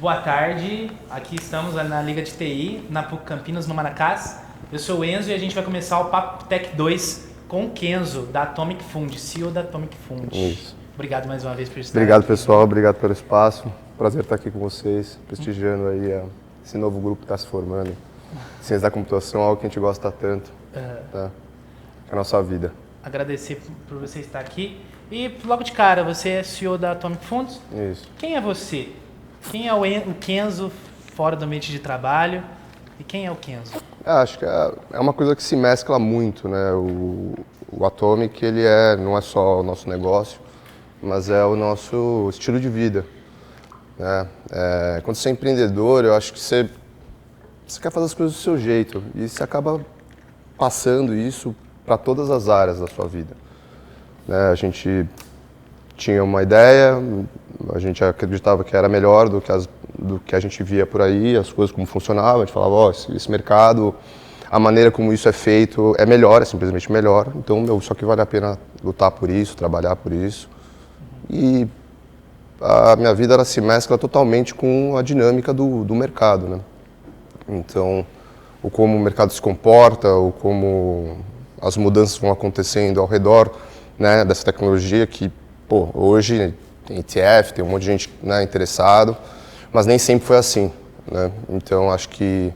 Boa tarde, aqui estamos na Liga de TI, na PUC Campinas, no Maracás. Eu sou o Enzo e a gente vai começar o Papo Tech 2 com o Kenzo, da Atomic Fund, CEO da Atomic Fund. Isso. Obrigado mais uma vez por estar Obrigado, aqui. pessoal. Obrigado pelo espaço. Prazer estar aqui com vocês, prestigiando aí esse novo grupo que está se formando. Ciência da computação, algo que a gente gosta tanto, tá? É a nossa vida. Agradecer por você estar aqui. E logo de cara, você é CEO da Atomic Fund. Isso. Quem é você? Quem é o Kenzo fora do ambiente de trabalho? E quem é o Kenzo? Acho que é uma coisa que se mescla muito, né? O Atomic, ele não é só o nosso negócio, mas é o nosso estilo de vida, né? Quando você é empreendedor, eu acho que você quer fazer as coisas do seu jeito e você acaba passando isso para todas as áreas da sua vida, né? A gente tinha uma ideia, a gente acreditava que era melhor do que a gente via por aí, as coisas como funcionavam, a gente falava, esse mercado, a maneira como isso é feito é melhor, é simplesmente melhor, então, só que vale a pena lutar por isso, trabalhar por isso. E a minha vida ela se mescla totalmente com a dinâmica do mercado, né? Então, o como o mercado se comporta, o como as mudanças vão acontecendo ao redor, né, dessa tecnologia que, hoje tem ETF, tem um monte de gente, né, interessado, mas nem sempre foi assim, né? Então, acho que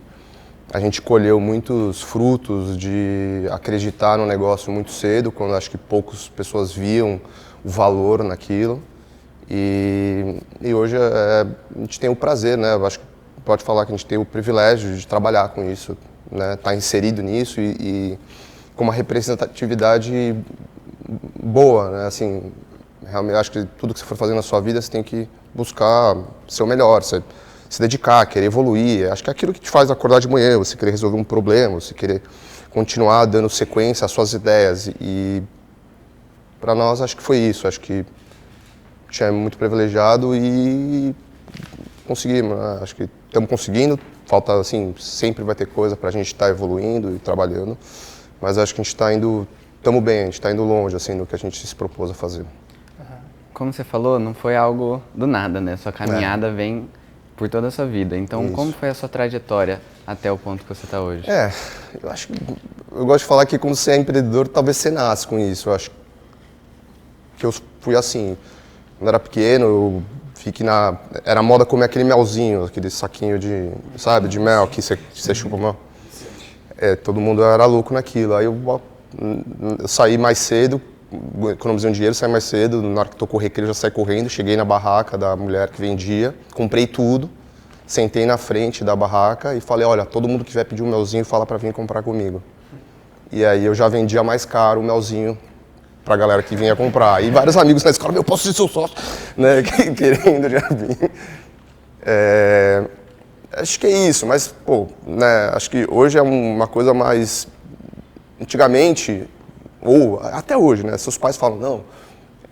a gente colheu muitos frutos de acreditar no negócio muito cedo, quando acho que poucas pessoas viam o valor naquilo. E hoje a gente tem o prazer, né? Eu acho que pode falar que a gente tem o privilégio de trabalhar com isso, né? Tá inserido nisso e com uma representatividade boa, né? Assim, realmente acho que tudo que você for fazer na sua vida você tem que buscar ser o melhor, se dedicar, querer evoluir. Acho que é aquilo que te faz acordar de manhã, você querer resolver um problema, você querer continuar dando sequência às suas ideias. E para nós acho que foi isso, acho que a gente é muito privilegiado e conseguimos, né? Acho que estamos conseguindo, falta assim, sempre vai ter coisa para a gente estar evoluindo e trabalhando, mas acho que a gente está indo, estamos bem, a gente está indo longe assim do que a gente se propôs a fazer. Como você falou, não foi algo do nada, né? Sua caminhada vem por toda a sua vida. Então, Isso. como foi a sua trajetória até o ponto que você está hoje? Eu acho que eu gosto de falar que quando você é empreendedor, talvez você nasce com isso. Eu acho que eu fui assim, quando era pequeno, eu vi que era moda comer aquele melzinho, aquele saquinho de, sabe, de mel que você chupa mel. Todo mundo era louco naquilo. Aí eu saí mais cedo, economizei um dinheiro, saí mais cedo, na hora que tocou o recreio eu já saí correndo, cheguei na barraca da mulher que vendia, comprei tudo, sentei na frente da barraca e falei, olha, todo mundo que vier pedir um melzinho, fala pra vir comprar comigo. E aí eu já vendia mais caro o melzinho pra galera que vinha comprar. E vários amigos na escola, eu posso ser seu sócio, né, querendo já vir. Acho que é isso, mas, né, acho que hoje é uma coisa mais... Antigamente, ou até hoje, né, seus pais falam, não,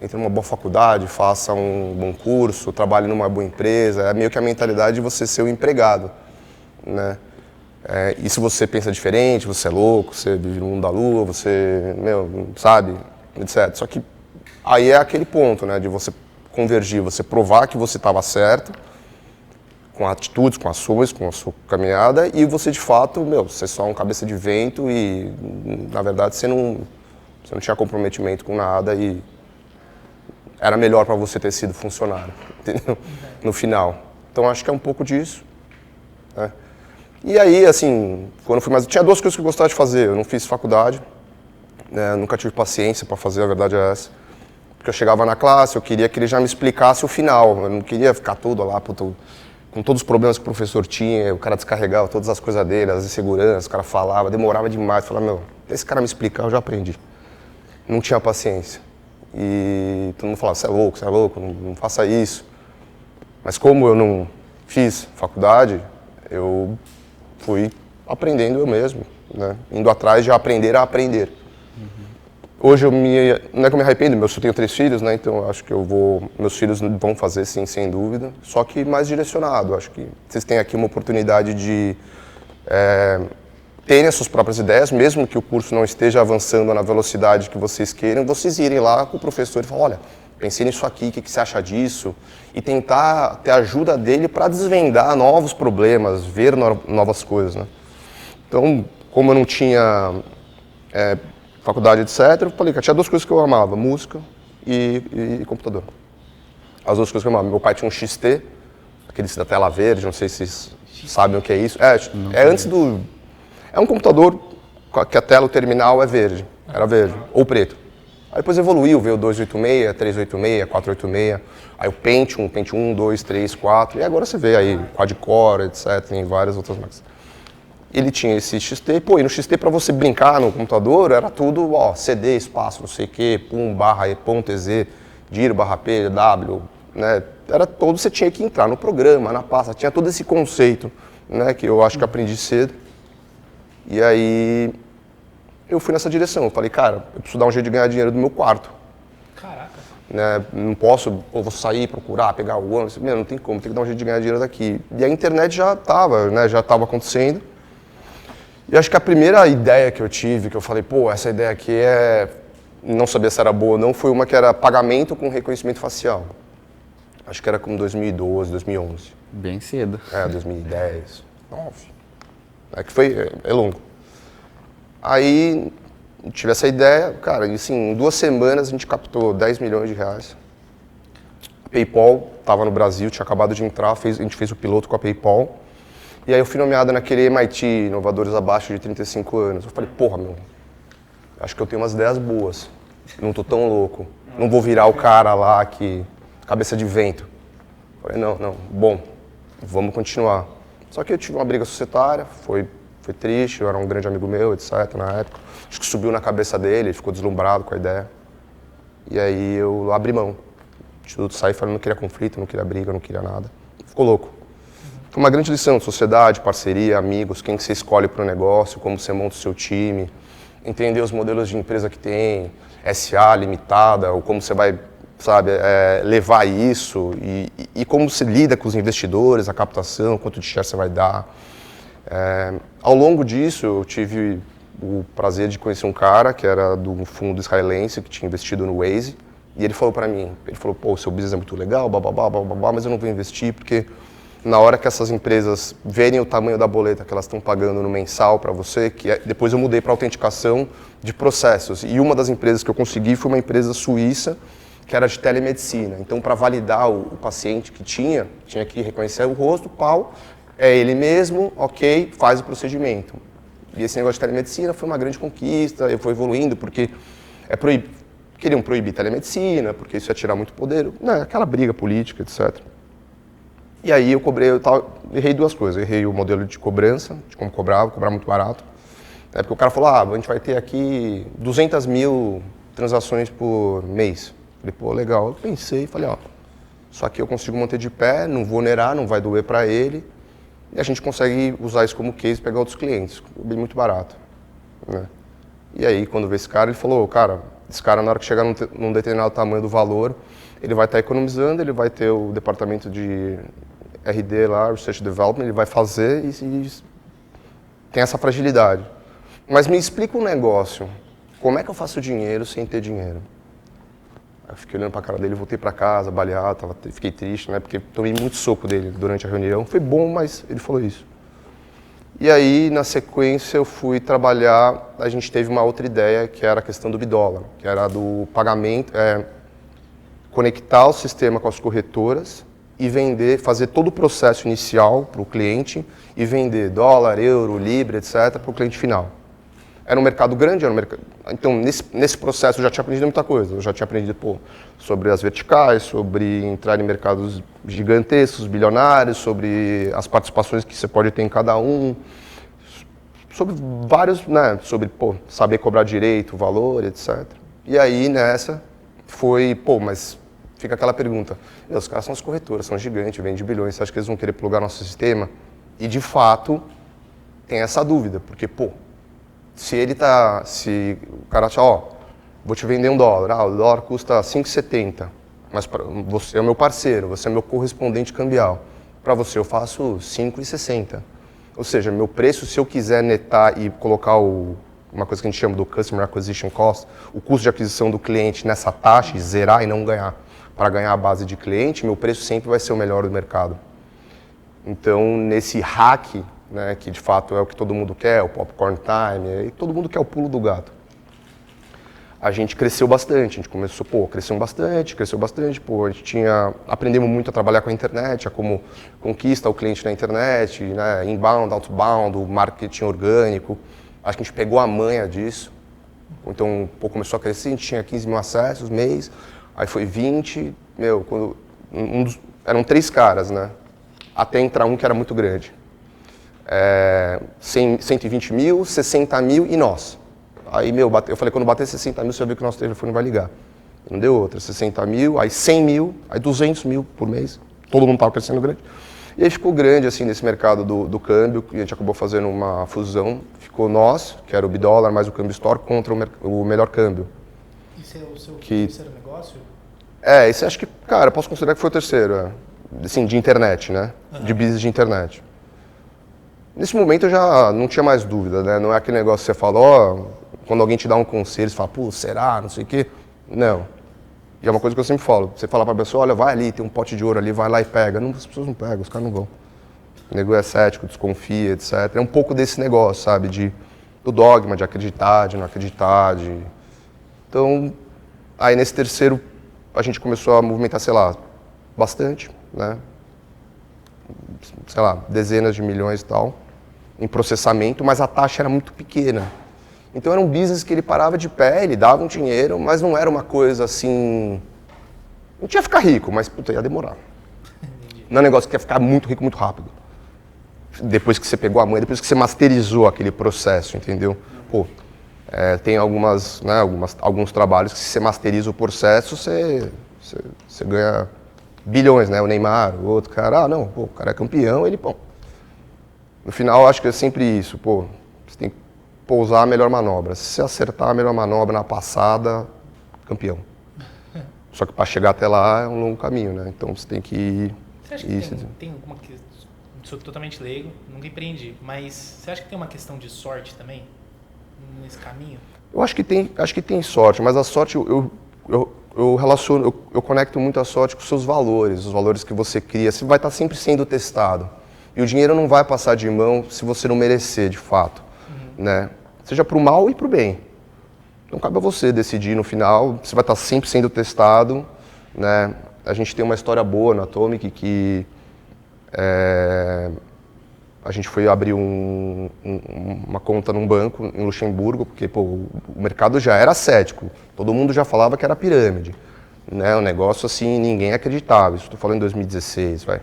entre numa boa faculdade, faça um bom curso, trabalhe numa boa empresa, é meio que a mentalidade de você ser o empregado, né? E se você pensa diferente, você é louco, você vive no mundo da lua, você, sabe, etc. Só que aí é aquele ponto, né, de você convergir, você provar que você estava certo, com atitudes, com ações, com a sua caminhada, e você de fato, você é só um cabeça de vento e, na verdade, você não tinha comprometimento com nada e era melhor para você ter sido funcionário, entendeu? No final. Então acho que é um pouco disso, né? E aí, assim, quando eu fui mais... Tinha duas coisas que eu gostava de fazer. Eu não fiz faculdade, né? Nunca tive paciência para fazer, a verdade é essa. Porque eu chegava na classe, eu queria que ele já me explicasse o final. Eu não queria ficar todo lá, com todos os problemas que o professor tinha, o cara descarregava todas as coisas dele, as inseguranças, o cara falava, demorava demais. Eu falava, esse cara me explicar, eu já aprendi. Não tinha paciência. E todo mundo falava, você é louco, não faça isso. Mas como eu não fiz faculdade, eu fui aprendendo eu mesmo, né? Indo atrás de aprender a aprender. Hoje não é que eu me arrependo, eu tenho 3 filhos, né? Então eu acho que meus filhos vão fazer sim, sem dúvida, só que mais direcionado. Acho que vocês têm aqui uma oportunidade de terem as suas próprias ideias, mesmo que o curso não esteja avançando na velocidade que vocês queiram, vocês irem lá com o professor e falar, olha, pensei nisso aqui, o que você acha disso? E tentar ter a ajuda dele para desvendar novos problemas, ver novas coisas, né? Então, como eu não tinha faculdade, etc., eu falei que tinha 2 coisas que eu amava, música e computador. As 2 coisas que eu amava. Meu pai tinha um XT, aqueles da tela verde, não sei se vocês sabem o que é isso. Antes do... É um computador que a tela, o terminal é verde, era verde, ou preto. Aí depois evoluiu, veio o 286, 386, 486, aí o Pentium 1, 2, 3, 4, e agora você vê aí quad-core, etc., tem várias outras máquinas. Ele tinha esse XT, e no XT para você brincar no computador era tudo, CD, espaço, não sei o quê, pum, barra, ponto, EZ, dir, barra P, W, né? Era todo, você tinha que entrar no programa, na pasta, tinha todo esse conceito, né, que eu acho que aprendi cedo. E aí eu fui nessa direção, eu falei, cara, eu preciso dar um jeito de ganhar dinheiro do meu quarto. Caraca. Né? Não posso, vou sair, procurar, pegar o ônibus, não tem como, tem que dar um jeito de ganhar dinheiro daqui. E a internet já estava acontecendo. E acho que a primeira ideia que eu tive, que eu falei, essa ideia aqui não sabia se era boa ou não, foi uma que era pagamento com reconhecimento facial. Acho que era como 2012, 2011. Bem cedo. 2010, 2009. É longo. Aí tive essa ideia, cara, e assim, em 2 semanas a gente captou 10 milhões de reais. A PayPal estava no Brasil, tinha acabado de entrar, a gente fez o piloto com a PayPal. E aí eu fui nomeado naquele MIT, inovadores abaixo de 35 anos. Eu falei, acho que eu tenho umas ideias boas, não tô tão louco, não vou virar o cara lá que, cabeça de vento. Eu falei, não, bom, vamos continuar. Só que eu tive uma briga societária, foi triste, eu era um grande amigo meu, etc, na época. Acho que subiu na cabeça dele, ele ficou deslumbrado com a ideia. E aí eu abri mão. De tudo, saí falando, não queria conflito, não queria briga, não queria nada. Ficou louco. Foi uma grande lição de sociedade, parceria, amigos, quem que você escolhe para o negócio, como você monta o seu time, entender os modelos de empresa que tem, SA, limitada, ou como você vai, levar isso e como você lida com os investidores, a captação, quanto de share você vai dar. Ao longo disso, eu tive o prazer de conhecer um cara que era do fundo israelense, que tinha investido no Waze, e ele falou para mim, seu business é muito legal, bababá, mas eu não vou investir porque na hora que essas empresas verem o tamanho da boleta que elas estão pagando no mensal para você, depois eu mudei para autenticação de processos. E uma das empresas que eu consegui foi uma empresa suíça que era de telemedicina. Então, para validar o paciente que tinha que reconhecer o rosto, é ele mesmo, ok, faz o procedimento. E esse negócio de telemedicina foi uma grande conquista, eu fui evoluindo, porque queriam proibir telemedicina, porque isso ia tirar muito poder, aquela briga política, etc. E aí eu errei 2 coisas. Errei o modelo de cobrança, de como cobrar muito barato. Porque o cara falou, a gente vai ter aqui 200 mil transações por mês. Falei, legal. Eu pensei e falei, só que eu consigo manter de pé, não vou onerar, não vai doer para ele. E a gente consegue usar isso como case e pegar outros clientes. Bem muito barato. Né? E aí, quando veio esse cara, ele falou, esse cara na hora que chegar num determinado tamanho do valor, ele vai estar economizando, ele vai ter o departamento de R&D lá, Research Development, ele vai fazer e tem essa fragilidade. Mas me explica um negócio, como é que eu faço dinheiro sem ter dinheiro? Eu fiquei olhando pra cara dele, voltei pra casa, baleado, fiquei triste, né, porque tomei muito soco dele durante a reunião. Foi bom, mas ele falou isso. E aí, na sequência, eu fui trabalhar, a gente teve uma outra ideia, que era a questão do bidólar, que era do pagamento, conectar o sistema com as corretoras e vender, fazer todo o processo inicial para o cliente e vender dólar, euro, libra, etc., para o cliente final. Era um mercado grande, então nesse processo eu já tinha aprendido muita coisa. Eu já tinha aprendido sobre as verticais, sobre entrar em mercados gigantescos, bilionários, sobre as participações que você pode ter em cada um, sobre vários, sobre saber cobrar direito, valor, etc. E aí nessa foi, mas fica aquela pergunta, os caras são as corretoras, são gigantes, vendem bilhões, você acha que eles vão querer plugar nosso sistema? E de fato tem essa dúvida, porque se o cara acha, vou te vender $1, o dólar custa 5,70, mas você é o meu parceiro, você é meu correspondente cambial, para você eu faço 5,60. Ou seja, meu preço, se eu quiser netar e colocar uma coisa que a gente chama do Customer Acquisition Cost, o custo de aquisição do cliente nessa taxa e zerar e não ganhar para ganhar a base de cliente, meu preço sempre vai ser o melhor do mercado. Então, nesse hack, né, que de fato é o que todo mundo quer, o popcorn time, e todo mundo quer o pulo do gato. A gente cresceu bastante, a gente começou, cresceu bastante, a gente aprendemos muito a trabalhar com a internet, a como conquista o cliente na internet, né, inbound, outbound, o marketing orgânico. Acho que a gente pegou a manha disso. Então, começou a crescer, a gente tinha 15 mil acessos mês, aí foi 20, eram 3 caras, né? Até entrar um que era muito grande. 120 mil, 60 mil e nós. Aí, eu falei, quando bater 60 mil, você vai ver que o nosso telefone vai ligar. Não deu outra, 60 mil, aí 100 mil, aí 200 mil por mês. Todo mundo estava crescendo grande. E aí ficou grande, assim, nesse mercado do câmbio, e a gente acabou fazendo uma fusão. Ficou nós, que era o Bidólar, mais o Câmbio Store, contra o Melhor Câmbio. Isso é o seu terceiro negócio? Esse acho que, cara, eu posso considerar que foi o terceiro, assim, de internet, né? De business de internet. Nesse momento eu já não tinha mais dúvida, né? Não é aquele negócio que você fala, quando alguém te dá um conselho, você fala, será, não sei o quê. Não. E é uma coisa que eu sempre falo, você fala pra pessoa, olha, vai ali, tem um pote de ouro ali, vai lá e pega. Não, as pessoas não pegam, os caras não vão. O nego é cético, desconfia, etc. É um pouco desse negócio, sabe, do dogma, de acreditar, de não acreditar, Então, aí nesse terceiro, a gente começou a movimentar, sei lá, bastante, né? Sei lá, dezenas de milhões e tal, em processamento, mas a taxa era muito pequena. Então era um business que ele parava de pé, ele dava um dinheiro, mas não era uma coisa assim... Não tinha que ficar rico, mas puta, ia demorar. Não é um negócio que ia ficar muito rico muito rápido. Depois que você pegou a manha, depois que você masterizou aquele processo, entendeu? Tem alguns trabalhos que se você masteriza o processo, você ganha bilhões, né? O Neymar, o outro cara, o cara é campeão, No final, acho que é sempre isso, você tem que pousar a melhor manobra. Se você acertar a melhor manobra na passada, campeão. Só que para chegar até lá é um longo caminho, né? Então você tem que ir... Você acha que tem alguma questão... Sou totalmente leigo, nunca empreendi, mas você acha que tem uma questão de sorte também nesse caminho? Eu acho que tem sorte, mas a sorte eu relaciono, eu conecto muito a sorte com os seus valores, os valores que você cria. Você vai estar sempre sendo testado. E o dinheiro não vai passar de mão se você não merecer, de fato. Né? Seja para o mal e para o bem. Então cabe a você decidir no final, você vai estar sempre sendo testado. Né? A gente tem uma história boa na Atomic que a gente foi abrir uma conta num banco em Luxemburgo, porque o mercado já era cético, todo mundo já falava que era pirâmide. Né? Um negócio assim, ninguém acreditava, isso estou falando em 2016, vai.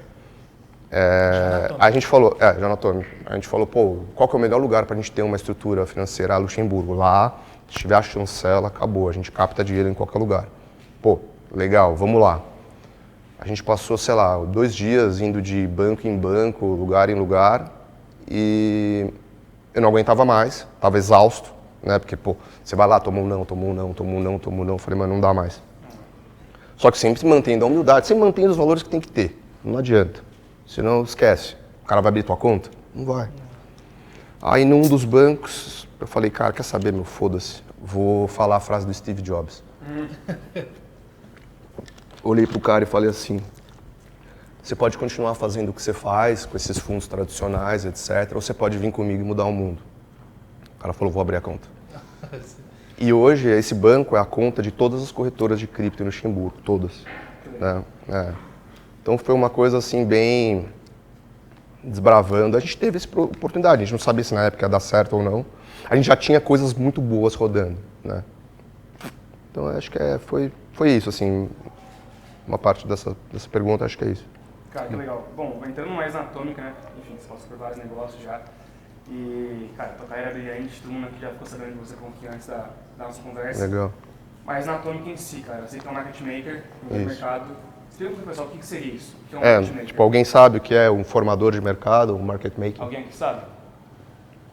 A gente falou, já na Atomic, a gente falou, qual que é o melhor lugar para a gente ter uma estrutura financeira? Luxemburgo. Lá, se tiver a chancela, acabou, a gente capta dinheiro em qualquer lugar. Legal, vamos lá. A gente passou, sei lá, 2 dias indo de banco em banco, lugar em lugar, e eu não aguentava mais, estava exausto, né? Porque, você vai lá, toma um não, eu falei, mas não dá mais. Só que sempre mantendo a humildade, sempre mantendo os valores que tem que ter, não adianta. Senão, esquece, o cara vai abrir tua conta? Não vai. Aí, num dos bancos, eu falei, cara, quer saber, foda-se, vou falar a frase do Steve Jobs. Olhei pro cara e falei assim, você pode continuar fazendo o que você faz, com esses fundos tradicionais, etc., ou você pode vir comigo e mudar o mundo. O cara falou, vou abrir a conta. E hoje, esse banco é a conta de todas as corretoras de cripto em Luxemburgo, todas. Né? Então foi uma coisa assim, bem desbravando. A gente teve essa oportunidade, a gente não sabia se na época ia dar certo ou não. A gente já tinha coisas muito boas rodando, né? Então acho que foi isso, assim, uma parte dessa pergunta, acho que é isso. Cara, que legal. Bom, entrando mais na Atomic, né? Enfim, você passou por vários negócios já. E, cara, tua carreira é brilhante, todo mundo aqui já ficou sabendo de você um pouquinho antes da nossa conversa. Legal. Mas na Atomic em si, cara, você que é um market maker no mercado. Explica para o pessoal o que seria isso. O que é um market maker? Tipo, alguém sabe o que é um formador de mercado, um market maker? Alguém aqui sabe?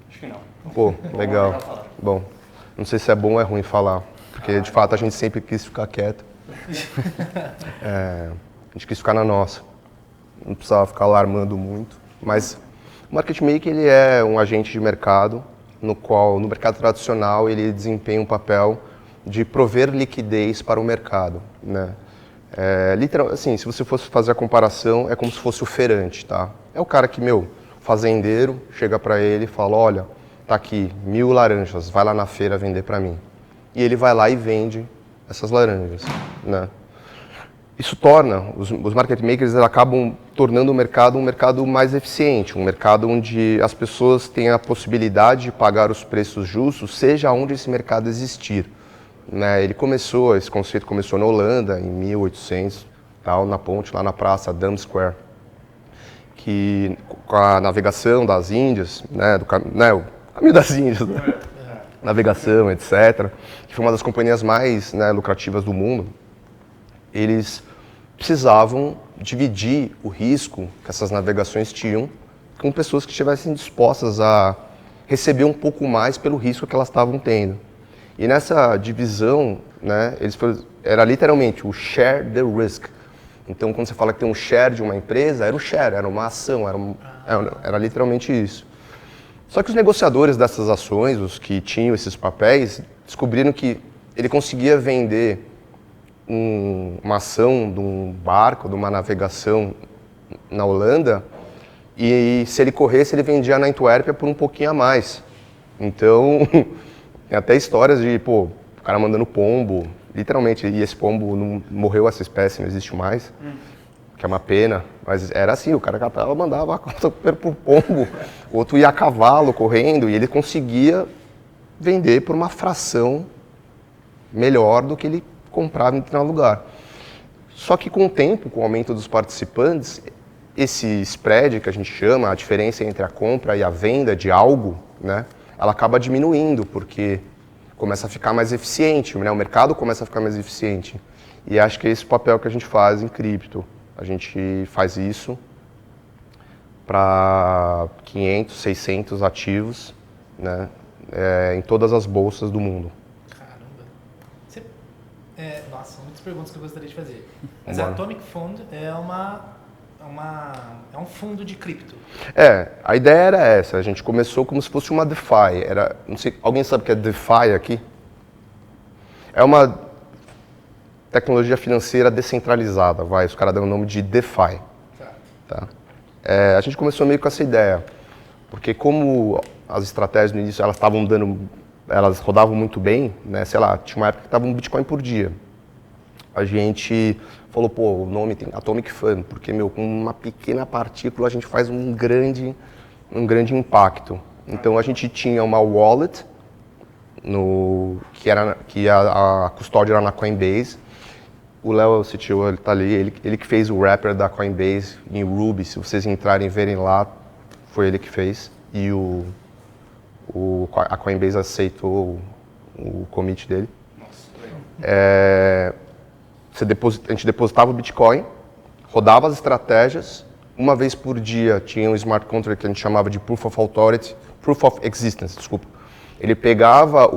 Acho que não. Legal. Bom, não sei se é bom ou é ruim falar, porque de fato a gente sempre quis ficar quieto. A gente quis ficar na nossa. Não precisava ficar alarmando muito, mas o market maker ele é um agente de mercado no qual, no mercado tradicional, ele desempenha um papel de prover liquidez para o mercado, né? Literal, assim, se você fosse fazer a comparação, é como se fosse o feirante, tá? É o cara que, fazendeiro, chega para ele e fala, olha, tá aqui 1000 laranjas, vai lá na feira vender para mim. E ele vai lá e vende essas laranjas, né? Isso torna, os market makers eles acabam tornando o mercado um mercado mais eficiente, um mercado onde as pessoas têm a possibilidade de pagar os preços justos, seja onde esse mercado existir. Né? Esse conceito começou na Holanda, em 1800, tal, na ponte, lá na praça Dam Square, que com a navegação das Índias, né, o caminho das Índias, né? Navegação, etc., que foi uma das companhias mais, né, lucrativas do mundo, eles precisavam dividir o risco que essas navegações tinham com pessoas que estivessem dispostas a receber um pouco mais pelo risco que elas estavam tendo. E nessa divisão, né, era literalmente o share the risk. Então, quando você fala que tem um share de uma empresa, era o share, era uma ação, era literalmente isso. Só que os negociadores dessas ações, os que tinham esses papéis, descobriram que ele conseguia vender uma ação de um barco, de uma navegação na Holanda, e se ele corresse, ele vendia na Antuérpia por um pouquinho a mais. Então, tem até histórias de, o cara mandando pombo, literalmente, e esse pombo não morreu, essa espécie não existe mais, que é uma pena, mas era assim, o cara catava, mandava a conta por pombo, o outro ia a cavalo correndo, e ele conseguia vender por uma fração melhor do que ele comprava em determinado lugar. Só que com o tempo, com o aumento dos participantes, esse spread que a gente chama, a diferença entre a compra e a venda de algo, né, ela acaba diminuindo, porque começa a ficar mais eficiente, né, o mercado começa a ficar mais eficiente. E acho que é esse o papel que a gente faz em cripto. A gente faz isso para 500, 600 ativos, né, em todas as bolsas do mundo. Nossa, são muitas perguntas que eu gostaria de fazer. Mas a Bora. Atomic Fund é um fundo de cripto. A ideia era essa. A gente começou como se fosse uma DeFi. Não sei, alguém sabe o que é DeFi aqui? É uma tecnologia financeira descentralizada, os caras dão o nome de DeFi. Tá? A gente começou meio com essa ideia, porque como as estratégias no início elas rodavam muito bem, né? Sei lá, tinha uma época que estava um Bitcoin por dia. A gente falou, o nome tem Atomic Fund, porque, com uma pequena partícula a gente faz um grande impacto. Então a gente tinha uma wallet, que a custódia era na Coinbase. O Léo, o CTO, ele tá ali, ele que fez o wrapper da Coinbase em Ruby, se vocês entrarem e verem lá, foi ele que fez. E a Coinbase aceitou o commit dele. A gente depositava o Bitcoin, rodava as estratégias, uma vez por dia tinha um smart contract que a gente chamava de Proof of Existence, desculpa. Ele pegava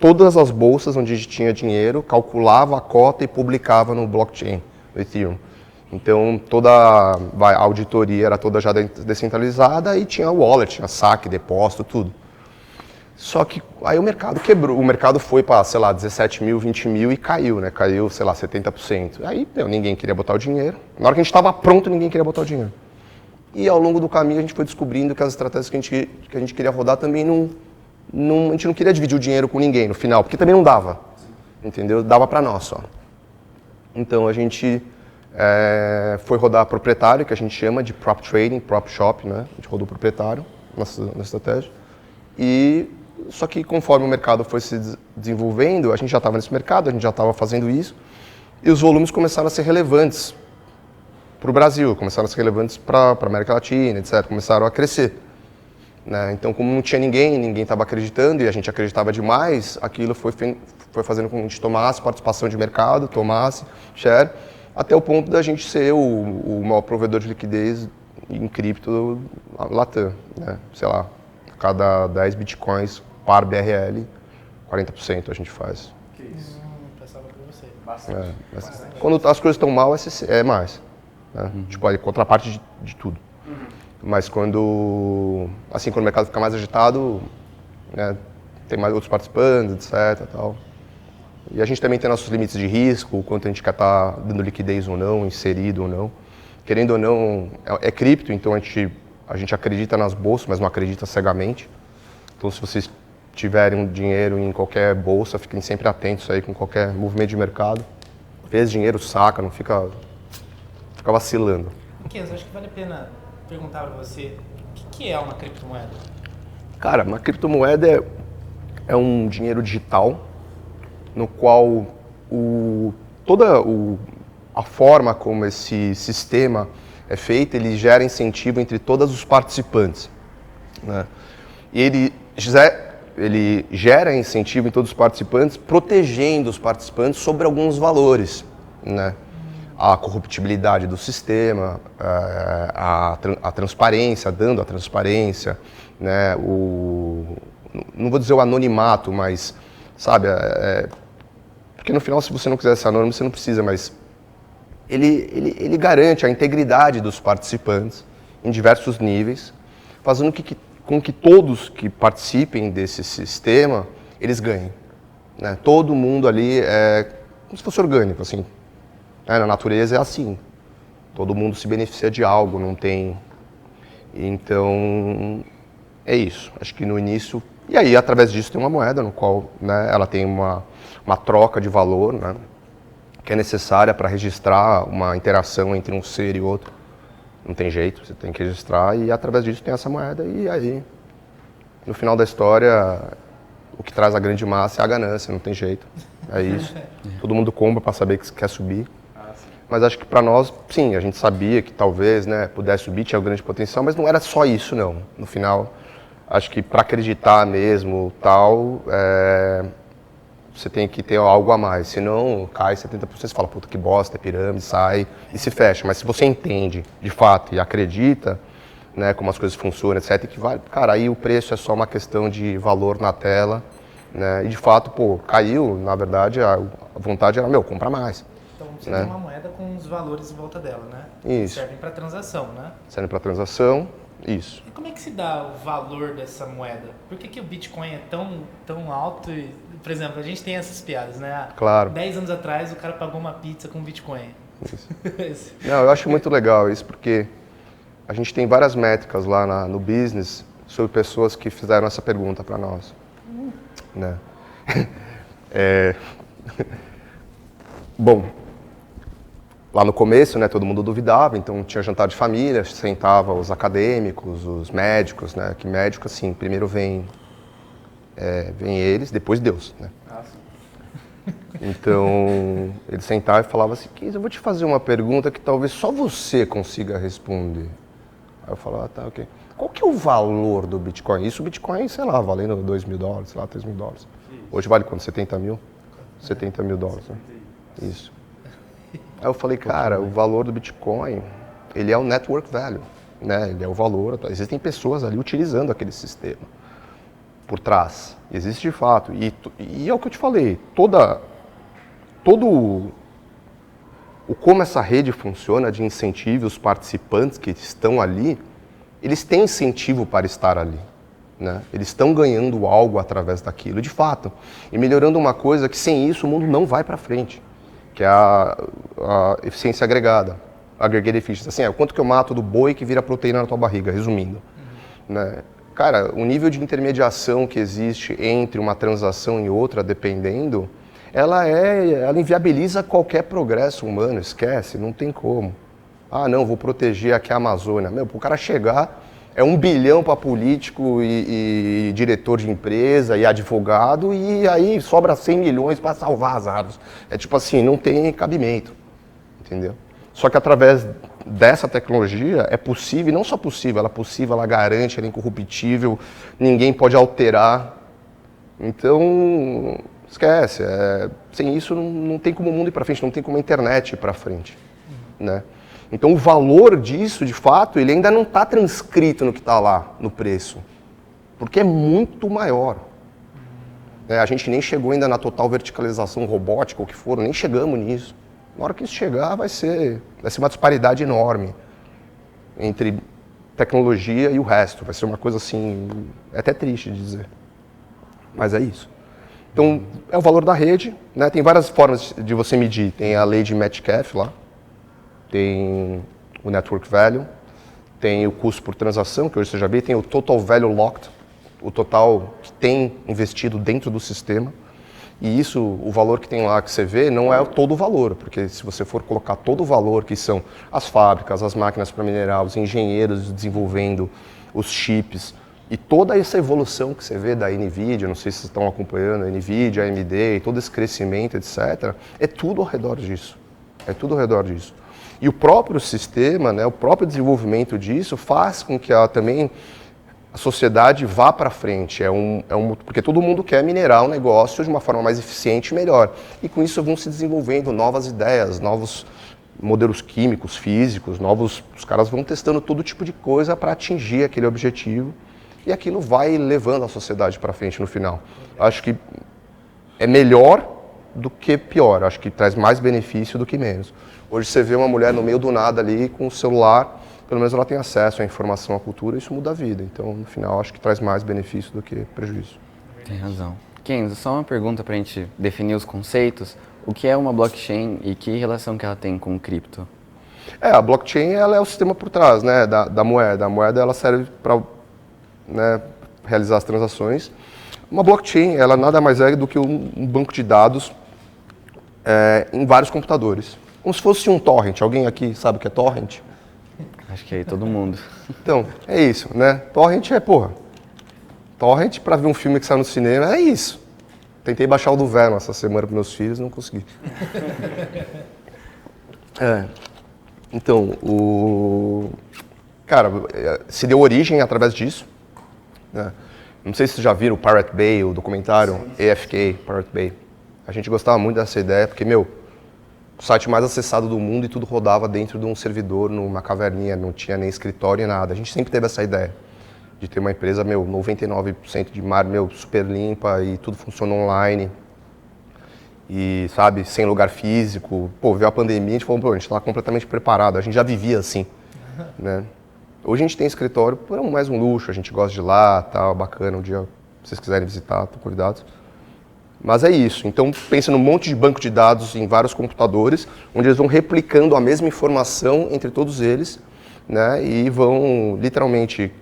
todas as bolsas onde a gente tinha dinheiro, calculava a cota e publicava no blockchain, no Ethereum. Então, toda a auditoria era toda já descentralizada e tinha wallet, tinha saque, depósito, tudo. Só que aí o mercado quebrou, o mercado foi para, 17 mil, 20 mil e caiu, né? Caiu, 70%. Aí, ninguém queria botar o dinheiro. Na hora que a gente estava pronto, ninguém queria botar o dinheiro. E ao longo do caminho a gente foi descobrindo que as estratégias que a gente queria rodar também a gente não queria dividir o dinheiro com ninguém no final, porque também não dava, entendeu? Dava para nós só. Então a gente foi rodar proprietário, que a gente chama de prop trading, prop shop, né? A gente rodou proprietário na estratégia. Só que conforme o mercado foi se desenvolvendo, a gente já estava nesse mercado, a gente já estava fazendo isso, e os volumes começaram a ser relevantes para o Brasil, começaram a ser relevantes para a América Latina, etc. Começaram a crescer. Né? Então, como não tinha ninguém estava acreditando, e a gente acreditava demais, aquilo foi fazendo com que a gente tomasse participação de mercado, tomasse share, até o ponto da gente ser o maior provedor de liquidez em cripto Latam. Né? Sei lá, cada 10 bitcoins par BRL, 40% a gente faz. Que isso. Pensava pra você. Bastante. Quando as coisas estão mal, é mais. Né? Tipo, a contraparte de tudo. Mas quando o mercado fica mais agitado, né, tem mais outros participantes, etc. Tal. E a gente também tem nossos limites de risco, o quanto a gente quer estar dando liquidez ou não, inserido ou não. Querendo ou não, é cripto, então a gente acredita nas bolsas, mas não acredita cegamente. Então, se vocês tiverem um dinheiro em qualquer bolsa, fiquem sempre atentos aí com qualquer movimento de mercado. Fez dinheiro, saca, não fica vacilando. Kenzo, acho que vale a pena perguntar para você, o que é uma criptomoeda? Cara, uma criptomoeda é um dinheiro digital no qual a forma como esse sistema é feito, ele gera incentivo entre todos os participantes, né? E ele gera incentivo em todos os participantes, protegendo os participantes sobre alguns valores, né? A corruptibilidade do sistema, a transparência, dando a transparência, né? Não vou dizer o anonimato, mas, sabe, porque no final, se você não quiser ser anônimo, você não precisa, mas ele garante a integridade dos participantes em diversos níveis, fazendo com que todos que participem desse sistema, eles ganhem, né? Todo mundo ali é como se fosse orgânico, assim. Na natureza é assim. Todo mundo se beneficia de algo, não tem... Então, é isso. Acho que no início... E aí, através disso, tem uma moeda no qual, né, ela tem uma troca de valor, né, que é necessária para registrar uma interação entre um ser e outro. Não tem jeito, você tem que registrar e através disso tem essa moeda. E aí, no final da história, o que traz a grande massa é a ganância, não tem jeito. É isso. Todo mundo compra para saber que quer subir. Mas acho que para nós, sim, a gente sabia que talvez, né, pudesse subir, tinha um grande potencial, mas não era só isso, não. No final, acho que para acreditar mesmo, tal, você tem que ter algo a mais. Senão, cai 70%, você fala, puta, que bosta, é pirâmide, sai e se fecha. Mas se você entende, de fato, e acredita, né, como as coisas funcionam, etc., que vale, cara, aí o preço é só uma questão de valor na tela, né, e de fato, pô, caiu, na verdade, a vontade era, compra mais. Então você né? tem uma moeda com os valores em volta dela, né? Isso. Servem para transação, né? Servem para transação, isso. E como é que se dá o valor dessa moeda? Por que o Bitcoin é tão alto? Por exemplo, a gente tem essas piadas, né? Claro. 10 anos atrás o cara pagou uma pizza com Bitcoin. Isso. Não, eu acho muito legal isso, porque a gente tem várias métricas lá no business sobre pessoas que fizeram essa pergunta para nós. Né? Bom, lá no começo, né, todo mundo duvidava, então tinha jantar de família, sentava os acadêmicos, os médicos, né, que médico, assim, primeiro vem eles, depois Deus, né. Então, ele sentava e falava assim, Kenzo, eu vou te fazer uma pergunta que talvez só você consiga responder. Aí eu falava, tá, ok. Qual que é o valor do Bitcoin? Isso o Bitcoin, sei lá, valendo $2.000, sei lá, $3.000. Hoje vale quanto? 70 mil? 70 mil dólares, né? Isso. Aí eu falei, cara, o valor do Bitcoin, ele é o network value, né? Ele é o valor, existem pessoas ali utilizando aquele sistema por trás. Existe de fato. E é o que eu te falei, todo como essa rede funciona de incentivo, os participantes que estão ali, eles têm incentivo para estar ali, né? Eles estão ganhando algo através daquilo, de fato, e melhorando uma coisa que sem isso o mundo não vai para frente, que é a eficiência agregada, aggregate efficiency, assim, o quanto que eu mato do boi que vira proteína na tua barriga, resumindo, né? Cara, o nível de intermediação que existe entre uma transação e outra, dependendo, ela inviabiliza qualquer progresso humano, esquece, não tem como. Ah, não, vou proteger aqui a Amazônia. Para o cara chegar, é 1 bilhão para político e diretor de empresa e advogado, e aí sobra 100 milhões para salvar as árvores. É tipo assim, não tem cabimento, entendeu? Só que através dessa tecnologia é possível, e não só possível, ela é possível, ela garante, ela é incorruptível, ninguém pode alterar. Então, esquece, sem isso não tem como o mundo ir para frente, não tem como a internet ir para frente, né? Então o valor disso, de fato, ele ainda não está transcrito no que está lá, no preço, porque é muito maior. A gente nem chegou ainda na total verticalização robótica, ou o que for, nem chegamos nisso. Na hora que isso chegar, vai ser uma disparidade enorme entre tecnologia e o resto. Vai ser uma coisa assim, é até triste de dizer, mas é isso. Então, é o valor da rede, né? Tem várias formas de você medir. Tem a lei de Metcalfe lá, tem o Network Value, tem o custo por transação, que hoje você já vê, tem o Total Value Locked, o total que tem investido dentro do sistema. E isso, o valor que tem lá que você vê, não é todo o valor, porque se você for colocar todo o valor, que são as fábricas, as máquinas para minerar, os engenheiros desenvolvendo os chips, e toda essa evolução que você vê da NVIDIA, não sei se vocês estão acompanhando, a NVIDIA, a AMD, todo esse crescimento, etc., é tudo ao redor disso. É tudo ao redor disso. E o próprio sistema, né, o próprio desenvolvimento disso faz com que também a sociedade vá para frente, porque todo mundo quer minerar o negócio de uma forma mais eficiente e melhor. E com isso vão se desenvolvendo novas ideias, novos modelos químicos, físicos, os caras vão testando todo tipo de coisa para atingir aquele objetivo e aquilo vai levando a sociedade para frente no final. Acho que é melhor do que pior, acho que traz mais benefício do que menos. Hoje você vê uma mulher no meio do nada ali com o celular, pelo menos ela tem acesso à informação, à cultura, e isso muda a vida. Então, no final, acho que traz mais benefício do que prejuízo. Tem razão. Kenzo, só uma pergunta para a gente definir os conceitos. O que é uma blockchain e que relação que ela tem com o cripto? A blockchain ela é o sistema por trás, né, da moeda. A moeda ela serve para, né, realizar as transações. Uma blockchain ela nada mais é do que um banco de dados em vários computadores. Como se fosse um torrent. Alguém aqui sabe o que é torrent? Acho que aí todo mundo. Então, é isso, né? Torrent Torrent para ver um filme que saiu no cinema, é isso. Tentei baixar o do Venom essa semana para meus filhos, não consegui. Então, cara, se deu origem através disso, né? Não sei se vocês já viram o Pirate Bay, o documentário AFK, Pirate Bay. A gente gostava muito dessa ideia, porque, o site mais acessado do mundo e tudo rodava dentro de um servidor, numa caverninha, não tinha nem escritório, nem nada. A gente sempre teve essa ideia de ter uma empresa, 99% de mar, super limpa e tudo funciona online. E, sabe, sem lugar físico. Veio a pandemia, a gente falou, a gente está completamente preparado, a gente já vivia assim, né? Hoje a gente tem escritório, é mais um luxo, a gente gosta de ir lá, tal, bacana, um dia, se vocês quiserem visitar, estão convidados. Mas é isso. Então, pensa num monte de banco de dados em vários computadores, onde eles vão replicando a mesma informação entre todos eles, né, e vão, literalmente,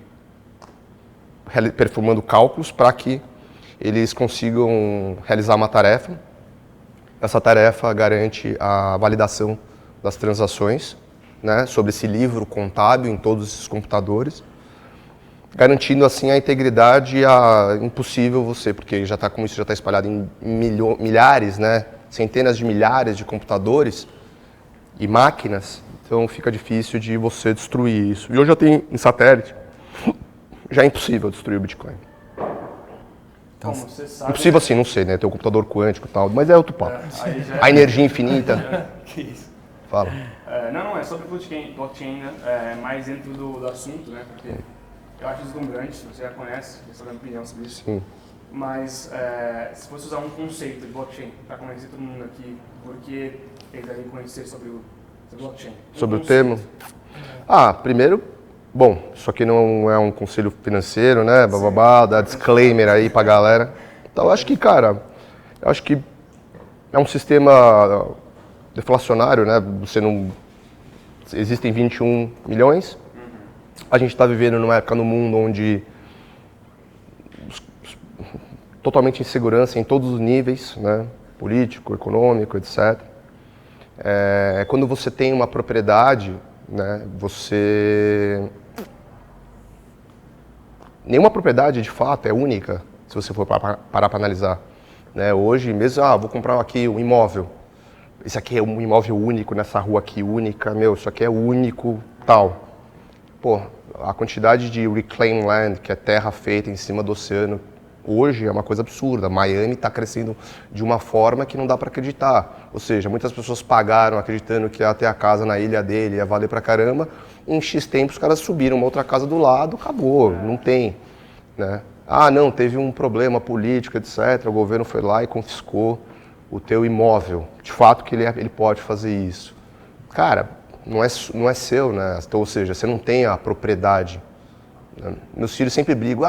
performando cálculos para que eles consigam realizar uma tarefa. Essa tarefa garante a validação das transações, né, sobre esse livro contábil em todos esses computadores, garantindo assim a integridade impossível porque como isso já está espalhado em milhares, né, centenas de milhares de computadores e máquinas, então fica difícil de você destruir isso. E hoje já tem em satélite, já é impossível destruir o Bitcoin. Como você sabe... Impossível assim, não sei, né, tem o computador quântico e tal, mas é outro papo. A energia infinita. Que isso. Fala. Não, é sobre blockchain, né, mais dentro do assunto, né, porque eu acho deslumbrante, você já conhece, já sabe a minha opinião sobre isso. Sim. Mas se fosse usar um conceito de blockchain para conhecer todo mundo aqui, por que eles devem conhecer sobre blockchain? Sobre o termo? Primeiro, isso aqui não é um conselho financeiro, né? Bababá, dá disclaimer aí pra galera. Então, eu acho que é um sistema deflacionário, né? Existem 21 milhões. A gente está vivendo numa época no mundo onde totalmente insegurança em todos os níveis, né? Político, econômico, etc. Quando você tem uma propriedade, né? Nenhuma propriedade de fato é única, se você for parar para analisar, né? Hoje mesmo, vou comprar aqui um imóvel. Esse aqui é um imóvel único, nessa rua aqui única, isso aqui é único, tal. A quantidade de reclaimed land, que é terra feita em cima do oceano, hoje é uma coisa absurda. Miami está crescendo de uma forma que não dá para acreditar. Ou seja, muitas pessoas pagaram acreditando que ia ter a casa na ilha dele, ia valer pra caramba. Em X tempo os caras subiram uma outra casa do lado, acabou, não tem, né? Não, teve um problema político, etc. O governo foi lá e confiscou o teu imóvel. De fato que ele pode fazer isso. Cara, não é seu, né? Então, ou seja, você não tem a propriedade né? Meus filhos sempre brigam,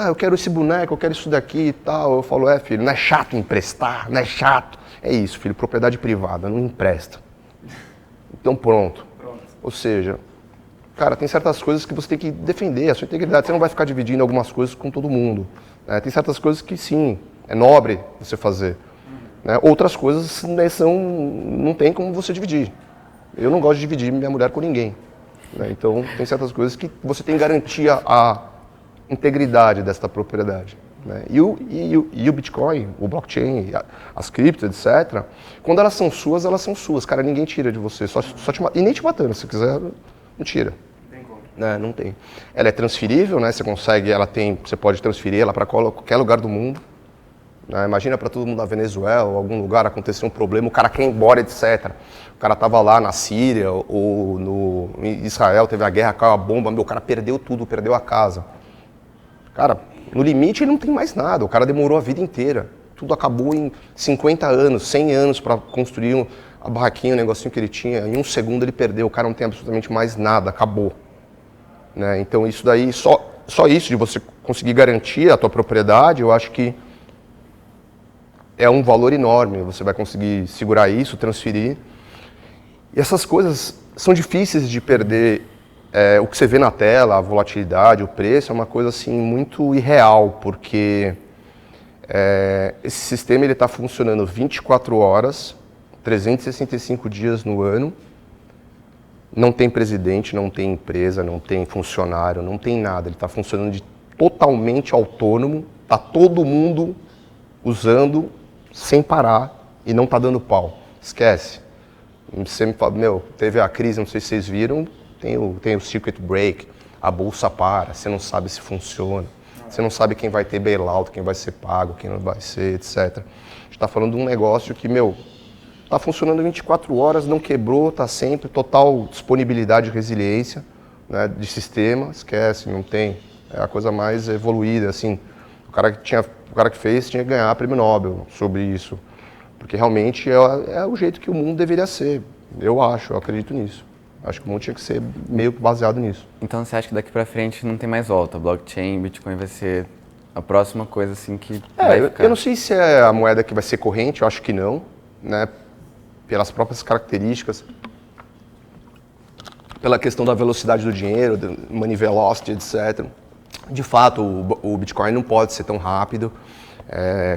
eu quero esse boneco, eu quero isso daqui e tal. Eu falo, filho, não é chato emprestar, não é chato. É isso, filho, propriedade privada, não empresta. Então pronto. Ou seja, cara, tem certas coisas que você tem que defender, a sua integridade. Você não vai ficar dividindo algumas coisas com todo mundo. Né? Tem certas coisas que sim, é nobre você fazer. Né? Outras coisas, né, não tem como você dividir. Eu não gosto de dividir minha mulher com ninguém. Né? Então, tem certas coisas que você tem que garantir a integridade desta propriedade. Né? E o Bitcoin, o blockchain, as criptos, etc., quando elas são suas, cara, ninguém tira de você. E nem te matando, se quiser, não tira. Né? Não tem. Ela é transferível, né? Você pode transferir ela para qualquer lugar do mundo. Né? Imagina para todo mundo na Venezuela, ou algum lugar acontecer um problema, o cara quer ir embora, etc. O cara estava lá na Síria ou em Israel, teve a guerra, caiu a bomba, o cara perdeu tudo, perdeu a casa. Cara, no limite ele não tem mais nada, o cara demorou a vida inteira. Tudo acabou em 50 anos, 100 anos para construir a barraquinha, o negocinho que ele tinha. Em um segundo ele perdeu, o cara não tem absolutamente mais nada, acabou. Né? Então isso daí, só isso de você conseguir garantir a tua propriedade, eu acho que é um valor enorme. Você vai conseguir segurar isso, transferir. E essas coisas são difíceis de perder. O que você vê na tela, a volatilidade, o preço, é uma coisa assim muito irreal, porque esse sistema está funcionando 24 horas, 365 dias no ano. Não tem presidente, não tem empresa, não tem funcionário, não tem nada. Ele está funcionando totalmente autônomo, está todo mundo usando sem parar e não está dando pau. Esquece. Você me fala, teve a crise, não sei se vocês viram, tem o circuit break, a bolsa para, você não sabe se funciona, você não sabe quem vai ter bailout, quem vai ser pago, quem não vai ser, etc. A gente está falando de um negócio que, está funcionando 24 horas, não quebrou, está sempre, total disponibilidade e resiliência, né, de sistema, esquece, não tem. É a coisa mais evoluída, assim. O cara que fez tinha que ganhar prêmio Nobel sobre isso, porque realmente é o jeito que o mundo deveria ser. Eu acredito nisso. Acho que o mundo tinha que ser meio baseado nisso. Então você acha que daqui pra frente não tem mais volta? Blockchain, Bitcoin vai ser a próxima coisa assim que vai ficar? Eu não sei se é a moeda que vai ser corrente, eu acho que não, né? Pelas próprias características, pela questão da velocidade do dinheiro, do money velocity, etc. De fato, o Bitcoin não pode ser tão rápido.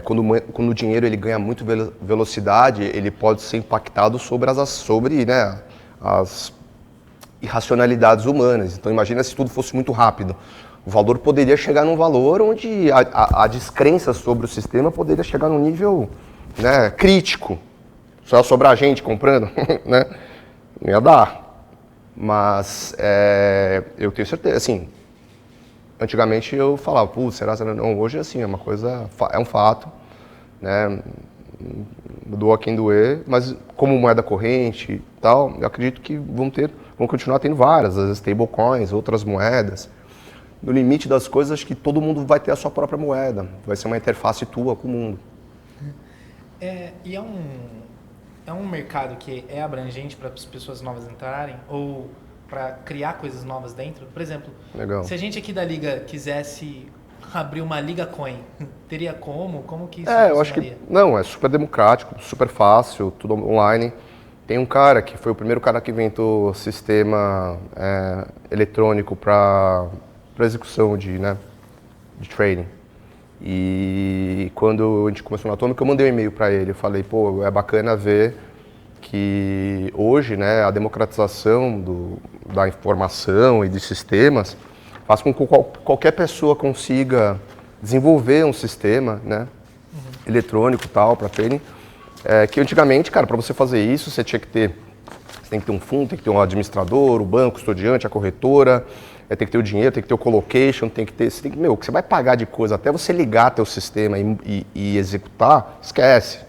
Quando o dinheiro ele ganha muito velocidade, ele pode ser impactado sobre as irracionalidades humanas. Então imagina se tudo fosse muito rápido. O valor poderia chegar num valor onde a descrença sobre o sistema poderia chegar num nível, né, crítico. Só ia sobrar gente comprando, né? Não ia dar. Mas eu tenho certeza, assim, antigamente eu falava, será? Não, hoje é assim, é uma coisa, é um fato, né? Doa quem doer, mas como moeda corrente e tal, eu acredito que vão continuar tendo várias, as stablecoins, outras moedas. No limite das coisas, acho que todo mundo vai ter a sua própria moeda, vai ser uma interface tua com o mundo. E é um mercado que é abrangente para as pessoas novas entrarem ou para criar coisas novas dentro? Por exemplo, Legal. Se a gente aqui da Liga quisesse abrir uma Liga Coin, teria como? Como que isso eu acho que não, é super democrático, super fácil, tudo online. Tem um cara que foi o primeiro cara que inventou sistema eletrônico para execução de trading. E quando a gente começou na Atômica, eu mandei um e-mail para ele. Eu falei, é bacana ver que hoje, né, a democratização da informação e de sistemas faz com que qualquer pessoa consiga desenvolver um sistema, né, eletrônico tal, para trading. Que antigamente, cara, para você fazer isso, você tem que ter um fundo, tem que ter um administrador, o banco, o custodiante, a corretora, tem que ter o dinheiro, tem que ter o colocation, tem que ter... o que você vai pagar de coisa até você ligar teu sistema e executar, esquece,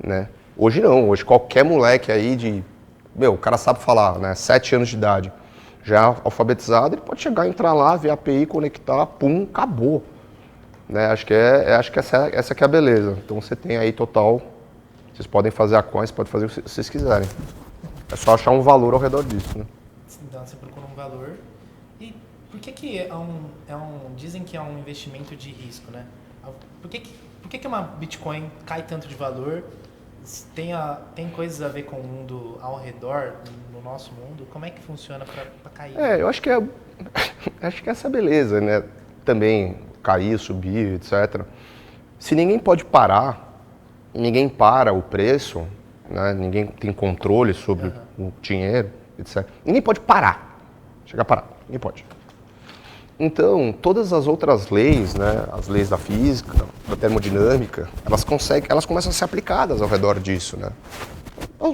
né? Hoje não, hoje qualquer moleque aí o cara sabe falar, né? 7 anos de idade, já alfabetizado, ele pode chegar, entrar lá, ver a API, conectar, pum, acabou. Né? Acho que essa que é a beleza. Então você tem aí total... Vocês podem fazer a coin, podem fazer o que vocês quiserem. É só achar um valor ao redor disso, né? Então você procura um valor. E por por que dizem que é um investimento de risco, né? Por que uma Bitcoin cai tanto de valor? Tem coisas a ver com o mundo ao redor, no nosso mundo? Como é que funciona para cair? Eu acho que acho que essa é a beleza, né? Também cair, subir, etc. Se ninguém pode parar, ninguém para o preço, né? Ninguém tem controle sobre o dinheiro, etc. Ninguém pode parar, chegar a parar, ninguém pode. Então, todas as outras leis, né, as leis da física, da termodinâmica, elas começam a ser aplicadas ao redor disso, né?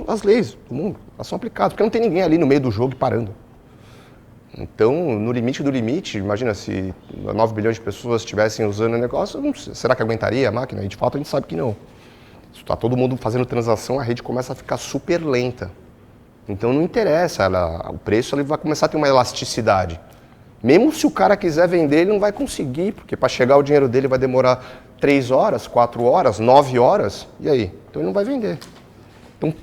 As leis do mundo, elas são aplicadas, porque não tem ninguém ali no meio do jogo parando. Então, no limite do limite, imagina se 9 bilhões de pessoas estivessem usando o negócio, será que aguentaria a máquina? E de fato a gente sabe que não. Se está todo mundo fazendo transação, a rede começa a ficar super lenta. Então não interessa, o preço ele vai começar a ter uma elasticidade. Mesmo se o cara quiser vender, ele não vai conseguir, porque para chegar o dinheiro dele vai demorar 3 horas, 4 horas, 9 horas, e aí? Então ele não vai vender. Então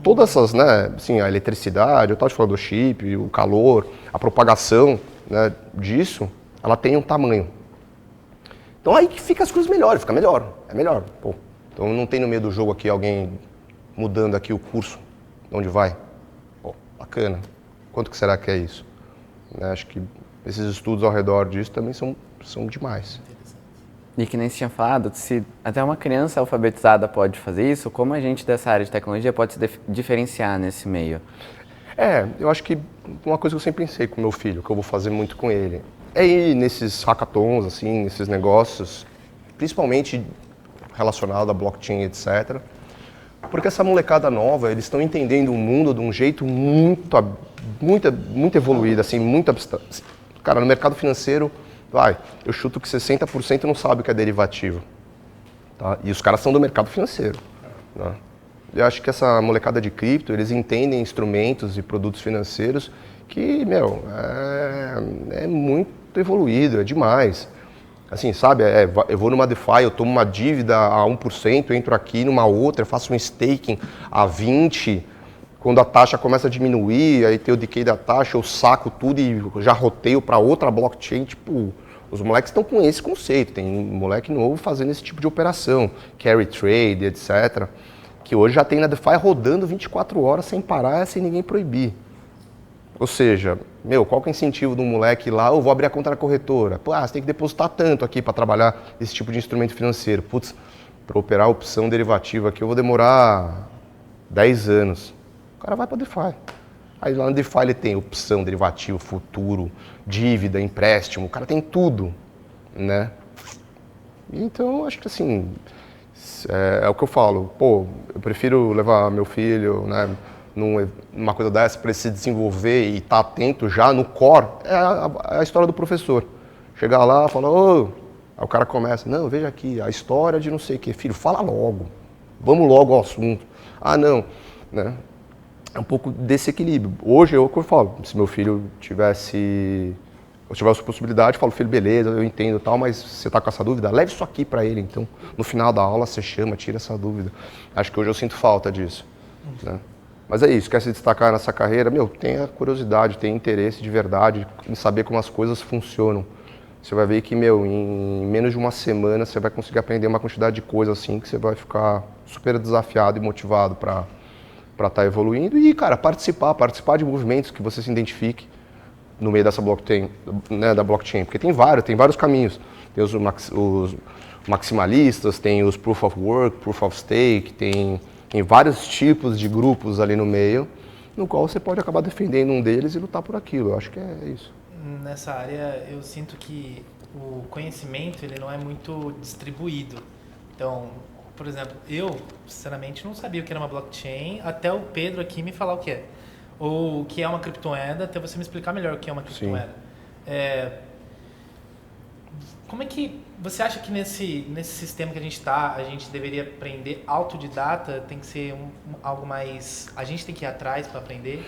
todas essas, né, assim, a eletricidade, eu estava te falando do chip, o calor, a propagação, né, disso, ela tem um tamanho. Então aí que fica as coisas melhores, fica melhor, é melhor. Pô, então não tem no meio do jogo aqui alguém mudando aqui o curso, de onde vai. Pô, bacana. Quanto que será que é isso? Né, acho que esses estudos ao redor disso também são demais. E que nem você tinha falado, se até uma criança alfabetizada pode fazer isso, como a gente dessa área de tecnologia pode se diferenciar nesse meio? Eu acho que uma coisa que eu sempre pensei com meu filho, que eu vou fazer muito com ele, é ir nesses hackathons, assim, nesses negócios, principalmente relacionado a blockchain, etc. Porque essa molecada nova, eles estão entendendo o mundo de um jeito muito evoluído, assim, muito abstrato. Cara, no mercado financeiro, eu chuto que 60% não sabe o que é derivativo. Tá? E os caras são do mercado financeiro. Né? Eu acho que essa molecada de cripto, eles entendem instrumentos e produtos financeiros que, é muito evoluído, é demais. Assim, sabe, eu vou numa DeFi, eu tomo uma dívida a 1%, eu entro aqui numa outra, eu faço um staking a 20%, quando a taxa começa a diminuir, aí tem o decay da taxa, eu saco tudo e já roteio para outra blockchain. Tipo, os moleques estão com esse conceito. Tem um moleque novo fazendo esse tipo de operação, carry trade, etc. Que hoje já tem na DeFi rodando 24 horas sem parar, sem ninguém proibir. Ou seja, qual que é o incentivo de um moleque lá? Eu vou abrir a conta na corretora. Pô, você tem que depositar tanto aqui para trabalhar esse tipo de instrumento financeiro. Putz, para operar a opção derivativa aqui eu vou demorar 10 anos. O cara vai para DeFi. Aí lá no DeFi ele tem opção, derivativo, futuro, dívida, empréstimo, o cara tem tudo, né? Então, acho que assim, é o que eu falo. Pô, eu prefiro levar meu filho, né, numa coisa dessa para ele se desenvolver e estar atento já no core. É a história do professor. Chegar lá e falar, aí o cara começa, não, veja aqui, a história de não sei o quê. Filho, fala logo. Vamos logo ao assunto. Não, né? É um pouco desse equilíbrio. Hoje eu falo, se meu filho tivesse a possibilidade, eu falo, filho, beleza, eu entendo e tal, mas você está com essa dúvida, leve isso aqui para ele, então no final da aula você chama, tira essa dúvida. Acho que hoje eu sinto falta disso. Né? Mas é isso, quer se destacar nessa carreira, tenha curiosidade, tenha interesse de verdade em saber como as coisas funcionam. Você vai ver que, em menos de uma semana você vai conseguir aprender uma quantidade de coisas assim que você vai ficar super desafiado e motivado para estar evoluindo e, cara, participar de movimentos que você se identifique no meio dessa blockchain, né, da blockchain, porque tem vários caminhos. Tem os maximalistas, tem os proof of work, proof of stake, tem vários tipos de grupos ali no meio, no qual você pode acabar defendendo um deles e lutar por aquilo. Eu acho que é isso. Nessa área, eu sinto que o conhecimento ele não é muito distribuído. Então, por exemplo, eu, sinceramente, não sabia o que era uma blockchain, até o Pedro aqui me falar o que é. Ou o que é uma criptomoeda, até você me explicar melhor o que é uma criptomoeda. Como é que você acha que nesse sistema que a gente está, a gente deveria aprender autodidata? Tem que ser algo mais... A gente tem que ir atrás para aprender?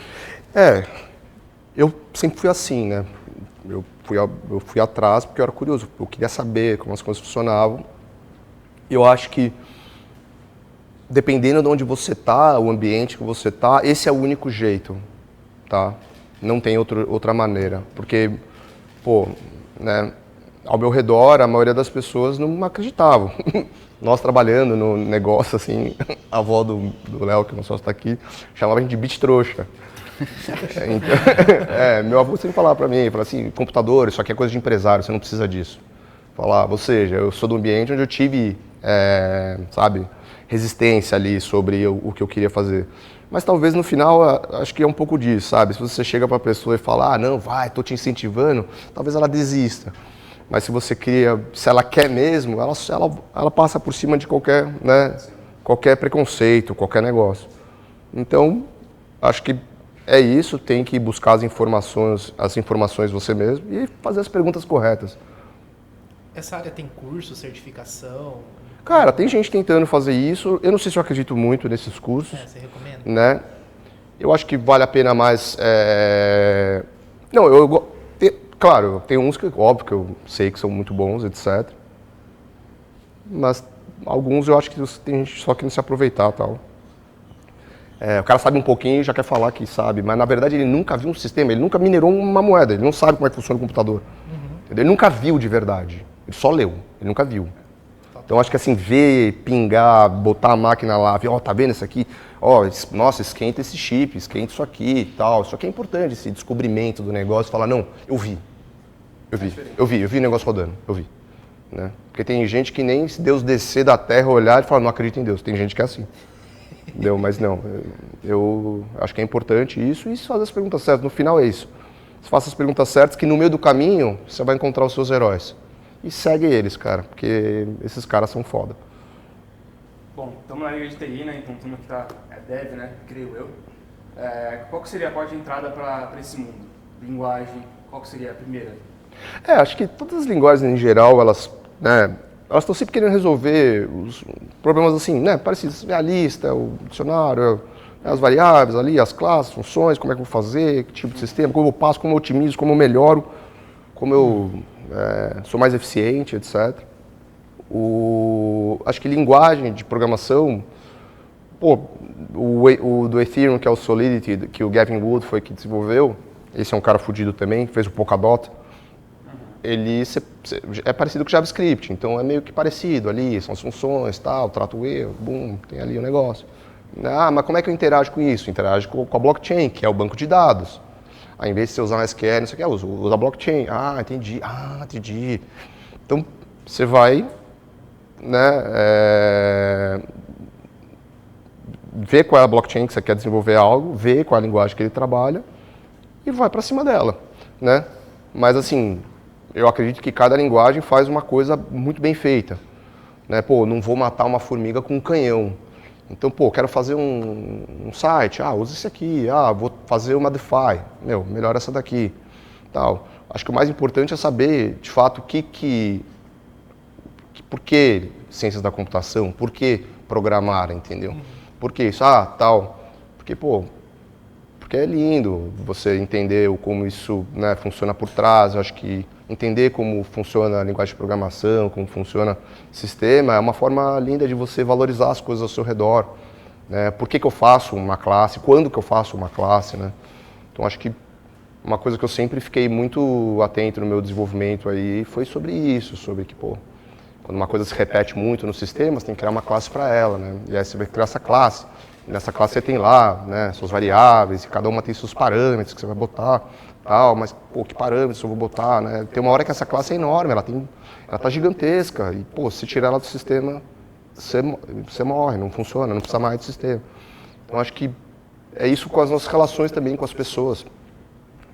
Eu sempre fui assim, né? Eu fui atrás porque eu era curioso, eu queria saber como as coisas funcionavam. Eu acho que dependendo de onde você está, o ambiente que você está, esse é o único jeito, tá? Não tem outra maneira, porque pô, né, ao meu redor, a maioria das pessoas não acreditavam. Nós trabalhando no negócio, assim, a avó do Léo, que não só está aqui, chamava a gente de bicho trouxa. Então, meu avô sempre falava para mim, falava assim, computador, isso aqui é coisa de empresário, você não precisa disso. Falava, ou seja, eu sou do ambiente onde eu tive, sabe, resistência ali sobre o que eu queria fazer. Mas talvez no final, acho que é um pouco disso, sabe? Se você chega para a pessoa e fala, não, vai, tô te incentivando, talvez ela desista. Mas se você cria, se ela quer mesmo, ela passa por cima de qualquer, né, qualquer preconceito, qualquer negócio. Então, acho que é isso, tem que buscar as informações você mesmo e fazer as perguntas corretas. Essa área tem curso, certificação? Cara, tem gente tentando fazer isso. Eu não sei se eu acredito muito nesses cursos. Você recomenda? Né? Eu acho que vale a pena mais... Não, claro, tem uns que, óbvio, que eu sei que são muito bons, etc. Mas alguns eu acho que tem gente só que não se aproveitar e tal. O cara sabe um pouquinho e já quer falar que sabe, mas na verdade ele nunca viu um sistema, ele nunca minerou uma moeda, ele não sabe como é que funciona o computador. Ele nunca viu de verdade, ele só leu, ele nunca viu. Então acho que assim, ver, pingar, botar a máquina lá, ver, tá vendo isso aqui? Nossa, esquenta esse chip, esquenta isso aqui e tal. Isso aqui é importante, esse descobrimento do negócio, falar, não, eu vi o negócio rodando, eu vi. Né? Porque tem gente que nem se Deus descer da terra, olhar e falar, não acredito em Deus. Tem gente que é assim. Entendeu? Mas não, eu acho que é importante isso e fazer as perguntas certas. No final é isso. Você faça as perguntas certas que no meio do caminho você vai encontrar os seus heróis. E segue eles, cara, porque esses caras são foda. Bom, estamos na área de TI, né? Então tudo que tá dev, né? Creio eu. Qual que seria a porta de entrada para esse mundo? Linguagem, qual que seria a primeira? Acho que todas as linguagens em geral, elas estão sempre querendo resolver os problemas assim, né? Parecidos. A lista, o dicionário, as variáveis ali, as classes, funções, como é que eu vou fazer, que tipo de sistema, como eu passo, como eu otimizo, como eu melhoro, como eu sou mais eficiente, etc. Acho que linguagem de programação, o do Ethereum, que é o Solidity, que o Gavin Wood foi que desenvolveu, esse é um cara fudido também, fez o Polkadot, ele é parecido com o JavaScript, então é meio que parecido ali, são as funções, tal, trato o erro, tem ali o negócio. Mas como é que eu interajo com isso? Interajo com a blockchain, que é o banco de dados. Ao invés de você usar um SQL, não sei o que, usa a blockchain. Entendi. Então, você vai, né, ver qual é a blockchain que você quer desenvolver algo, ver qual é a linguagem que ele trabalha e vai para cima dela, né? Mas, assim, eu acredito que cada linguagem faz uma coisa muito bem feita. Né? Não vou matar uma formiga com um canhão. Então, quero fazer um site, usa esse aqui, vou fazer uma DeFi, melhor essa daqui, tal. Acho que o mais importante é saber, de fato, por que ciências da computação, por que programar, entendeu? Por que isso? Tal. Porque é lindo você entender como isso, né, funciona por trás. Eu acho que entender como funciona a linguagem de programação, como funciona o sistema, é uma forma linda de você valorizar as coisas ao seu redor. Né? Por que eu faço uma classe? Quando que eu faço uma classe? Né? Então, acho que uma coisa que eu sempre fiquei muito atento no meu desenvolvimento aí foi sobre isso, sobre que, quando uma coisa se repete muito no sistema, você tem que criar uma classe para ela. Né? E aí você vai criar essa classe. Nessa classe você tem lá, né, suas variáveis, e cada uma tem seus parâmetros que você vai botar, tal, mas que parâmetros eu vou botar, né? Tem uma hora que essa classe é enorme, ela tá gigantesca, e se tirar ela do sistema, você morre, não funciona, não precisa mais do sistema. Então acho que é isso com as nossas relações também com as pessoas,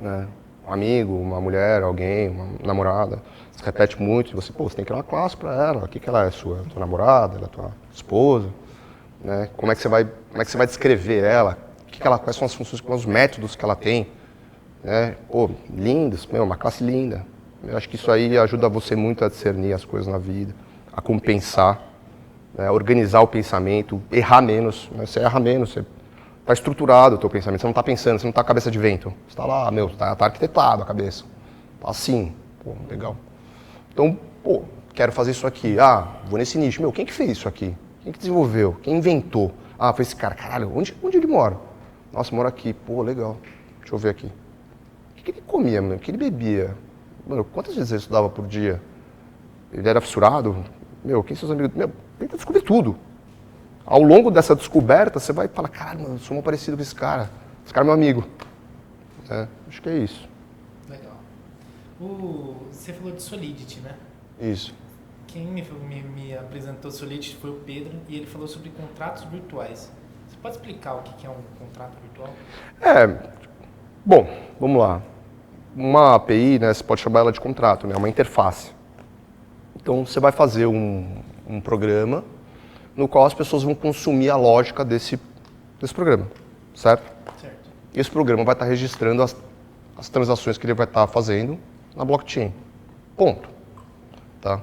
né? Um amigo, uma mulher, alguém, uma namorada, se repete muito, e você tem que criar uma classe para ela, o que ela é, tua namorada, ela é tua esposa. Né? Como é que você vai descrever ela? Quais são as funções, quais são os métodos que ela tem? Né? Lindos, uma classe linda. Eu acho que isso aí ajuda você muito a discernir as coisas na vida, a compensar, né? Organizar o pensamento, errar menos. Né? Você erra menos, você está estruturado o teu pensamento, você não está pensando, você não está cabeça de vento. Você está lá, tá arquitetado a cabeça. Tá assim, legal. Então, quero fazer isso aqui. Vou nesse nicho. Quem que fez isso aqui? Quem que desenvolveu? Quem inventou? Foi esse cara. Caralho, onde ele mora? Nossa, mora aqui. Legal. Deixa eu ver aqui. O que ele comia, o que ele bebia? Mano, quantas vezes ele estudava por dia? Ele era fissurado? Meu, quem são seus amigos? Meu, tenta descobrir tudo. Ao longo dessa descoberta, você vai falar, caralho, mano, eu sou muito parecido com esse cara. Esse cara é meu amigo. Acho que é isso. Legal. Você falou de Solidity, né? Isso. Quem me apresentou Solidity foi o Pedro e ele falou sobre contratos virtuais. Você pode explicar o que é um contrato virtual? Bom, vamos lá. Uma API, né, você pode chamar ela de contrato, né, uma interface. Então, você vai fazer um programa no qual as pessoas vão consumir a lógica desse programa, certo? Certo. E esse programa vai estar registrando as transações que ele vai estar fazendo na blockchain. Ponto. Tá?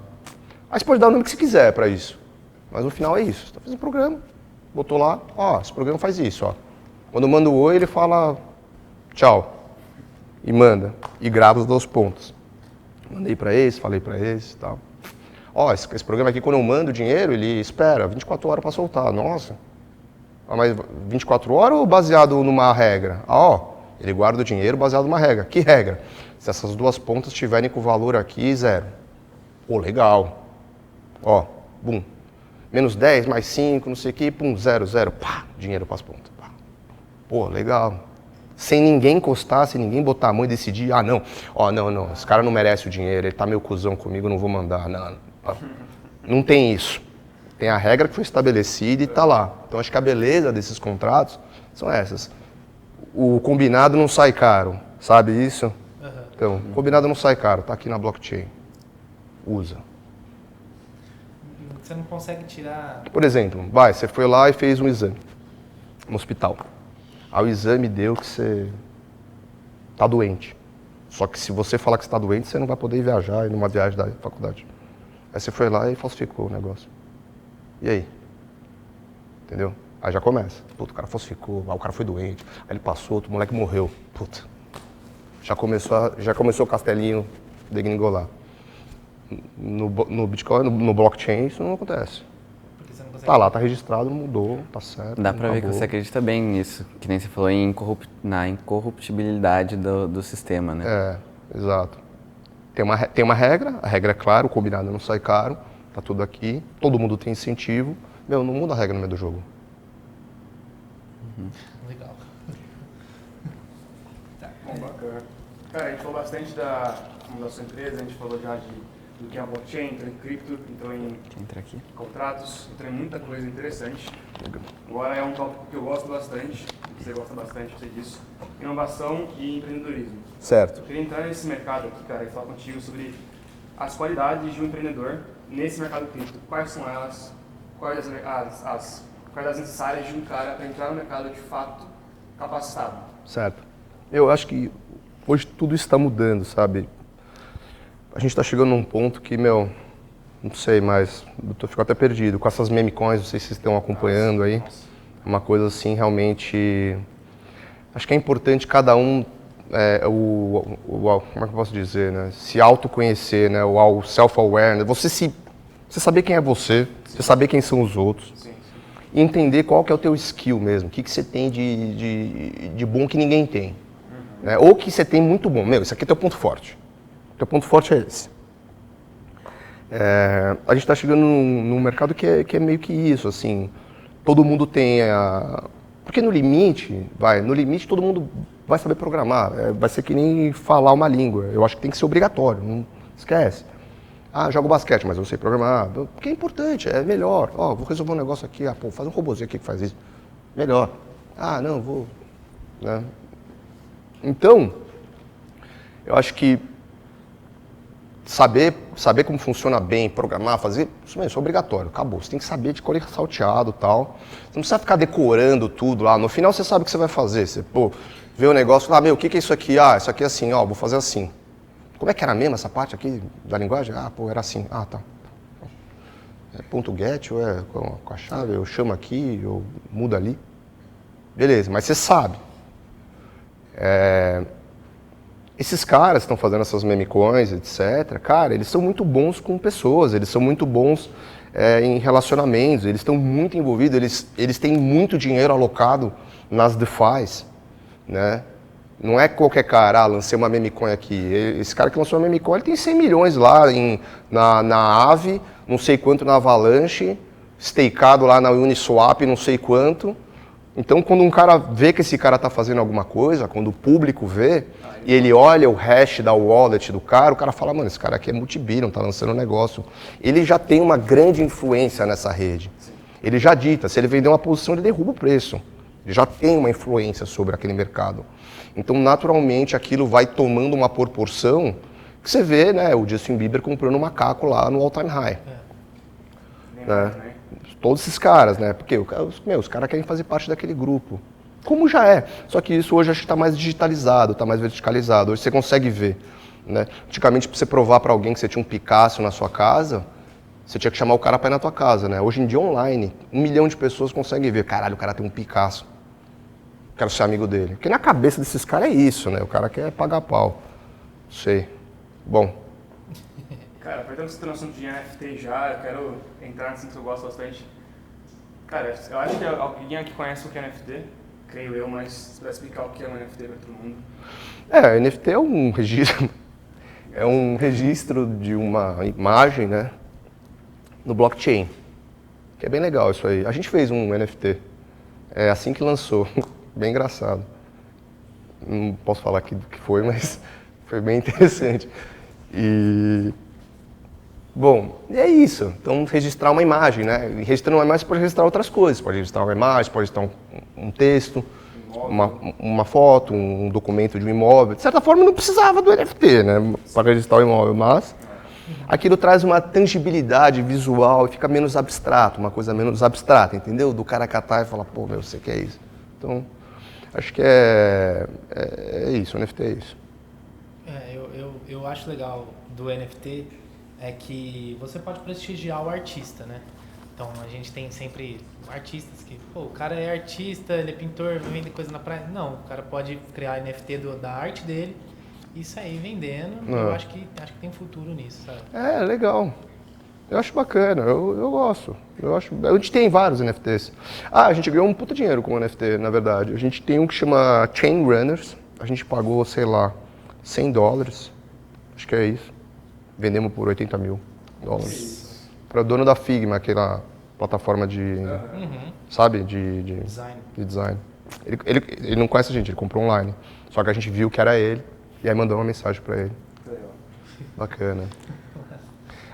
Aí você pode dar o nome que você quiser para isso. Mas no final é isso. Você está fazendo um programa, botou lá, esse programa faz isso. Ó. Quando eu mando o oi, ele fala tchau. E manda. E grava os 2 pontos. Mandei para esse, falei para esse e tal. Esse programa aqui, quando eu mando o dinheiro, ele espera 24 horas para soltar. Nossa. Mas 24 horas ou baseado numa regra? Ele guarda o dinheiro baseado numa regra. Que regra? Se essas 2 pontas estiverem com o valor aqui 0. Legal. Bum. Menos 10, mais 5, não sei o que, pum, 0, 0. Pá, dinheiro para as pontas. Pá. Legal. Sem ninguém encostar, sem ninguém botar a mão e decidir, não, esse cara não merece o dinheiro, ele tá meio cuzão comigo, eu não vou mandar, não tem isso. Tem a regra que foi estabelecida e tá lá. Então acho que a beleza desses contratos são essas. O combinado não sai caro, sabe isso? Uhum. Então, o combinado não sai caro, tá aqui na blockchain. Usa. Você não consegue tirar... Por exemplo, você foi lá e fez um exame no hospital. Aí o exame deu que você está doente. Só que se você falar que você está doente, você não vai poder viajar numa viagem da faculdade. Aí você foi lá e falsificou o negócio. E aí? Entendeu? Aí já começa. Puta, o cara falsificou, o cara foi doente, aí ele passou, o moleque morreu. Puta. Já começou o castelinho degringolar. No Bitcoin, no blockchain, isso não acontece. Tá lá, tá registrado, não mudou, tá certo. Dá pra ver que você acredita bem nisso, que nem você falou, na incorruptibilidade do sistema, né? Exato. Tem uma regra, a regra é clara, o combinado não sai caro, tá tudo aqui, todo mundo tem incentivo. Não muda a regra no meio do jogo. Legal. Bom, bacana. Cara, a gente falou bastante da sua empresa, a gente falou já do que é a blockchain, entrou em cripto, entrou em contratos, entrou em muita coisa interessante. Agora é um tópico que eu gosto bastante, você gosta bastante, eu sei disso, inovação e empreendedorismo. Certo. Eu queria entrar nesse mercado aqui, cara, e falar contigo sobre as qualidades de um empreendedor nesse mercado cripto. Quais são elas? Quais as necessárias de um cara para entrar no mercado de fato capacitado? Certo. Eu acho que hoje tudo está mudando, sabe? A gente está chegando num ponto que, não sei, mas eu fico até perdido. Com essas meme coins, não sei se vocês estão acompanhando aí. É uma coisa assim, realmente... Acho que é importante cada um, como é que eu posso dizer, né? Se autoconhecer, né? O self-awareness. Você saber quem é você saber quem são os outros. Sim. E entender qual que é o teu skill mesmo. O que você tem de bom que ninguém tem. Né? Ou que você tem muito bom. Isso aqui é teu ponto forte. Teu ponto forte é esse. A gente está chegando num mercado que é meio que isso, assim, todo mundo tem porque no limite todo mundo vai saber programar, vai ser que nem falar uma língua, eu acho que tem que ser obrigatório, não esquece. Jogo basquete, mas eu sei programar, porque é importante, é melhor, vou resolver um negócio aqui, faz um robôzinho aqui que faz isso, melhor. Não, vou... Né? Então, eu acho que saber como funciona bem, programar, fazer, isso é obrigatório, acabou. Você tem que saber de cor e salteado e tal. Você não precisa ficar decorando tudo lá. No final você sabe o que você vai fazer. Você, vê o negócio, o que é isso aqui? Isso aqui é assim, vou fazer assim. Como é que era mesmo essa parte aqui da linguagem? Era assim. Tá. Ponto get, ou com a chave, eu chamo aqui, eu mudo ali. Beleza, mas você sabe. Esses caras que estão fazendo essas meme coins, etc., cara, eles são muito bons com pessoas, eles são muito bons em relacionamentos, eles estão muito envolvidos, eles têm muito dinheiro alocado nas DeFis, né? Não é qualquer cara, lancei uma meme coin aqui. Esse cara que lançou uma meme coin, ele tem 100 milhões lá na Aave, não sei quanto na Avalanche, stakeado lá na Uniswap, não sei quanto. Então, quando um cara vê que esse cara está fazendo alguma coisa, quando o público vê, e ele olha o hash da wallet do cara, o cara fala, mano, esse cara aqui é multibillion, tá lançando um negócio. Ele já tem uma grande influência nessa rede. Ele já dita, se ele vender uma posição, ele derruba o preço. Ele já tem uma influência sobre aquele mercado. Então, naturalmente, aquilo vai tomando uma proporção que você vê, né, o Justin Bieber comprando um macaco lá no all-time high. Né? Todos esses caras, né? Porque os caras querem fazer parte daquele grupo. Como já é. Só que isso hoje acho que está mais digitalizado, está mais verticalizado. Hoje você consegue ver. Né? Antigamente, para você provar para alguém que você tinha um Picasso na sua casa, você tinha que chamar o cara para ir na tua casa. Né? Hoje em dia, online, 1 milhão de pessoas conseguem ver. Caralho, o cara tem um Picasso. Quero ser amigo dele. Porque na cabeça desses caras é isso, né? O cara quer pagar pau. Sei. Bom. Cara, aproveitando que você tem noção de NFT já, eu quero entrar nesse que eu gosto bastante. Cara, eu acho que alguém aqui conhece o que é NFT, creio eu, mas você vai explicar o que é um NFT para todo mundo. NFT é um registro. É um registro de uma imagem, né? No blockchain. Que é bem legal isso aí. A gente fez um NFT. É assim que lançou. Bem engraçado. Não posso falar aqui do que foi, mas foi bem interessante. Bom, e é isso. Então, registrar uma imagem, né? E registrando uma imagem, você pode registrar outras coisas. Pode registrar uma imagem, pode registrar um texto, uma foto, um documento de um imóvel. De certa forma, não precisava do NFT, né? Para registrar o imóvel, mas aquilo traz uma tangibilidade visual e fica menos abstrato, uma coisa menos abstrata, entendeu? Do cara catar e falar, pô, meu, você quer isso. Então, acho que é isso, o NFT é isso. Eu acho legal do NFT é que você pode prestigiar o artista, né? Então a gente tem sempre artistas que, pô, o cara é artista, ele é pintor, vende coisa na praia. Não, o cara pode criar NFT da arte dele e sair vendendo. Eu acho que tem futuro nisso, sabe? É, legal. Eu acho bacana, eu gosto. A gente tem vários NFTs. A gente ganhou um puta dinheiro com o NFT, na verdade. A gente tem um que chama Chain Runners. A gente pagou, sei lá, $100. Acho que é isso. Vendemos por $80 mil. Para o dono da Figma, aquela plataforma de, sabe, de design. Ele não conhece a gente, ele comprou online. Só que a gente viu que era ele e aí mandou uma mensagem para ele. Bacana.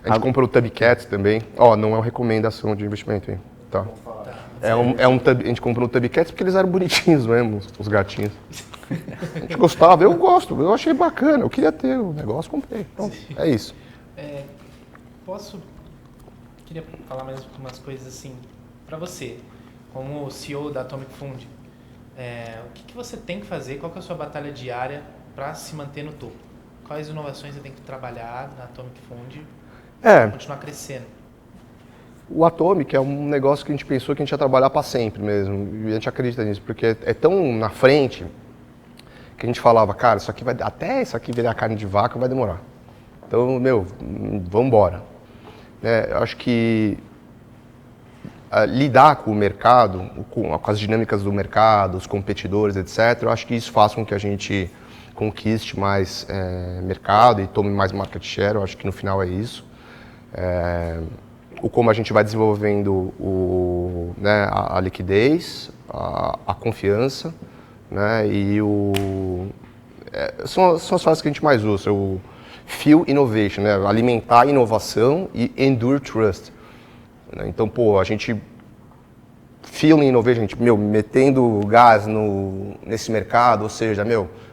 A gente comprou o Tubcats também. Não é uma recomendação de investimento, hein? Tá. A gente comprou o Tubcats porque eles eram bonitinhos mesmo, os gatinhos. A gente gostava, eu gosto, eu achei bacana, eu queria ter o negócio, comprei. Pronto, é isso. Queria falar mais umas coisas assim, para você, como CEO da Atomic Fund, o que você tem que fazer, qual que é a sua batalha diária para se manter no topo? Quais inovações você tem que trabalhar na Atomic Fund para continuar crescendo? O Atomic é um negócio que a gente pensou que a gente ia trabalhar para sempre mesmo, e a gente acredita nisso, porque é tão na frente que a gente falava, cara, até isso aqui virar carne de vaca vai demorar. Então, vamos embora. Eu acho que lidar com o mercado, com as dinâmicas do mercado, os competidores, etc., eu acho que isso faz com que a gente conquiste mais mercado e tome mais market share, eu acho que no final é isso. Como a gente vai desenvolvendo a liquidez, a confiança, né, e são as frases que a gente mais usa, o fuel innovation, né, alimentar a inovação e endure trust. Então, a gente fuel innovation, a gente, metendo gás nesse mercado, ou seja,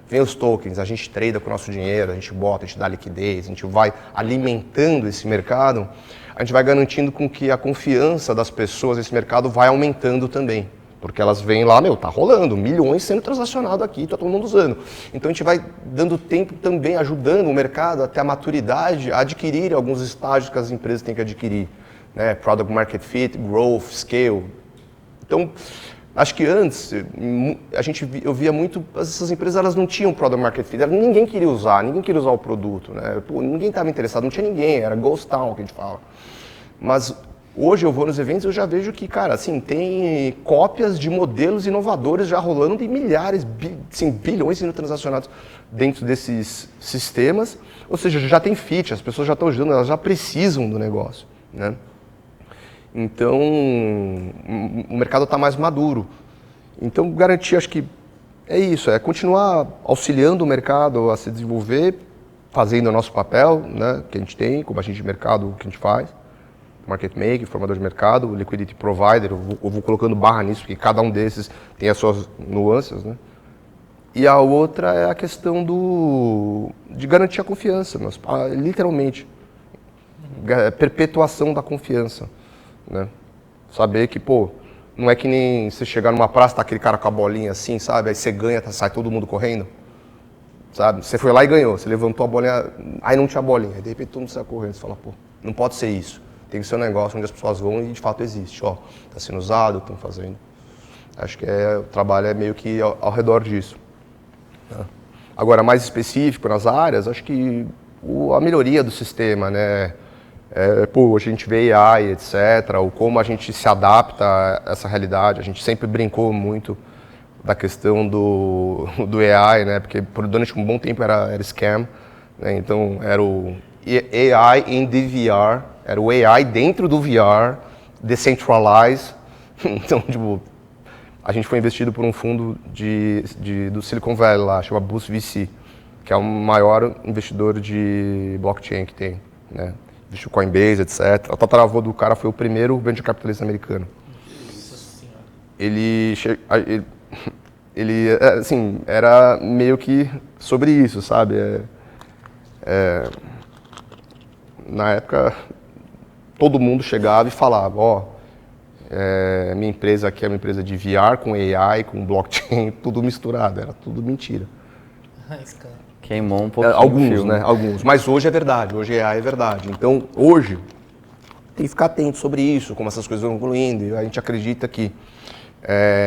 vem os tokens, a gente trada com o nosso dinheiro, a gente bota, a gente dá liquidez, a gente vai alimentando esse mercado, a gente vai garantindo com que a confiança das pessoas nesse mercado vai aumentando também. Porque elas vêm lá, tá rolando, milhões sendo transacionados aqui, tá todo mundo usando. Então a gente vai dando tempo também, ajudando o mercado até a maturidade a adquirir alguns estágios que as empresas têm que adquirir. Né? Product Market Fit, Growth, Scale. Então, acho que antes, eu via muito, essas empresas elas não tinham Product Market Fit, ninguém queria usar o produto. Né? Ninguém estava interessado, não tinha ninguém, era Ghost Town que a gente fala. Mas Hoje eu vou nos eventos e eu já vejo que, cara, assim, tem cópias de modelos inovadores já rolando de milhares, bilhões sendo transacionados dentro desses sistemas. Ou seja, já tem feature, as pessoas já estão ajudando, elas já precisam do negócio, né? Então, o mercado está mais maduro. Então, garantir, acho que é isso, é continuar auxiliando o mercado a se desenvolver, fazendo o nosso papel, né, que a gente tem, como agente de mercado, que a gente faz. Market maker, formador de mercado, liquidity provider, eu vou colocando barra nisso, porque cada um desses tem as suas nuances, né? E a outra é a questão de garantir a confiança, literalmente, perpetuação da confiança, né? Saber que, pô, não é que nem você chegar numa praça, tá aquele cara com a bolinha assim, sabe? Aí você ganha, sai todo mundo correndo, sabe? Você foi lá e ganhou, você levantou a bolinha, aí não tinha bolinha, aí de repente todo mundo sai correndo, você fala, pô, não pode ser isso. Tem que ser um negócio onde as pessoas vão e de fato existe. Ó, está sendo usado, estão fazendo. Acho que o trabalho é meio que ao redor disso. Né? Agora, mais específico nas áreas, acho que a melhoria do sistema, né? Pô, a gente vê AI, etc., ou como a gente se adapta a essa realidade. A gente sempre brincou muito da questão do AI, né? Porque durante um bom tempo era scam, né? Então era o AI in the VR, era o AI dentro do VR, decentralized. Então, tipo, a gente foi investido por um fundo do Silicon Valley lá, chama Boost VC, que é o maior investidor de blockchain que tem, né? Investiu Coinbase, etc. O tataravô do cara foi o primeiro venture capitalista americano. Ele, assim, era meio que sobre isso, sabe? Na época, todo mundo chegava e falava, ó, minha empresa aqui é uma empresa de VR, com AI, com blockchain, tudo misturado, era tudo mentira. Queimou um pouquinho. Alguns, né? Alguns. Mas hoje é verdade, hoje AI é verdade. Então, hoje, tem que ficar atento sobre isso, como essas coisas vão evoluindo. E a gente acredita que,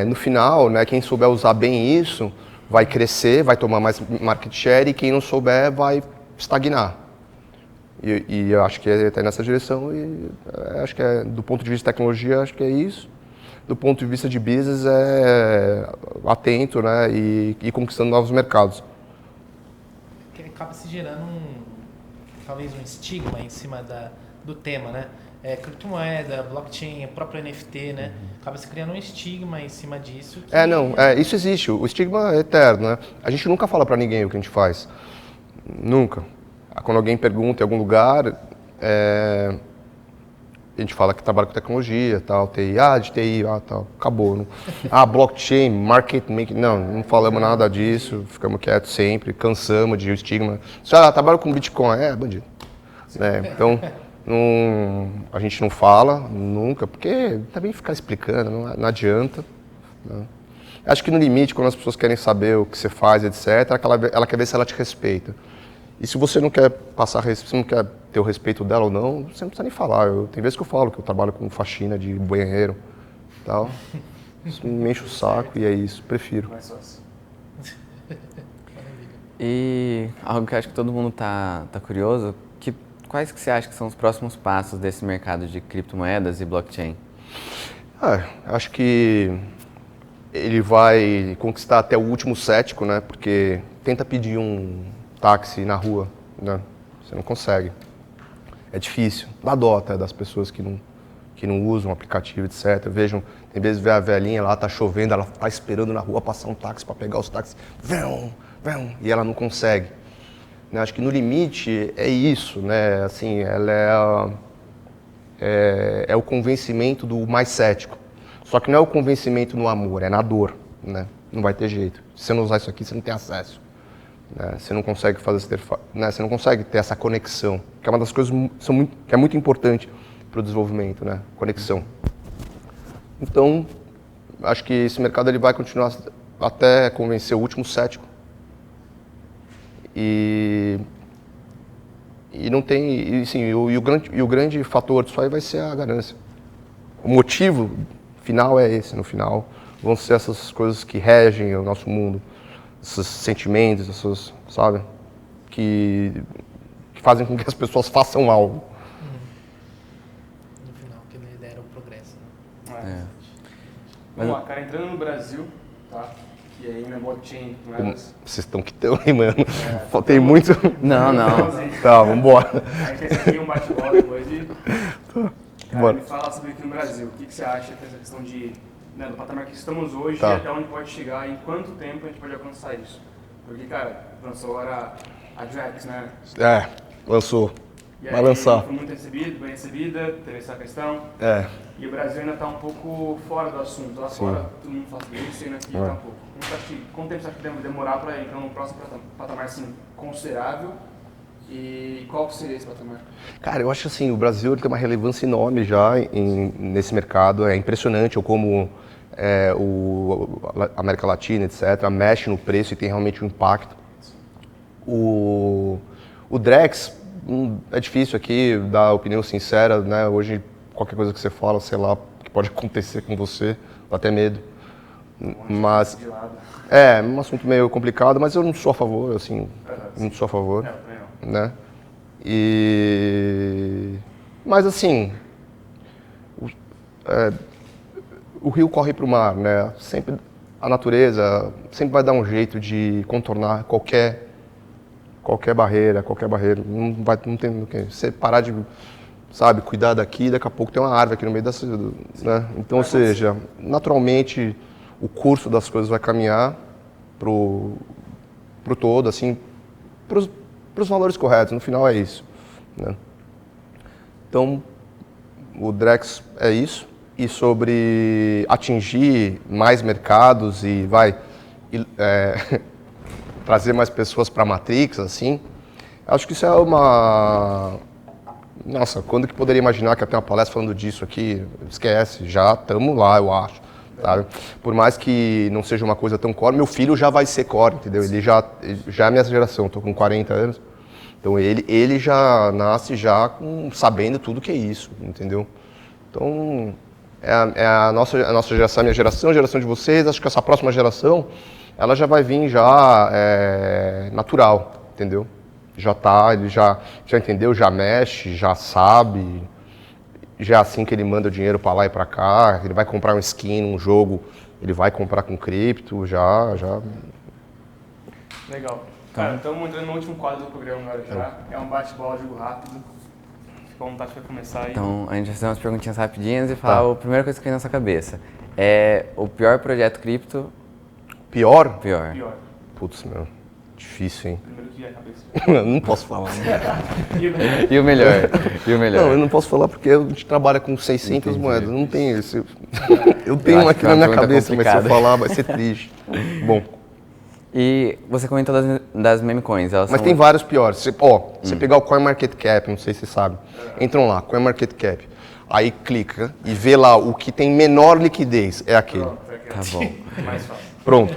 no final, né, quem souber usar bem isso, vai crescer, vai tomar mais market share, e quem não souber vai estagnar. E eu acho que está nessa direção, e acho que do ponto de vista de tecnologia, acho que é isso. Do ponto de vista de business, atento, né, e conquistando novos mercados. Acaba se gerando talvez um estigma em cima do tema, né? Criptomoeda, blockchain, o próprio NFT, né? Acaba se criando um estigma em cima disso. Isso existe, o estigma é eterno, né? A gente nunca fala para ninguém o que a gente faz, nunca. Quando alguém pergunta em algum lugar, a gente fala que trabalha com tecnologia, tal, TI, de TI, tal, acabou. Não? Blockchain, market making, não falamos nada disso, ficamos quietos sempre, cansamos de estigma. Trabalho com Bitcoin, bandido. Então, a gente não fala nunca, porque também ficar explicando, não adianta. Né? Acho que no limite, quando as pessoas querem saber o que você faz, etc., ela quer ver se ela te respeita. E se você não quer se não quer ter o respeito dela ou não, você não precisa nem falar. Tem vezes que eu falo que eu trabalho com faxina de banheiro e tal. Isso me enche o saco e é isso, prefiro. E algo que acho que todo mundo tá curioso, quais que você acha que são os próximos passos desse mercado de criptomoedas e blockchain? Acho que ele vai conquistar até o último cético, né? Porque tenta pedir um táxi na rua, né? Você não consegue. É difícil. Dá dó até das pessoas que não usam o aplicativo, etc. Vejam, tem vezes ver a velhinha lá, tá chovendo, ela tá esperando na rua passar um táxi para pegar os táxis. Vão, e ela não consegue. Né? Acho que no limite é isso, né? Assim, ela é o convencimento do mais cético. Só que não é o convencimento no amor, é na dor, né? Não vai ter jeito. Se você não usar isso aqui, você não tem acesso. Né? Você não consegue né? Você não consegue ter essa conexão, que é uma das coisas que é muito importante para o desenvolvimento, né? Conexão. Então, acho que esse mercado ele vai continuar até convencer o último cético. E não tem, sim, o grande fator disso aí vai ser a ganância. O motivo final é esse, no final vão ser essas coisas que regem o nosso mundo. Esses sentimentos, essas, sabe, que fazem com que as pessoas façam algo. No final, que a isso. Né? Vamos lá, cara, entrando no Brasil, tá? E aí na blockchain, Vocês estão que estão aí, mano. Faltei muito. Não. Tá, vambora. A gente tem aqui um bate-bola depois e... Cara, Bora. me fala sobre aqui no Brasil. O que você acha dessa questão de, né, do patamar que estamos hoje Tá. e até onde pode chegar e em quanto tempo a gente pode alcançar isso? Porque, cara, lançou agora a Drax, né? Lançou. E Vai aí lançar. foi muito recebido, bem recebida, teve essa questão. E o Brasil ainda está um pouco fora do assunto. Lá fora, todo mundo fala sobre isso e aqui está um pouco. Quanto tempo você acha que deve demorar para entrar num próximo patamar assim, considerável? E qual seria esse patamar? Cara, eu acho assim, o Brasil tem uma relevância enorme já nesse mercado. É impressionante como a América Latina, etc., mexe no preço e tem realmente um impacto. O Drex, é difícil aqui dar opinião sincera, né? Hoje, qualquer coisa que você fala, sei lá, que pode acontecer com você, dá até medo. Mas é um assunto meio complicado, mas eu não sou a favor, assim, não sou a favor, né? Mas assim, o rio corre para o mar, né? Sempre a natureza sempre vai dar um jeito de contornar qualquer barreira. Não tem o que você parar de, sabe, cuidar daqui, daqui a pouco tem uma árvore aqui no meio da cidade, né? Então, ou seja, naturalmente o curso das coisas vai caminhar pro todo, assim, pros valores corretos. No final é isso, né? Então, o Drex é isso. E sobre atingir mais mercados e trazer mais pessoas para a Matrix, assim, acho que isso é uma... Nossa, quando que poderia imaginar que ia ter uma palestra falando disso aqui? Esquece, já estamos lá, eu acho. Sabe? Por mais que não seja uma coisa tão core, meu filho já vai ser core, entendeu? Ele já é a minha geração, estou com 40 anos. Então ele já nasce sabendo tudo que é isso, entendeu? Então, é a nossa geração, a minha geração, a geração de vocês. Acho que essa próxima geração, ela já vai vir natural, entendeu? Ele já entendeu, já mexe, já sabe. Já é assim que ele manda o dinheiro para lá e para cá. Ele vai comprar um skin, um jogo, ele vai comprar com cripto, já. Legal. Cara, estamos entrando no último quadro do programa agora já. É um bate-bola, jogo rápido. Fica à vontade para começar aí. Então, a gente vai fazer umas perguntinhas rapidinhas e falar a primeira coisa que vem na sua cabeça. É o pior projeto cripto? Pior? Pior. Putz, meu. Difícil, hein? Primeiro que é a cabeça. Eu não posso falar. E o melhor? Não, eu não posso falar porque a gente trabalha com 600 moedas. Não tem esse. Eu tenho acho aqui que é na uma minha pergunta cabeça, mas se eu complicada. falar vai ser triste. Bom, E você comentou das meme coins. Elas mas são... tem vários piores. Você pegar o CoinMarketCap, não sei se você sabe. Entram lá, CoinMarketCap. Aí clica e vê lá o que tem menor liquidez. É aquele. Tá bom. Mais fácil. Pronto.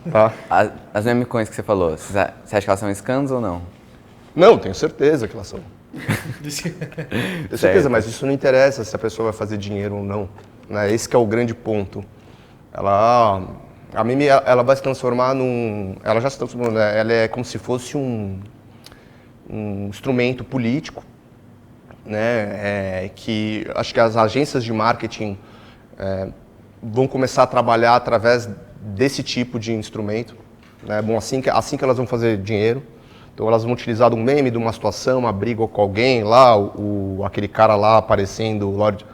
Tá? As meme coins que você falou, você acha que elas são scams ou não? Não, tenho certeza que elas são. Tenho certeza, mas isso não interessa se a pessoa vai fazer dinheiro ou não, né? Esse que é o grande ponto. A meme, ela vai se transformar ela já se transformou, né? Ela é como se fosse um instrumento político, né? Que acho que as agências de marketing vão começar a trabalhar através desse tipo de instrumento, né? Bom, assim que elas vão fazer dinheiro. Então elas vão utilizar um meme de uma situação, uma briga com alguém lá, aquele cara lá aparecendo, o Lord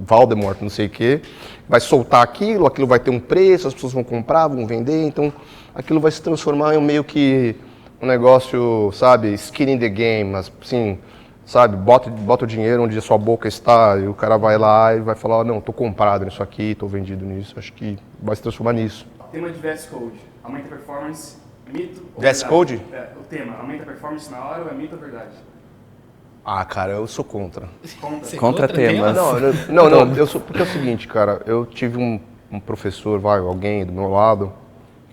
Voldemort, não sei o quê, vai soltar aquilo vai ter um preço, as pessoas vão comprar, vão vender, então aquilo vai se transformar em meio que um negócio, sabe, skin in the game, assim, sabe, bota o dinheiro onde a sua boca está e o cara vai lá e vai falar, não, tô comprado nisso aqui, tô vendido nisso, acho que vai se transformar nisso. Tema de VS Code. Aumenta a performance, mito ou VS verdade? Code? O tema, aumenta a performance na hora ou é mito ou verdade? Cara, eu sou contra. Contra tema. Não, porque é o seguinte, cara, eu tive um professor, alguém do meu lado,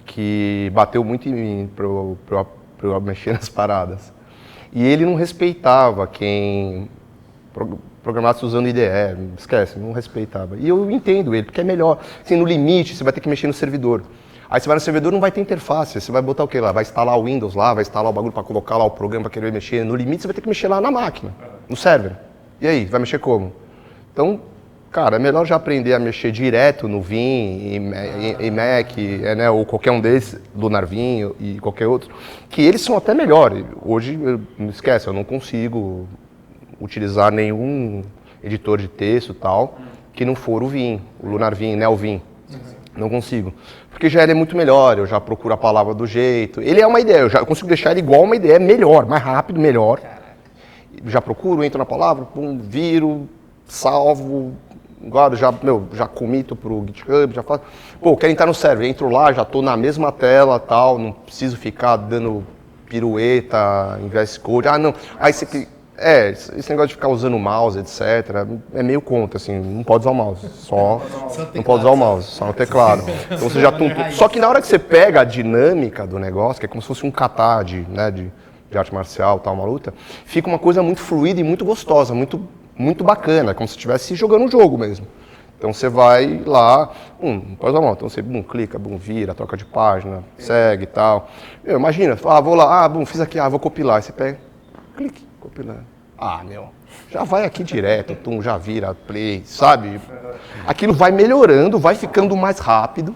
que bateu muito em mim pra eu mexer nas paradas. E ele não respeitava quem programasse usando IDE, esquece, não respeitava. E eu entendo ele, porque é melhor. Assim, no limite, você vai ter que mexer no servidor. Aí você vai no servidor, não vai ter interface, você vai botar o quê lá? Vai instalar o Windows lá, vai instalar o bagulho para colocar lá o programa para querer mexer. No limite, você vai ter que mexer lá na máquina, no server. E aí, vai mexer como? Então, cara, é melhor já aprender a mexer direto no Vim, em Mac, né, ou qualquer um desses, Lunar Vim e qualquer outro, que eles são até melhores. Hoje, não esquece, eu não consigo utilizar nenhum editor de texto tal, que não for o Vim, o Lunar Vim, né, o Vim. Não consigo. Porque já ele é muito melhor, eu já procuro a palavra do jeito. Ele é uma ideia, eu consigo deixar ele igual uma ideia, melhor, mais rápido, melhor. Já procuro, entro na palavra, pum, viro, salvo, guardo, já comito pro GitHub, já faço. Pô, quero entrar no server, entro lá, já tô na mesma tela, tal, não preciso ficar dando pirueta, VS Code. Ah, não. Aí você esse negócio de ficar usando o mouse, etc, é meio contra, assim, não pode usar o mouse, não pode usar o mouse, só no teclado. Então você já só que na hora que você pega a dinâmica do negócio, que é como se fosse um kata de arte marcial, tal, uma luta, fica uma coisa muito fluida e muito gostosa, muito bacana, como se estivesse jogando um jogo mesmo. Então você vai lá, não pode usar o mouse, então você clica, vira, troca de página, segue e tal. Imagina, vou lá, fiz aqui, vou compilar, aí você pega, clique, compilar. Já vai aqui direto, já vira, play, sabe? Aquilo vai melhorando, vai ficando mais rápido,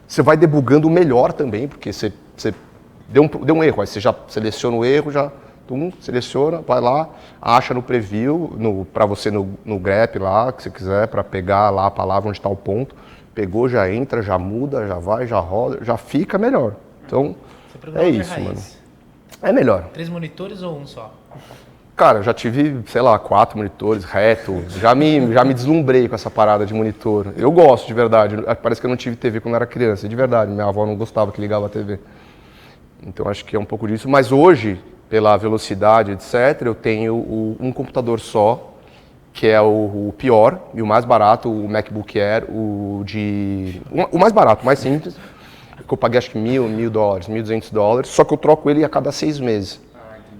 você vai debugando melhor também, porque você deu um erro, aí você já seleciona o erro, seleciona, vai lá, acha no preview, para você no grep lá, que você quiser, para pegar lá a palavra onde está o ponto, pegou, já entra, já muda, já vai, já roda, já fica melhor. Então, é isso, mano. É melhor. 3 monitores ou um só? Cara, eu já tive, 4 monitores, reto, já me deslumbrei com essa parada de monitor. Eu gosto, de verdade, parece que eu não tive TV quando era criança, de verdade, minha avó não gostava que ligava a TV. Então acho que é um pouco disso, mas hoje, pela velocidade, etc., eu tenho um computador só, que é o pior e o mais barato, o MacBook Air, o mais barato, o mais simples, que eu paguei acho que $1.000, $1.200, só que eu troco ele a cada 6 meses.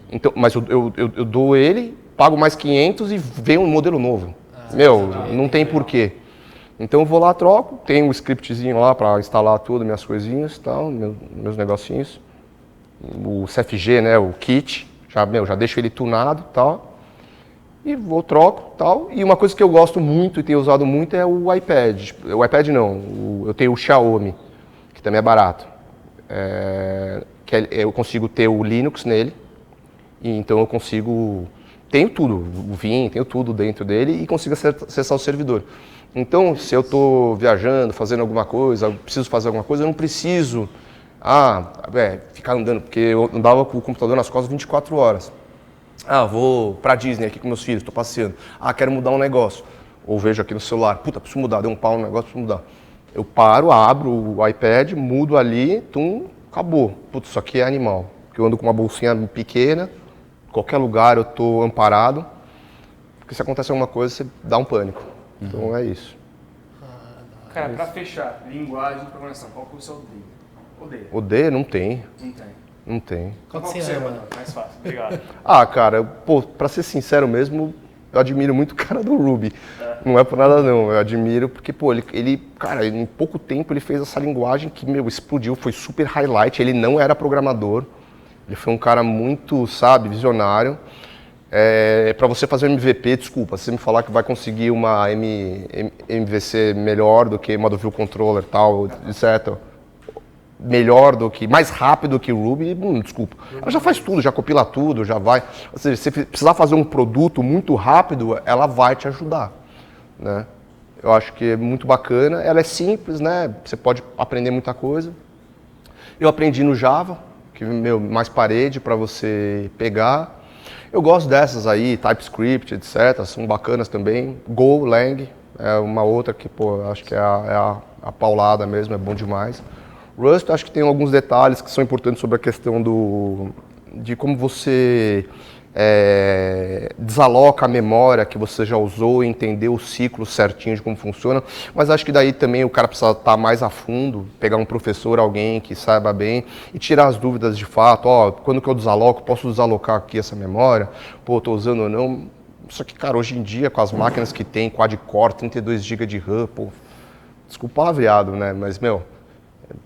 Então, mas eu dou ele, pago mais 500 e vem um modelo novo. Não tem porquê. Então eu vou lá, troco, tem um scriptzinho lá para instalar tudo, minhas coisinhas, tal, meus negocinhos. O CFG, né, o kit, já deixo ele tunado, tal. E troco, tal. E uma coisa que eu gosto muito e tenho usado muito é o iPad. O iPad não, eu tenho o Xiaomi, que também é barato. Eu consigo ter o Linux nele. E então eu consigo, tenho tudo, o Vim, tenho tudo dentro dele e consigo acessar o servidor. Então, se eu estou viajando, fazendo alguma coisa, preciso fazer alguma coisa, eu não preciso ficar andando, porque eu andava com o computador nas costas 24 horas. Vou pra Disney aqui com meus filhos, estou passeando. Quero mudar um negócio. Ou vejo aqui no celular, preciso mudar, deu um pau no negócio, preciso mudar. Eu paro, abro o iPad, mudo ali, acabou. Isso aqui é animal. Porque eu ando com uma bolsinha pequena, qualquer lugar eu estou amparado, porque se acontece alguma coisa, você dá um pânico. Então é isso. Cara, para fechar, linguagem de programação, qual que é o seu odeio? Odeia? Não tem. Não tem. Qual que você ama? Mais fácil, obrigado. Cara, pra ser sincero mesmo, eu admiro muito o cara do Ruby. Não é por nada não, eu admiro porque, cara, em pouco tempo ele fez essa linguagem que, explodiu, foi super highlight, ele não era programador. Ele foi um cara muito, visionário. Para você fazer um MVP, desculpa, se você me falar que vai conseguir uma MVC melhor do que Model View Controller, tal, etc. Melhor do que, mais rápido que o Ruby, desculpa. Ela já faz tudo, já compila tudo, já vai. Ou seja, se você precisar fazer um produto muito rápido, ela vai te ajudar, né? Eu acho que é muito bacana. Ela é simples, né? Você pode aprender muita coisa. Eu aprendi no Java, que mais parede para você pegar. Eu gosto dessas aí, TypeScript, etc. São bacanas também. Go, Lang, é uma outra que, acho que é a paulada mesmo, é bom demais. Rust, acho que tem alguns detalhes que são importantes sobre a questão de como você desaloca a memória que você já usou e entender o ciclo certinho de como funciona, mas acho que daí também o cara precisa estar mais a fundo, pegar um professor, alguém que saiba bem e tirar as dúvidas de fato, quando que eu desaloco, posso desalocar aqui essa memória, estou usando ou não. Só que, cara, hoje em dia, com as máquinas que tem, quad-core, 32 GB de RAM, desculpa o palavreado, né, mas,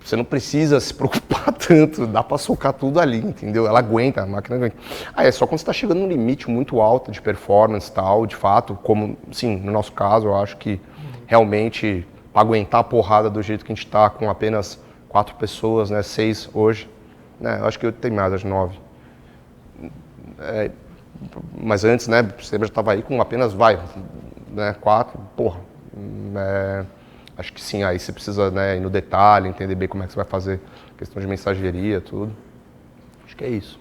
Você não precisa se preocupar tanto, dá para socar tudo ali, entendeu? Ela aguenta, a máquina aguenta. É só quando você está chegando num limite muito alto de performance e tal, de fato, como, sim, no nosso caso, eu acho que realmente, para aguentar a porrada do jeito que a gente está, com apenas 4 pessoas, né, 6 hoje, né, eu acho que eu tenho mais, acho 9. Mas antes, né, você já estava aí com apenas, né, 4, porra. Acho que sim, aí você precisa, né, ir no detalhe, entender bem como é que você vai fazer questão de mensageria, tudo. Acho que é isso.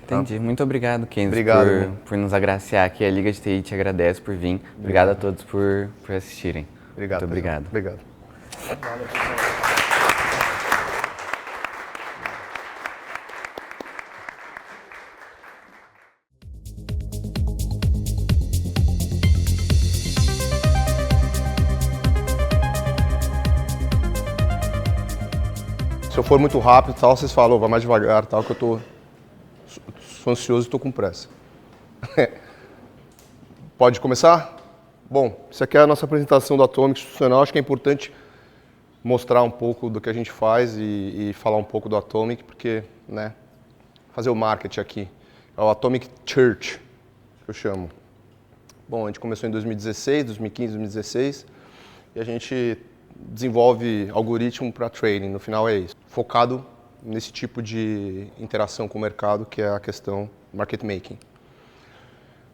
Entendi. Muito obrigado, Kenzo, Obrigado, por nos agraciar aqui. A Liga de TI te agradece por vir. Obrigado a todos por assistirem. Obrigado. Muito obrigado. Obrigado. Valeu, pessoal. Se eu for muito rápido, tal, vocês falam, vai mais devagar, tal, que eu sou ansioso e estou com pressa. Pode começar? Bom, isso aqui é a nossa apresentação do Atomic institucional. Acho que é importante mostrar um pouco do que a gente faz e falar um pouco do Atomic, porque, né, fazer o marketing aqui. É o Atomic Church, que eu chamo. Bom, a gente começou em 2016, 2015, 2016, e a gente desenvolve algoritmo para trading, no final é isso. Focado nesse tipo de interação com o mercado, que é a questão market making.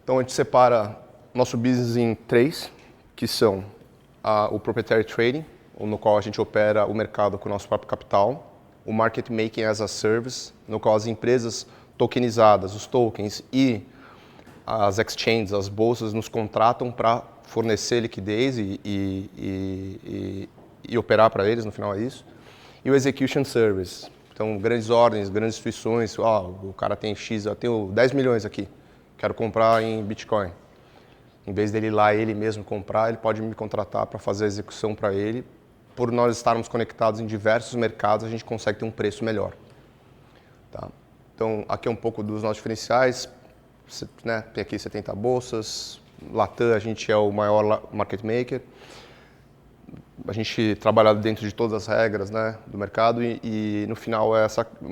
Então a gente separa nosso business em 3, que são o proprietary trading, no qual a gente opera o mercado com o nosso próprio capital, o market making as a service, no qual as empresas tokenizadas, os tokens e as exchanges, as bolsas, nos contratam para fornecer liquidez e operar para eles, no final é isso. E o execution service, então grandes ordens, grandes instituições, o cara tem X, eu tenho 10 milhões aqui, quero comprar em Bitcoin. Em vez dele ir lá ele mesmo comprar, ele pode me contratar para fazer a execução para ele. Por nós estarmos conectados em diversos mercados, a gente consegue ter um preço melhor. Tá? Então, aqui é um pouco dos nossos diferenciais. Né? Tem aqui 70 bolsas. Latam, a gente é o maior market maker. A gente trabalha dentro de todas as regras, né, do mercado e no final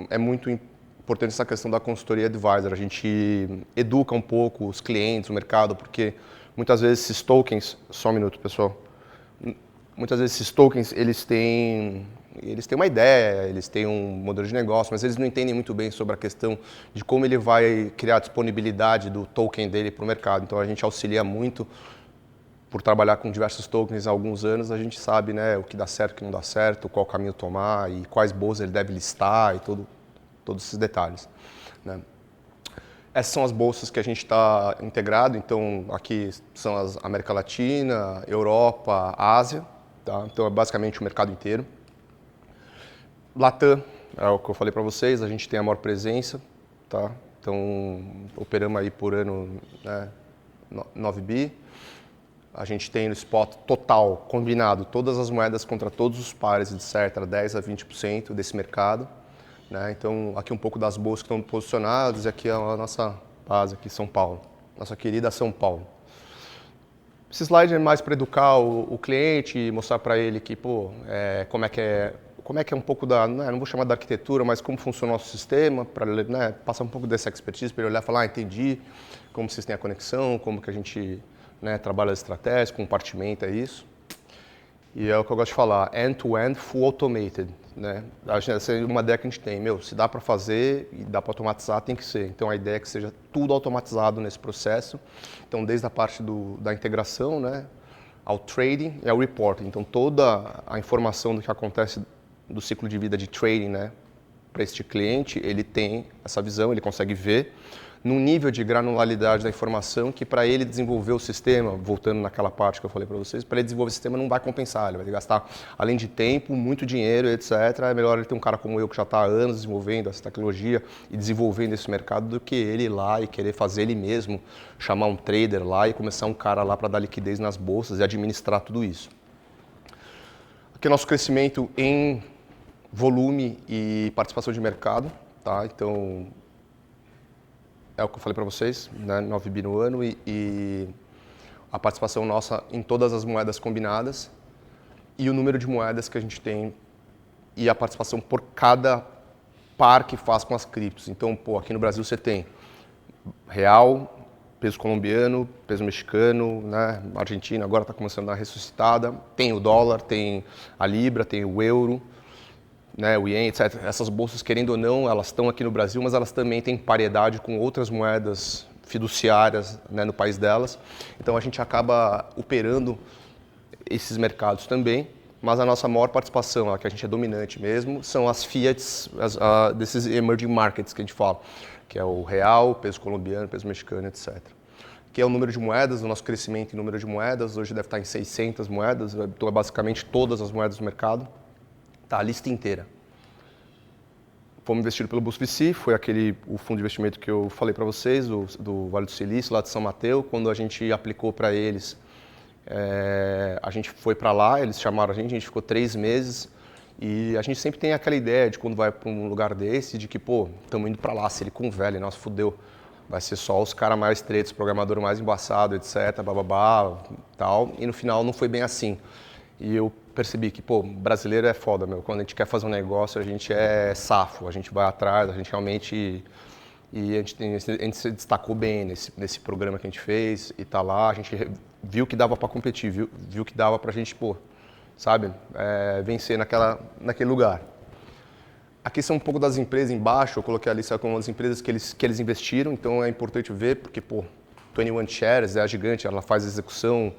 é muito importante essa questão da consultoria advisor. A gente educa um pouco os clientes, o mercado, porque muitas vezes esses tokens... Só um minuto, pessoal. Muitas vezes esses tokens, eles têm uma ideia, eles têm um modelo de negócio, mas eles não entendem muito bem sobre a questão de como ele vai criar a disponibilidade do token dele para o mercado. Então a gente auxilia muito. Por trabalhar com diversos tokens há alguns anos, a gente sabe, né, o que dá certo, o que não dá certo, qual caminho tomar e quais bolsas ele deve listar e todos esses detalhes. Né. Essas são as bolsas que a gente está integrado, então aqui são as América Latina, Europa, Ásia, tá? Então é basicamente o mercado inteiro. Latam, é o que eu falei para vocês, a gente tem a maior presença, tá? Então operamos aí por ano, né, 9 bi. A gente tem no spot total, combinado, todas as moedas contra todos os pares, etc., 10% a 20% desse mercado. Né? Então, aqui um pouco das bolsas que estão posicionadas, e aqui é a nossa base, aqui São Paulo, nossa querida São Paulo. Esse slide é mais para educar o cliente e mostrar para ele que, como é que é um pouco da, né, não vou chamar da arquitetura, mas como funciona o nosso sistema, para, né, passar um pouco dessa expertise, para ele olhar e falar, entendi como vocês têm a conexão, como que a gente... Né, trabalha as estratégias, compartimenta isso. E é o que eu gosto de falar, end-to-end, full automated. Né? Essa é uma ideia que a gente tem, se dá para fazer e dá para automatizar, tem que ser. Então a ideia é que seja tudo automatizado nesse processo. Então desde a parte da integração, né, ao trading e ao reporting. Então toda a informação do que acontece do ciclo de vida de trading, né, para este cliente, ele tem essa visão, ele consegue ver num nível de granularidade da informação que para ele desenvolver o sistema, voltando naquela parte que eu falei para vocês, para ele desenvolver o sistema não vai compensar, ele vai gastar, além de tempo, muito dinheiro, etc. É melhor ele ter um cara como eu que já está há anos desenvolvendo essa tecnologia e desenvolvendo esse mercado do que ele ir lá e querer fazer ele mesmo, chamar um trader lá e começar um cara lá para dar liquidez nas bolsas e administrar tudo isso. Aqui é nosso crescimento em volume e participação de mercado, tá? Então, é o que eu falei para vocês, né? 9 bi no ano e a participação nossa em todas as moedas combinadas e o número de moedas que a gente tem e a participação por cada par que faz com as criptos. Então, pô, aqui no Brasil você tem real, peso colombiano, peso mexicano, né? Argentina agora está começando a dar ressuscitada. Tem o dólar, tem a libra, tem o euro, né? O ien, etc. Essas bolsas, querendo ou não, elas estão aqui no Brasil, mas elas também têm paridade com outras moedas fiduciárias, né, no país delas. Então a gente acaba operando esses mercados também, mas a nossa maior participação, a que a gente é dominante mesmo, são as fiats desses emerging markets que a gente fala, que é o real, peso colombiano, peso mexicano, etc. Que é o número de moedas, o nosso crescimento em número de moedas, hoje deve estar em 600 moedas, então é basicamente todas as moedas do mercado, tá, a lista inteira. Fomos investidos pelo BusVC, foi o fundo de investimento que eu falei para vocês, do Vale do Silício, lá de São Mateus. Quando a gente aplicou para eles, a gente foi para lá, eles chamaram a gente ficou 3 meses. E a gente sempre tem aquela ideia de quando vai para um lugar desse, de que, pô, estamos indo para lá, Silicon Valley, nossa, fudeu. Vai ser só os caras mais tretos, programador mais embaçado, etc, bababá, tal. E no final não foi bem assim. E eu percebi que, pô, brasileiro é foda, meu. Quando a gente quer fazer um negócio, a gente é safo, a gente vai atrás, a gente realmente... E a gente se destacou bem nesse programa que a gente fez e tá lá. A gente viu que dava para competir, viu que dava pra gente, pô, sabe, vencer naquele lugar. Aqui são um pouco das empresas embaixo, eu coloquei a lista com as empresas que eles investiram, então é importante ver, porque, pô, 21 Shares é a gigante, ela faz execução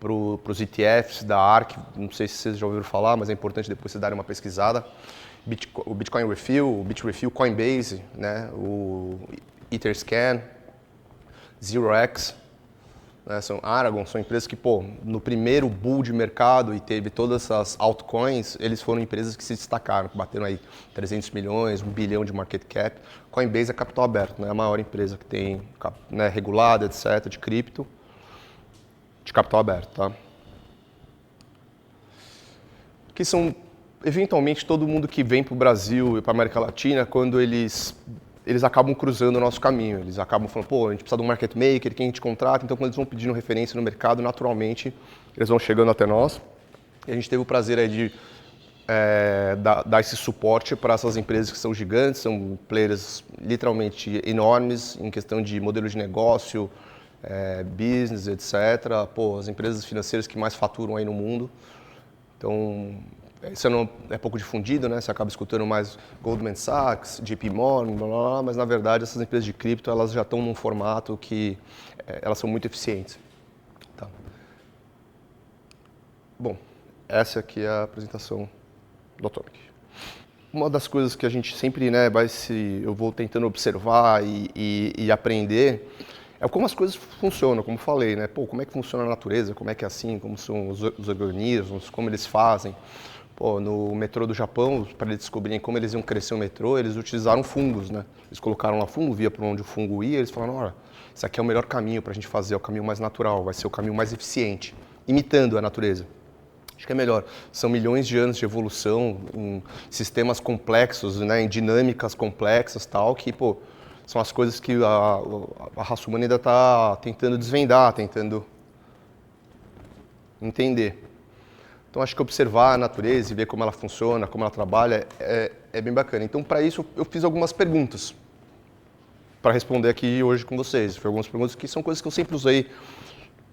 para os ETFs da ARK, não sei se vocês já ouviram falar, mas é importante depois vocês darem uma pesquisada. O Bitcoin Refill, o Bitrefill, Coinbase, né, o Etherscan, ZeroX, né, são Aragon, são empresas que, pô, no primeiro bull de mercado e teve todas essas altcoins, eles foram empresas que se destacaram, que bateram aí 300 milhões, 1 bilhão de market cap. Coinbase é capital aberto, né, a maior empresa que tem, né, regulada, etc, de cripto, de capital aberto, tá? Que são, eventualmente, todo mundo que vem para o Brasil e para a América Latina, quando eles acabam cruzando o nosso caminho. Eles acabam falando, pô, a gente precisa de um market maker, quem a gente contrata. Então, quando eles vão pedindo referência no mercado, naturalmente, eles vão chegando até nós. E a gente teve o prazer aí de dar esse suporte para essas empresas que são gigantes, são players literalmente enormes em questão de modelo de negócio, business, etc. Pô, as empresas financeiras que mais faturam aí no mundo. Então, isso não é pouco difundido, né? Você acaba escutando mais Goldman Sachs, JP Morgan, blá, blá, blá, mas na verdade essas empresas de cripto elas já estão num formato que elas são muito eficientes. Tá. Bom, essa aqui é a apresentação do Atomic. Uma das coisas que a gente sempre, né, eu vou tentando observar e aprender é como as coisas funcionam, como falei, né? Pô, como é que funciona a natureza, como é que é assim, como são os organismos, como eles fazem. Pô, no metrô do Japão, para eles descobrirem como eles iam crescer o metrô, eles utilizaram fungos, né? Eles colocaram lá fungo, via para onde o fungo ia, eles falaram, olha, isso aqui é o melhor caminho para a gente fazer, é o caminho mais natural, vai ser o caminho mais eficiente, imitando a natureza. Acho que é melhor. São milhões de anos de evolução em sistemas complexos, né, em dinâmicas complexas, tal, que, pô, são as coisas que a raça humana ainda está tentando desvendar, tentando entender. Então, acho que observar a natureza e ver como ela funciona, como ela trabalha, é bem bacana. Então, para isso, eu fiz algumas perguntas para responder aqui hoje com vocês. Foi algumas perguntas que são coisas que eu sempre usei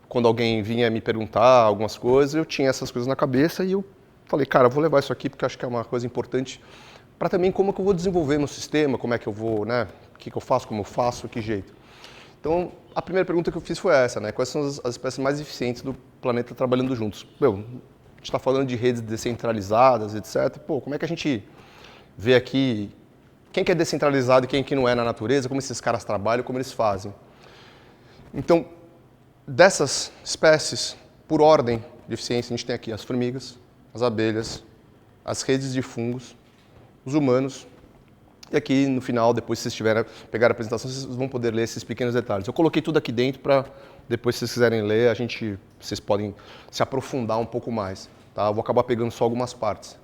quando alguém vinha me perguntar algumas coisas. Eu tinha essas coisas na cabeça e eu falei, cara, eu vou levar isso aqui porque acho que é uma coisa importante para também como que eu vou desenvolver meu sistema, como é que eu vou, né, o que eu faço, como eu faço, que jeito. Então, a primeira pergunta que eu fiz foi essa, né, quais são as espécies mais eficientes do planeta trabalhando juntos? Meu, a gente está falando de redes descentralizadas, etc. Pô, como é que a gente vê aqui quem que é descentralizado e quem que não é na natureza, como esses caras trabalham, como eles fazem? Então, dessas espécies, por ordem de eficiência, a gente tem aqui as formigas, as abelhas, as redes de fungos, os humanos. E aqui no final, depois se vocês pegar a apresentação, vocês vão poder ler esses pequenos detalhes. Eu coloquei tudo aqui dentro para depois, se vocês quiserem ler, vocês podem se aprofundar um pouco mais. Tá? Eu vou acabar pegando só algumas partes.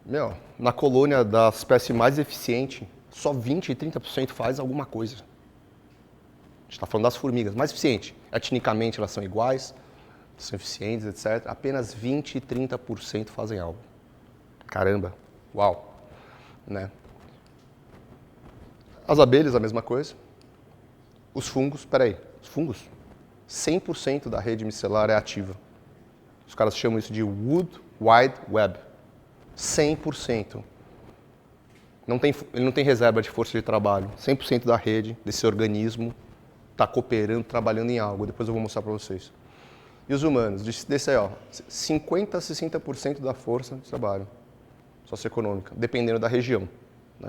Meu, na colônia da espécie mais eficiente, só 20% e 30% faz alguma coisa. A gente está falando das formigas, mais eficiente. Etnicamente elas são iguais, são eficientes, etc. Apenas 20% e 30% fazem algo. Caramba, uau, né? As abelhas, a mesma coisa. Os fungos, os fungos, 100% da rede micelar é ativa. Os caras chamam isso de Wood Wide Web. 100%. Ele não tem reserva de força de trabalho. 100% da rede desse organismo está cooperando, trabalhando em algo. Depois eu vou mostrar para vocês. E os humanos? Desse aí, ó, 50% a 60% da força de trabalho socioeconômica, dependendo da região.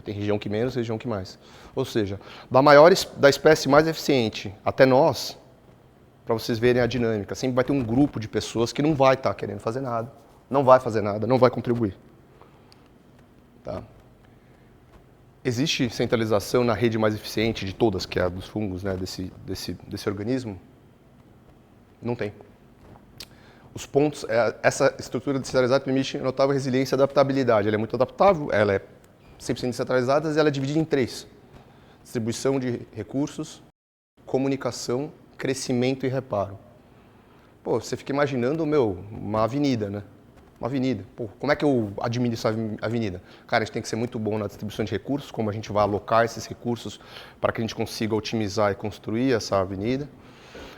Tem região que menos, região que mais. Ou seja, da espécie mais eficiente até nós, para vocês verem a dinâmica, sempre vai ter um grupo de pessoas que não vai estar querendo fazer nada, não vai fazer nada, não vai contribuir. Tá? Existe centralização na rede mais eficiente de todas, que é a dos fungos, né, desse organismo? Não tem. Os pontos, essa estrutura descentralizada permite notável resiliência e adaptabilidade. Ela é muito adaptável, ela é 100% descentralizada e ela é dividida em 3. Distribuição de recursos, comunicação, crescimento e reparo. Pô, você fica imaginando, uma avenida, né? Uma avenida. Pô, como é que eu administro a avenida? Cara, a gente tem que ser muito bom na distribuição de recursos, como a gente vai alocar esses recursos para que a gente consiga otimizar e construir essa avenida.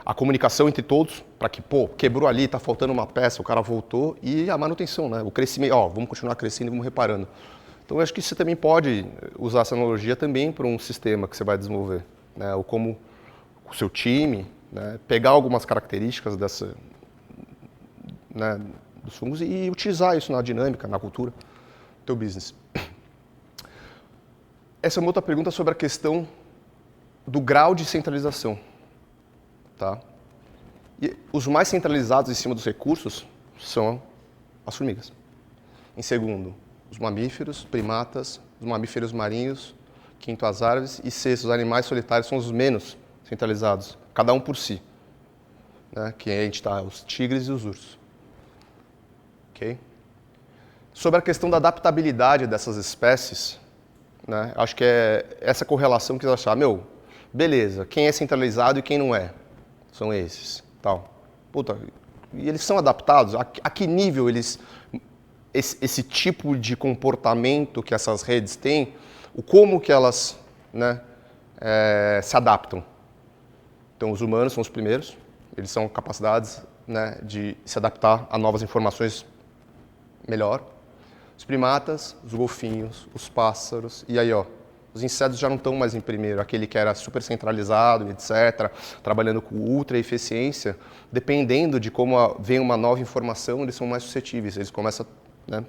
A comunicação entre todos, para que, quebrou ali, está faltando uma peça, o cara voltou. E a manutenção, né? O crescimento, vamos continuar crescendo e vamos reparando. Então, eu acho que você também pode usar essa analogia também para um sistema que você vai desenvolver, né? Ou como o seu time, né? Pegar algumas características né, dos fungos e utilizar isso na dinâmica, na cultura do teu business. Essa é uma outra pergunta sobre a questão do grau de centralização. Tá? E os mais centralizados em cima dos recursos são as formigas. Em segundo, os mamíferos, primatas, os mamíferos marinhos, quinto, as aves, e sexto, os animais solitários são os menos centralizados, cada um por si. Né? Que a gente está, os tigres e os ursos. Okay? Sobre a questão da adaptabilidade dessas espécies, né? Acho que é essa correlação que eles acharam, beleza, quem é centralizado e quem não é? São esses, tal. Puta, e eles são adaptados? A que nível esse tipo de comportamento que essas redes têm, como que elas, né, se adaptam? Então, os humanos são os primeiros, eles são capacidades, né, de se adaptar a novas informações melhor. Os primatas, os golfinhos, os pássaros, e aí, os insetos já não estão mais em primeiro, aquele que era super centralizado, etc., trabalhando com ultra eficiência, dependendo de como vem uma nova informação, eles são mais suscetíveis, eles começam, né?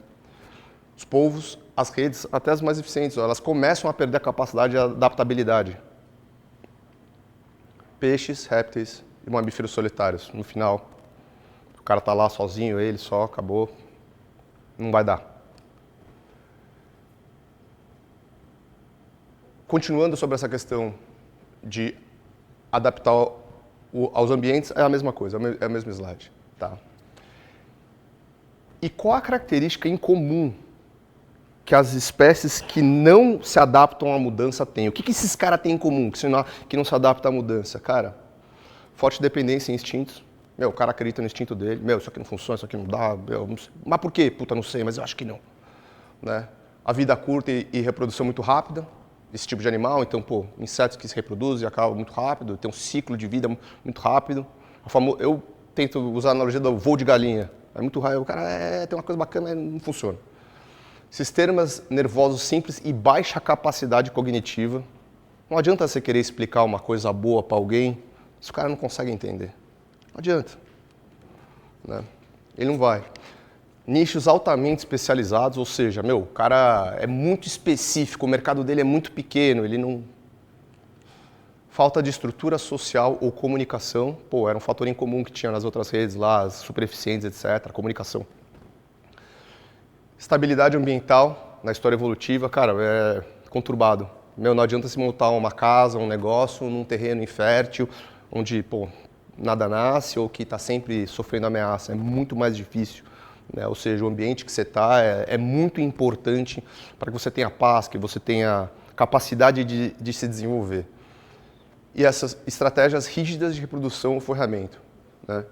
Os polvos, as redes, até as mais eficientes, elas começam a perder a capacidade de adaptabilidade. Peixes, répteis e mamíferos solitários, no final, o cara está lá sozinho, ele só, acabou, não vai dar. Continuando sobre essa questão de adaptar aos ambientes, é a mesma coisa, é o mesmo slide. Tá? E qual a característica em comum que as espécies que não se adaptam à mudança têm? O que esses caras têm em comum que não se adapta à mudança? Cara, forte dependência em instintos. O cara acredita no instinto dele. Isso aqui não funciona, isso aqui não dá. Não sei. Mas por quê? Puta, não sei, mas eu acho que não. Né? A vida curta e reprodução muito rápida. Esse tipo de animal, então, insetos que se reproduzem e acabam muito rápido, tem um ciclo de vida muito rápido. Eu tento usar a analogia do voo de galinha. É muito rápido, o cara tem uma coisa bacana, mas não funciona. Sistemas nervosos simples e baixa capacidade cognitiva. Não adianta você querer explicar uma coisa boa para alguém se o cara não consegue entender. Não adianta. Né? Ele não vai. Nichos altamente especializados, ou seja, o cara é muito específico, o mercado dele é muito pequeno, ele não... Falta de estrutura social ou comunicação, era um fator em comum que tinha nas outras redes lá, as super eficientes, etc., comunicação. Estabilidade ambiental na história evolutiva, cara, é conturbado. Não adianta se montar uma casa, um negócio, num terreno infértil, onde, nada nasce ou que está sempre sofrendo ameaça, é muito mais difícil. Né? Ou seja, o ambiente que você está é muito importante para que você tenha paz, que você tenha capacidade de se desenvolver. E essas estratégias rígidas de reprodução ou forramento. Né?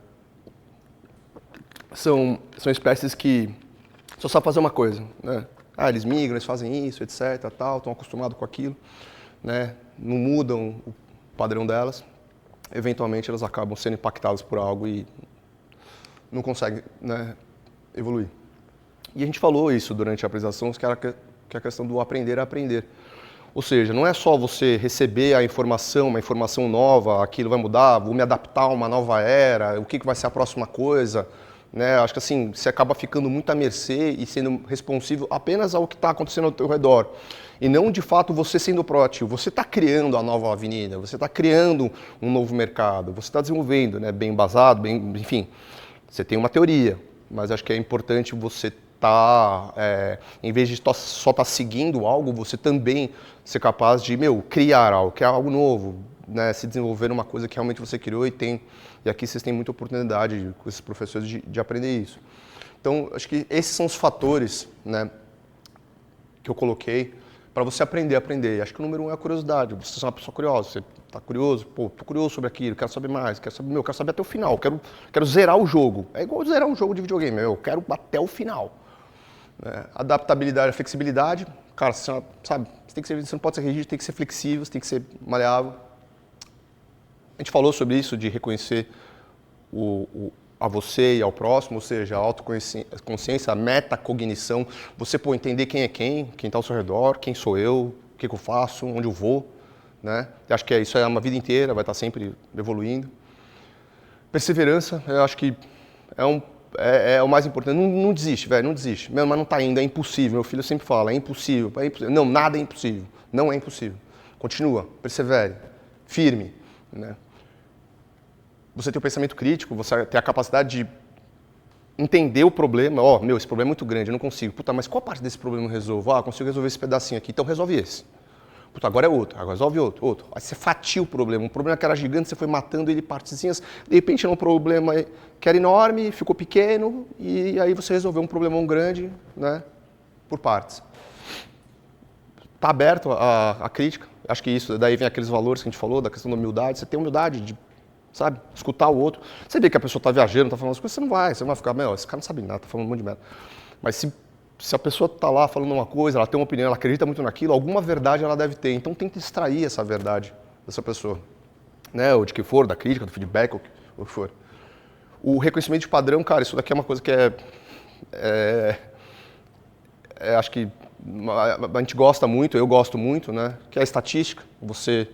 São espécies que só sabe fazer uma coisa, né? Eles migram, eles fazem isso, etc, tal, estão acostumados com aquilo, né? Não mudam o padrão delas. Eventualmente elas acabam sendo impactadas por algo e não conseguem, né, evoluir. E a gente falou isso durante a apresentação, que é a questão do aprender a aprender. Ou seja, não é só você receber a informação, uma informação nova, aquilo vai mudar, vou me adaptar a uma nova era, o que vai ser a próxima coisa, né? Acho que assim, você acaba ficando muito à mercê e sendo responsivo apenas ao que está acontecendo ao teu redor. E não, de fato, você sendo proativo. Você está criando a nova avenida, você está criando um novo mercado, você está desenvolvendo, né, bem embasado, bem, enfim. Você tem uma teoria, mas acho que é importante você em vez de só estar seguindo algo, você também ser capaz de, criar algo, criar algo novo, né, se desenvolver numa coisa que realmente você criou e aqui vocês têm muita oportunidade com esses professores de aprender isso. Então, acho que esses são os fatores, né, que eu coloquei para você aprender a aprender. Acho que o número 1 é a curiosidade. Você é uma pessoa curiosa, você está curioso, tô curioso sobre aquilo, quero saber mais, quero saber até o final, quero zerar o jogo. É igual zerar um jogo de videogame, eu quero até o final. Adaptabilidade, flexibilidade, cara, você não pode ser rígido, tem que ser flexível, você tem que ser maleável. A gente falou sobre isso, de reconhecer a você e ao próximo, ou seja, a autoconsciência, a metacognição, você entender quem é quem está ao seu redor, quem sou eu, o que eu faço, onde eu vou, né? Eu acho que isso é uma vida inteira, vai estar sempre evoluindo. Perseverança, eu acho que é o mais importante. Não desiste, velho, não desiste. Mas não está indo, é impossível. Meu filho sempre fala, é impossível, é impossível. Não, nada é impossível. Não é impossível. Continua, persevere, firme, né? Você tem o pensamento crítico, você tem a capacidade de entender o problema. Esse problema é muito grande, eu não consigo. Puta, mas qual parte desse problema eu resolvo? Consigo resolver esse pedacinho aqui, então resolve esse. Puta, agora é outro, agora resolve outro. Aí você fatia o problema. Um problema que era gigante, você foi matando ele em partezinhas. De repente era um problema que era enorme, ficou pequeno, e aí você resolveu um problemão grande, né, por partes. Está aberto à crítica. Acho que isso, daí vem aqueles valores que a gente falou, da questão da humildade. Você tem humildade de, sabe, escutar o outro. Você vê que a pessoa está viajando, está falando as coisas, você não vai ficar, esse cara não sabe nada, está falando um monte de merda. Mas se a pessoa está lá falando uma coisa, ela tem uma opinião, ela acredita muito naquilo, alguma verdade ela deve ter. Então tenta extrair essa verdade dessa pessoa, né? Ou de que for, da crítica, do feedback, ou o que for. O reconhecimento de padrão, cara, isso daqui é uma coisa que acho que a gente gosta muito, eu gosto muito, né? Que é a estatística. Você,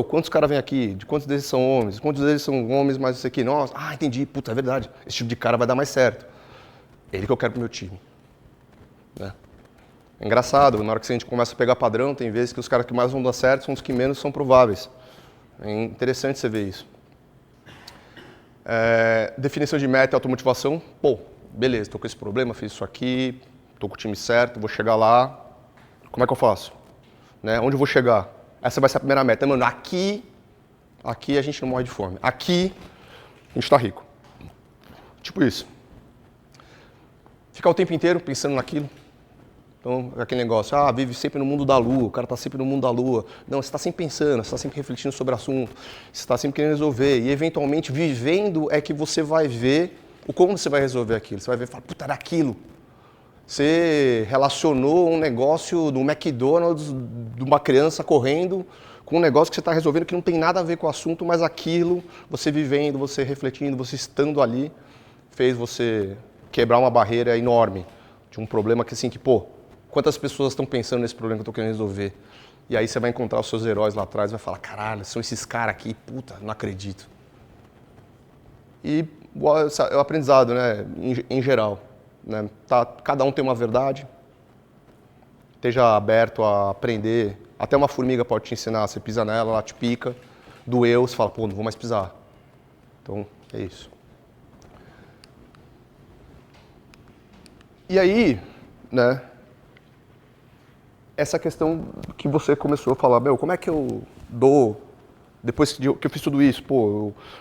quantos caras vêm aqui? De quantos deles são homens? Quantos deles são homens mais isso aqui? Nossa, entendi, puta, é verdade. Esse tipo de cara vai dar mais certo. Ele que eu quero pro meu time. Né? É engraçado, na hora que a gente começa a pegar padrão, tem vezes que os caras que mais vão dar certo são os que menos são prováveis. É interessante você ver isso. Definição de meta e automotivação. Beleza, estou com esse problema, fiz isso aqui, estou com o time certo, vou chegar lá. Como é que eu faço? Né? Onde eu vou chegar? Essa vai ser a primeira meta. Mano, aqui a gente não morre de fome. Aqui a gente está rico. Tipo isso. Ficar o tempo inteiro pensando naquilo. Então, aquele negócio, vive sempre no mundo da lua, o cara está sempre no mundo da lua. Não, você está sempre pensando, você está sempre refletindo sobre o assunto, você está sempre querendo resolver. E, eventualmente, vivendo é que você vai ver como você vai resolver aquilo. Você vai ver e falar, puta, era aquilo. Você relacionou um negócio do McDonald's, de uma criança correndo, com um negócio que você está resolvendo que não tem nada a ver com o assunto, mas aquilo, você vivendo, você refletindo, você estando ali, fez você quebrar uma barreira enorme de um problema que, assim, quantas pessoas estão pensando nesse problema que eu estou querendo resolver? E aí você vai encontrar os seus heróis lá atrás e vai falar, caralho, são esses caras aqui, puta, não acredito. E o aprendizado, né, em geral, né, cada um tem uma verdade, esteja aberto a aprender, até uma formiga pode te ensinar, você pisa nela, ela te pica, doeu, você fala, não vou mais pisar. Então, é isso. E aí, né, essa questão que você começou a falar, como é que eu dou, depois que eu fiz tudo isso,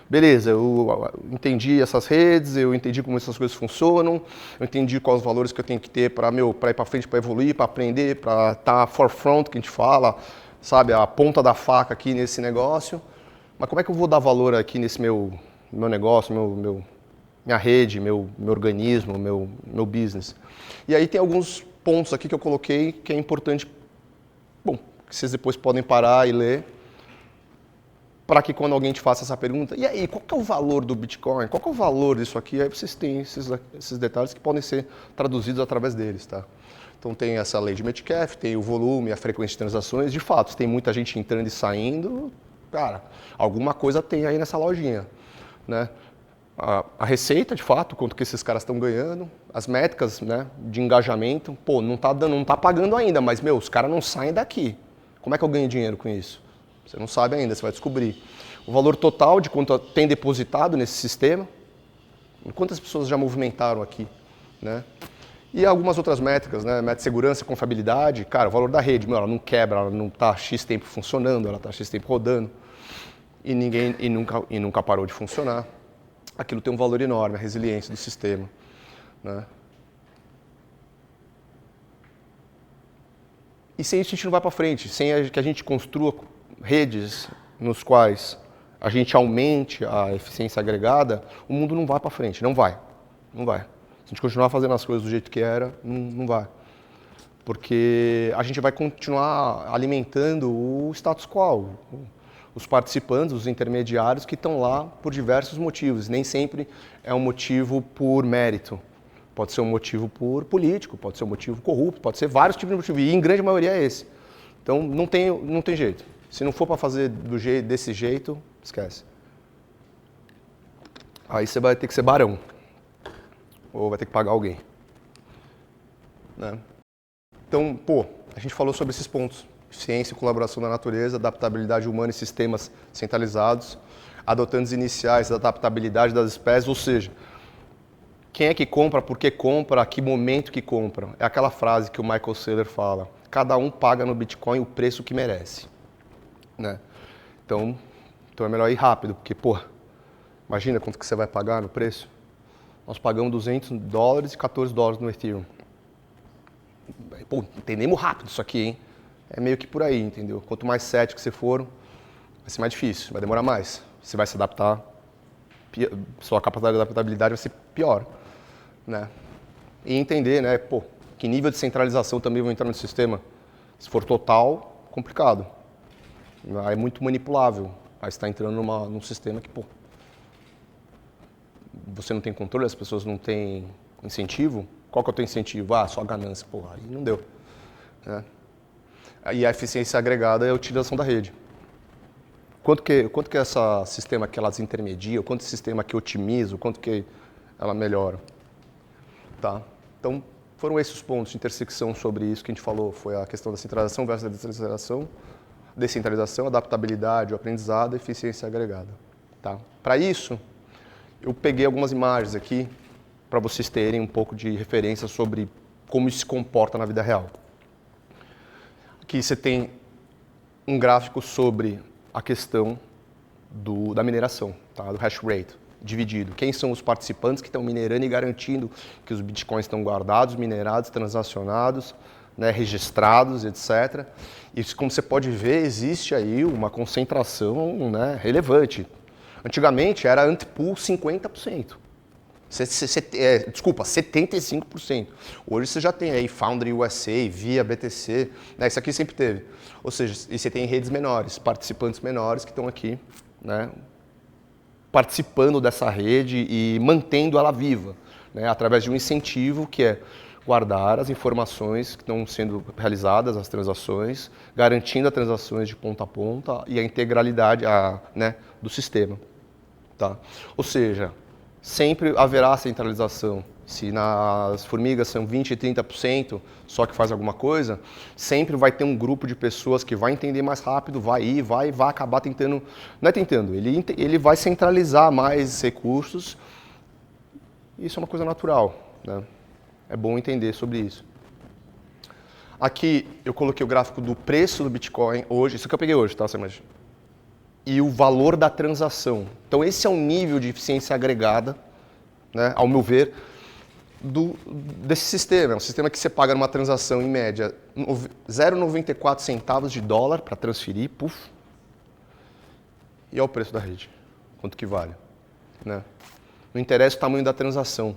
beleza, eu entendi essas redes, eu entendi como essas coisas funcionam, eu entendi quais os valores que eu tenho que ter para ir para frente, para evoluir, para aprender, para estar forefront, que a gente fala, sabe, a ponta da faca aqui nesse negócio, mas como é que eu vou dar valor aqui nesse meu negócio, minha rede, meu organismo, meu business. E aí tem alguns pontos aqui que eu coloquei que é importante, bom, que vocês depois podem parar e ler, para que quando alguém te faça essa pergunta, e aí, qual que é o valor do Bitcoin? Qual que é o valor disso aqui? Aí vocês têm esses detalhes que podem ser traduzidos através deles, tá? Então tem essa lei de Metcalfe, tem o volume, a frequência de transações. De fato, tem muita gente entrando e saindo, cara, alguma coisa tem aí nessa lojinha, né? A receita, de fato, quanto que esses caras estão ganhando, as métricas, né, de engajamento, pô, não tá pagando ainda, mas, meu, os caras não saem daqui. Como é que eu ganho dinheiro com isso? Você não sabe ainda, você vai descobrir. O valor total de quanto tem depositado nesse sistema, quantas pessoas já movimentaram aqui, né? E algumas outras métricas, né? Métrica de segurança, confiabilidade, cara, o valor da rede, meu, ela não quebra, ela não está X tempo funcionando, ela está X tempo rodando e nunca parou de funcionar. Aquilo tem um valor enorme, a resiliência do sistema, né? E sem isso a gente não vai para frente, sem que a gente construa redes nos quais a gente aumente a eficiência agregada, o mundo não vai para frente, não vai. Se a gente continuar fazendo as coisas do jeito que era, não vai. Porque a gente vai continuar alimentando o status quo, os participantes, os intermediários que estão lá por diversos motivos. Nem sempre é um motivo por mérito. Pode ser um motivo por político, pode ser um motivo corrupto, pode ser vários tipos de motivos. E em grande maioria é esse. Então não tem jeito. Se não for para fazer desse jeito, esquece. Aí você vai ter que ser barão. Ou vai ter que pagar alguém. Né? Então, a gente falou sobre esses pontos. Ciência e colaboração da natureza, adaptabilidade humana e sistemas centralizados, adotantes iniciais, adaptabilidade das espécies, ou seja, quem é que compra, por que compra, a que momento que compra. É aquela frase que o Michael Saylor fala, cada um paga no Bitcoin o preço que merece. Né? Então é melhor ir rápido, porque, imagina quanto que você vai pagar no preço. Nós pagamos $200 e $14 no Ethereum. Entendemos rápido isso aqui, hein? É meio que por aí, entendeu? Quanto mais cético você for, vai ser mais difícil, vai demorar mais. Você vai se adaptar, sua capacidade de adaptabilidade vai ser pior, né? E entender, né, que nível de centralização também vai entrar no sistema. Se for total, complicado. Aí é muito manipulável. Aí você está entrando num sistema que, você não tem controle, as pessoas não têm incentivo. Qual que é o teu incentivo? Só a ganância. Aí não deu. Né? E a eficiência agregada é a utilização da rede. Quanto que esse sistema que elas intermediam, quanto esse sistema que otimiza, quanto que ela melhora. Tá? Então, foram esses os pontos de intersecção sobre isso que a gente falou. Foi a questão da centralização versus a descentralização, adaptabilidade, o aprendizado e eficiência agregada. Tá? Para isso, eu peguei algumas imagens aqui para vocês terem um pouco de referência sobre como isso se comporta na vida real. Aqui você tem um gráfico sobre a questão da mineração, tá? Do hash rate dividido. Quem são os participantes que estão minerando e garantindo que os bitcoins estão guardados, minerados, transacionados, né, registrados, etc. E como você pode ver, existe aí uma concentração, né, relevante. Antigamente era antepool 50%. Desculpa, 75%. Hoje você já tem aí Foundry USA, Via, BTC, né, isso aqui sempre teve. Ou seja, e você tem redes menores, participantes menores que estão aqui, né, participando dessa rede e mantendo ela viva, né, através de um incentivo que é guardar as informações que estão sendo realizadas, as transações, garantindo as transações de ponta a ponta e a integralidade né, do sistema. Tá? Ou seja, sempre haverá centralização. Se nas formigas são 20% e 30% só que faz alguma coisa, sempre vai ter um grupo de pessoas que vai entender mais rápido, vai acabar tentando, não é tentando, ele vai centralizar mais recursos. Isso é uma coisa natural, né? É bom entender sobre isso. Aqui eu coloquei o gráfico do preço do Bitcoin hoje, isso que eu peguei hoje, tá, Samaj? E o valor da transação. Então esse é um nível de eficiência agregada, né, ao meu ver, desse sistema. É um sistema que você paga numa transação em média 0,94 centavos de dólar para transferir, e é o preço da rede, quanto que vale, né? Não interessa o tamanho da transação.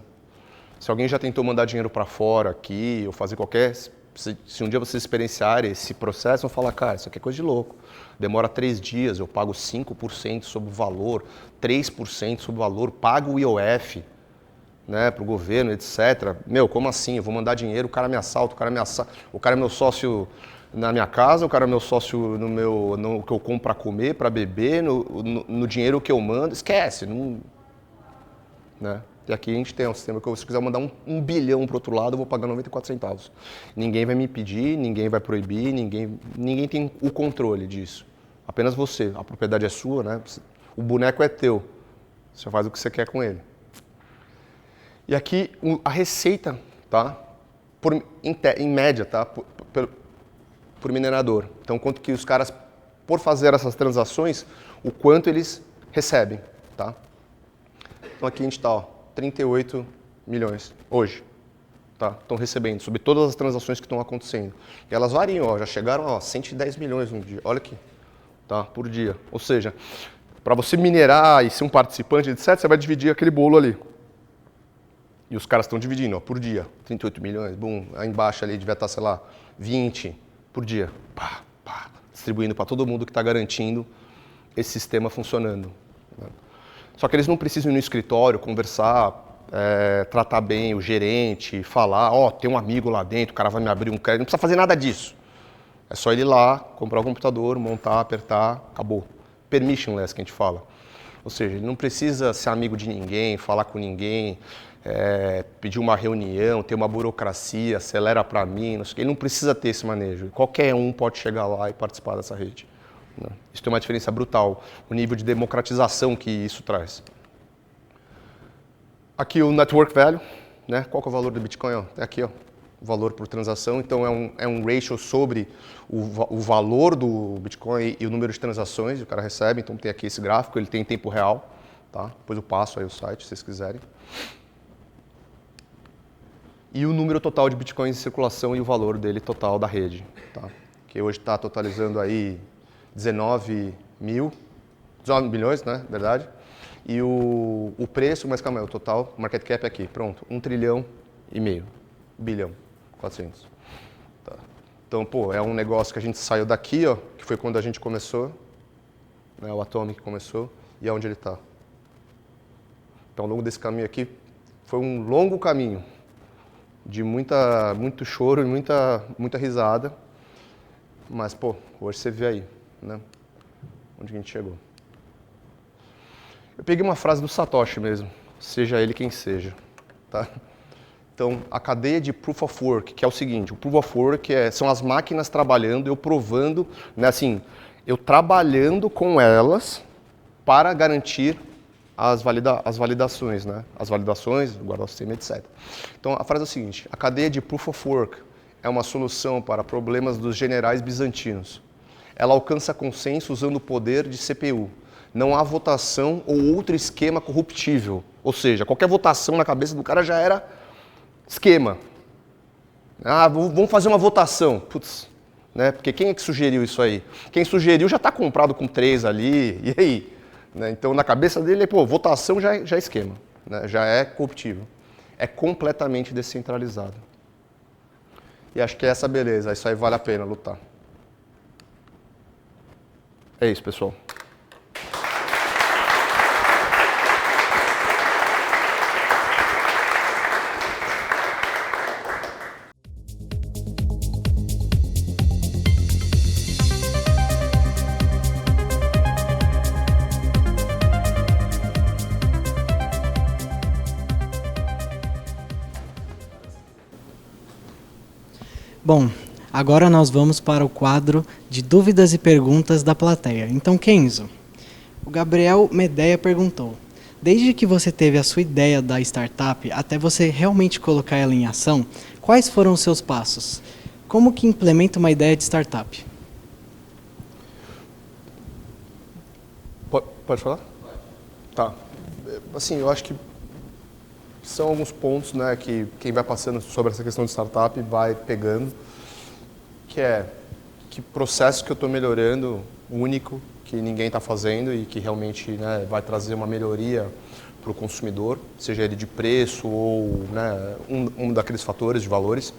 Se alguém já tentou mandar dinheiro para fora aqui, ou fazer qualquer... Se um dia vocês experienciarem esse processo, vão falar, cara, isso aqui é coisa de louco. Demora 3 dias, eu pago 5% sobre o valor, 3% sobre o valor, pago o IOF, né, para o governo, etc. Meu, como assim? Eu vou mandar dinheiro, o cara me assalta, o cara é meu sócio na minha casa, o cara é meu sócio no que eu compro para comer, para beber, no dinheiro que eu mando. Esquece, não... Né? E aqui a gente tem um sistema que se eu quiser mandar 1 bilhão para o outro lado, eu vou pagar 94 centavos. Ninguém vai me impedir, ninguém vai proibir, ninguém tem o controle disso. Apenas você. A propriedade é sua, né? O boneco é teu. Você faz o que você quer com ele. E aqui a receita, tá? Em média, tá? Por minerador. Então, quanto que os caras, por fazer essas transações, o quanto eles recebem, tá? Então aqui a gente está, 38 milhões hoje, tá? Estão recebendo sobre todas as transações que estão acontecendo. E elas variam, ó, já chegaram a 110 milhões um dia, olha aqui, tá? Por dia. Ou seja, para você minerar e ser um participante, etc., você vai dividir aquele bolo ali. E os caras estão dividindo, ó, por dia, 38 milhões, bum, aí embaixo ali devia estar, sei lá, 20 por dia, pá, pá, distribuindo para todo mundo que está garantindo esse sistema funcionando. Né? Só que eles não precisam ir no escritório, conversar, tratar bem o gerente, falar, ó, tem um amigo lá dentro, o cara vai me abrir um crédito, não precisa fazer nada disso. É só ele ir lá, comprar o computador, montar, apertar, acabou. Permissionless, que a gente fala. Ou seja, ele não precisa ser amigo de ninguém, falar com ninguém, pedir uma reunião, ter uma burocracia, acelera para mim, não sei o quê. Ele não precisa ter esse manejo. Qualquer um pode chegar lá e participar dessa rede. Isso tem uma diferença brutal, o nível de democratização que isso traz. Aqui o network value, né? Qual que é o valor do Bitcoin? Ó, é aqui, ó, o valor por transação. Então é um ratio sobre o valor do Bitcoin e o número de transações que o cara recebe. Então tem aqui esse gráfico, ele tem em tempo real. Tá? Depois eu passo aí o site, se vocês quiserem. E o número total de Bitcoins em circulação e o valor dele total da rede. Tá? Que hoje está totalizando aí 19 milhões, né, verdade? E o preço, mas calma aí, o total, market cap é aqui, pronto, 1,5 trilhão, bilhão, 400. Tá. Então, pô, é um negócio que a gente saiu daqui, ó, que foi quando a gente começou, né, o Atomic começou, e é onde ele está. Então, ao longo desse caminho aqui, foi um longo caminho, de muito choro e muita risada, mas, pô, hoje você vê aí. Né? Onde a gente chegou. Eu peguei uma frase do Satoshi mesmo, seja ele quem seja. Tá? Então, a cadeia de Proof of Work, que é o seguinte, o Proof of Work são as máquinas trabalhando, eu provando, né, assim, eu trabalhando com elas para garantir as validações, né? As validações, guardar o sistema, etc. Então, a frase é o seguinte, a cadeia de Proof of Work é uma solução para problemas dos generais bizantinos. Ela alcança consenso usando o poder de CPU. Não há votação ou outro esquema corruptível. Ou seja, qualquer votação na cabeça do cara já era esquema. Ah, vamos fazer uma votação. Putz, né? Porque quem é que sugeriu isso aí? Quem sugeriu já está comprado com 3 ali, e aí? Né? Então, na cabeça dele, pô, votação já é esquema, né? Já é corruptível. É completamente descentralizado. E acho que é essa beleza, isso aí vale a pena lutar. É isso, pessoal. Bom, agora nós vamos para o quadro de dúvidas e perguntas da plateia. Então, Kenzo, o Gabriel Medeia perguntou: desde que você teve a sua ideia da startup até você realmente colocar ela em ação, quais foram os seus passos? Como que implementa uma ideia de startup? Pode falar? Tá. Assim, eu acho que são alguns pontos, né, que quem vai passando sobre essa questão de startup vai pegando, que é que processo que eu estou melhorando, único, que ninguém está fazendo e que realmente, né, vai trazer uma melhoria para o consumidor, seja ele de preço ou, né, um daqueles fatores de valores,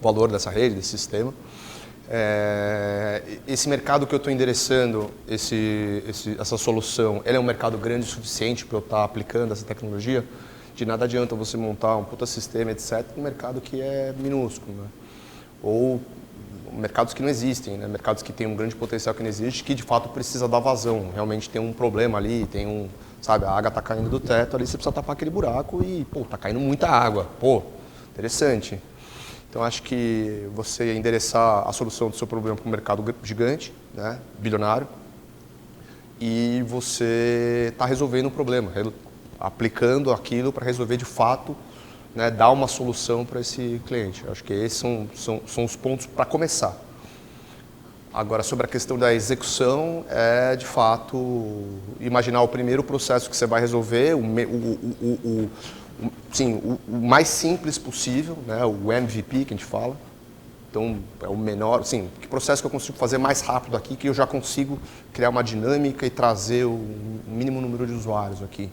valor dessa rede, desse sistema. Esse mercado que eu estou endereçando, essa solução, ele é um mercado grande o suficiente para eu estar aplicando essa tecnologia? De nada adianta você montar um puta sistema, etc., num mercado que é minúsculo, né? Ou mercados que não existem, né? Mercados que têm um grande potencial que não existe, que de fato precisa dar vazão. Realmente tem um problema ali, sabe, a água está caindo do teto, ali você precisa tapar aquele buraco e, pô, tá caindo muita água. Pô, interessante. Então, acho que você endereçar a solução do seu problema para um mercado gigante, né, bilionário, e você está resolvendo um problema, aplicando aquilo para resolver de fato, né, dar uma solução para esse cliente. Acho que esses são os pontos para começar. Agora, sobre a questão da execução, é de fato imaginar o primeiro processo que você vai resolver, o mais simples possível, né, o MVP que a gente fala. Então, é o menor, que processo que eu consigo fazer mais rápido aqui, que eu já consigo criar uma dinâmica e trazer o mínimo número de usuários aqui.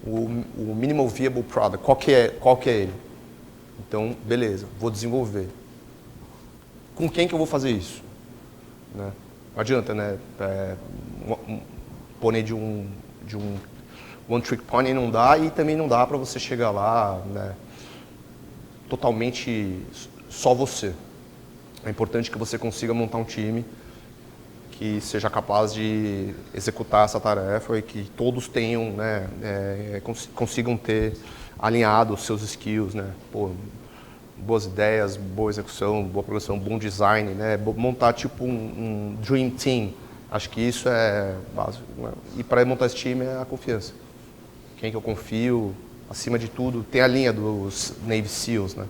O Minimal Viable Product, qual que é ele? Então, beleza, vou desenvolver. Com quem que eu vou fazer isso? Né? Não adianta, né? Pônei de um One Trick Pony não dá, e também não dá para você chegar lá, né, totalmente só você. É importante que você consiga montar um time que seja capaz de executar essa tarefa e que todos tenham, né, consigam ter alinhado os seus skills, né? Pô, boas ideias, boa execução, boa programação, bom design, né? Montar tipo um dream team. Acho que isso é básico, né? E para montar esse time é a confiança. Quem que eu confio, acima de tudo, tem a linha dos Navy SEALs, né?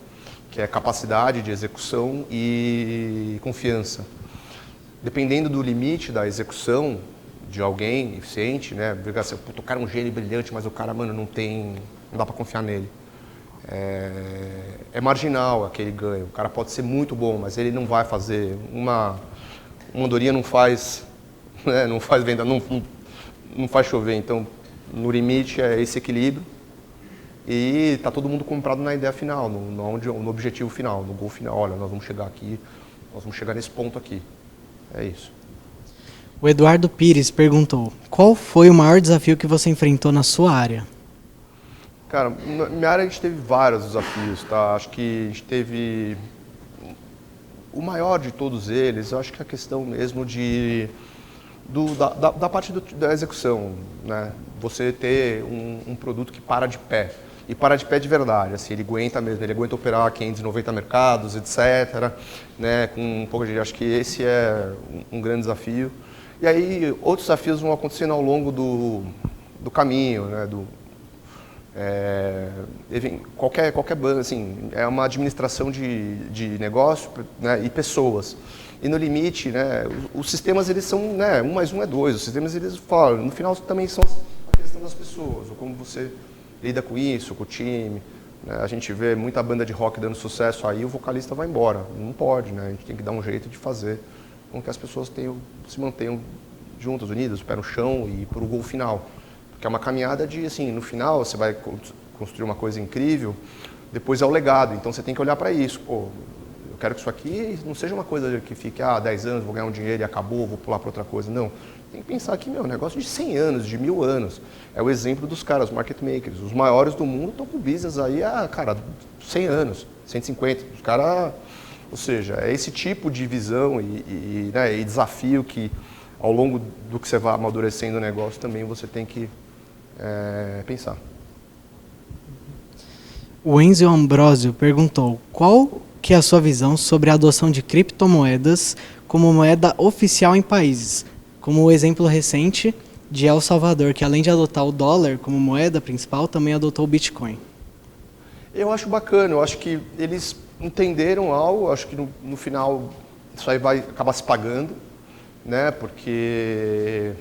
Que é capacidade de execução e confiança. Dependendo do limite da execução de alguém eficiente, né? Assim, o cara é um gênio brilhante, mas o cara, mano, não dá para confiar nele. É marginal aquele ganho. O cara pode ser muito bom, mas ele não vai fazer. Uma andorinha não faz, né? Não faz venda, não faz chover. Então, no limite é esse equilíbrio. E está todo mundo comprado na ideia final, no objetivo final, no gol final. Olha, nós vamos chegar aqui, nós vamos chegar nesse ponto aqui. É isso. O Eduardo Pires perguntou: qual foi o maior desafio que você enfrentou na sua área? Cara, na minha área a gente teve vários desafios, tá? Acho que a gente teve o maior de todos eles. Eu acho que é a questão mesmo da parte da execução, né? Você ter um produto que para de pé. E para de pé de verdade, assim, ele aguenta operar 590 mercados, etc. Né? Com um pouco de, acho que esse é um grande desafio. E aí outros desafios vão acontecendo ao longo do caminho, né? Qualquer banda, assim, é uma administração de negócio, né, e pessoas. E no limite, né, os sistemas, eles são, né, 1 mais 1 é 2. Os sistemas, eles falam, no final também são a questão das pessoas, ou como você lida com isso, com o time. Né? A gente vê muita banda de rock dando sucesso aí, o vocalista vai embora. Não pode, né? A gente tem que dar um jeito de fazer com que as pessoas se mantenham juntas, unidas, pé no chão e para o gol final. Porque é uma caminhada de, assim, no final você vai construir uma coisa incrível, depois é o legado. Então você tem que olhar para isso. Pô, eu quero que isso aqui não seja uma coisa que fique, 10 anos, vou ganhar um dinheiro e acabou, vou pular para outra coisa. Não. Tem que pensar que, um negócio de 100 anos, de 1000 anos. É o exemplo dos caras, market makers. Os maiores do mundo estão com business aí há, 100 anos, 150. Os caras, ou seja, é esse tipo de visão né, e desafio que, ao longo do que você vai amadurecendo o negócio, também você tem que pensar. O Enzo Ambrosio perguntou: qual que é a sua visão sobre a adoção de criptomoedas como moeda oficial em países, como o exemplo recente de El Salvador, que além de adotar o dólar como moeda principal, também adotou o Bitcoin? Eu acho bacana, eu acho que eles entenderam algo, acho que no final isso aí vai acabar se pagando, né? Porque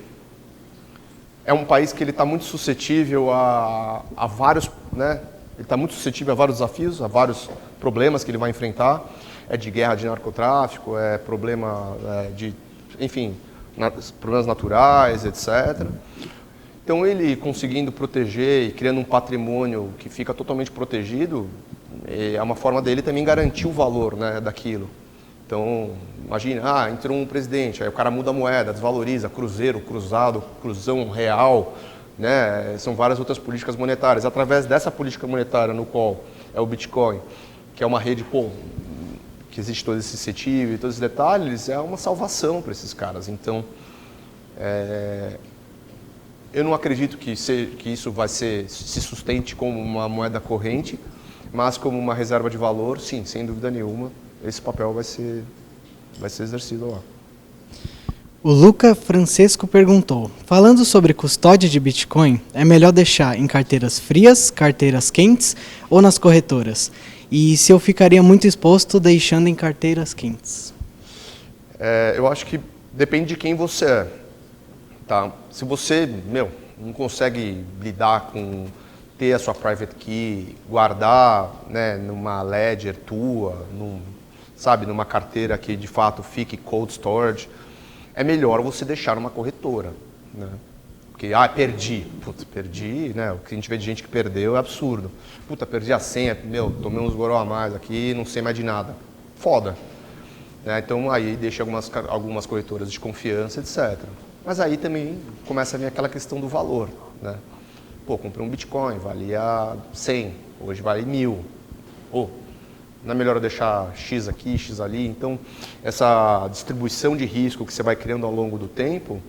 é um país que ele está muito suscetível a vários, né? Ele está muito suscetível a vários desafios, a vários problemas que ele vai enfrentar. É de guerra de narcotráfico, é problema de, enfim, problemas naturais, etc. Então ele conseguindo proteger e criando um patrimônio que fica totalmente protegido, é uma forma dele também garantir o valor, né, daquilo. Então, imagina, entrou um presidente, aí o cara muda a moeda, desvaloriza, cruzeiro, cruzado, cruzão, real, né? São várias outras políticas monetárias. Através dessa política monetária, no qual é o Bitcoin, que é uma rede, que existe todo esse incentivo e todos esses detalhes, é uma salvação para esses caras. Então, eu não acredito que isso se sustente como uma moeda corrente, mas como uma reserva de valor, sim, sem dúvida nenhuma, esse papel vai ser exercido lá. O Luca Francesco perguntou, falando sobre custódia de Bitcoin, é melhor deixar em carteiras frias, carteiras quentes ou nas corretoras? E se eu ficaria muito exposto deixando em carteiras quentes? Eu acho que depende de quem você é. Tá? Se você, não consegue lidar com ter a sua private key, guardar, né, numa ledger tua, numa carteira que de fato fique cold storage, é melhor você deixar numa corretora, né? Porque, perdi. Putz, perdi, né? O que a gente vê de gente que perdeu é absurdo. Puta, perdi a senha, tomei uns goró a mais aqui, não sei mais de nada. Foda. Né? Então aí deixa algumas corretoras de confiança, etc. Mas aí também começa a vir aquela questão do valor, né? Comprei um Bitcoin, valia 100, hoje vale 1.000. Não é melhor eu deixar X aqui, X ali? Então, essa distribuição de risco que você vai criando ao longo do tempo,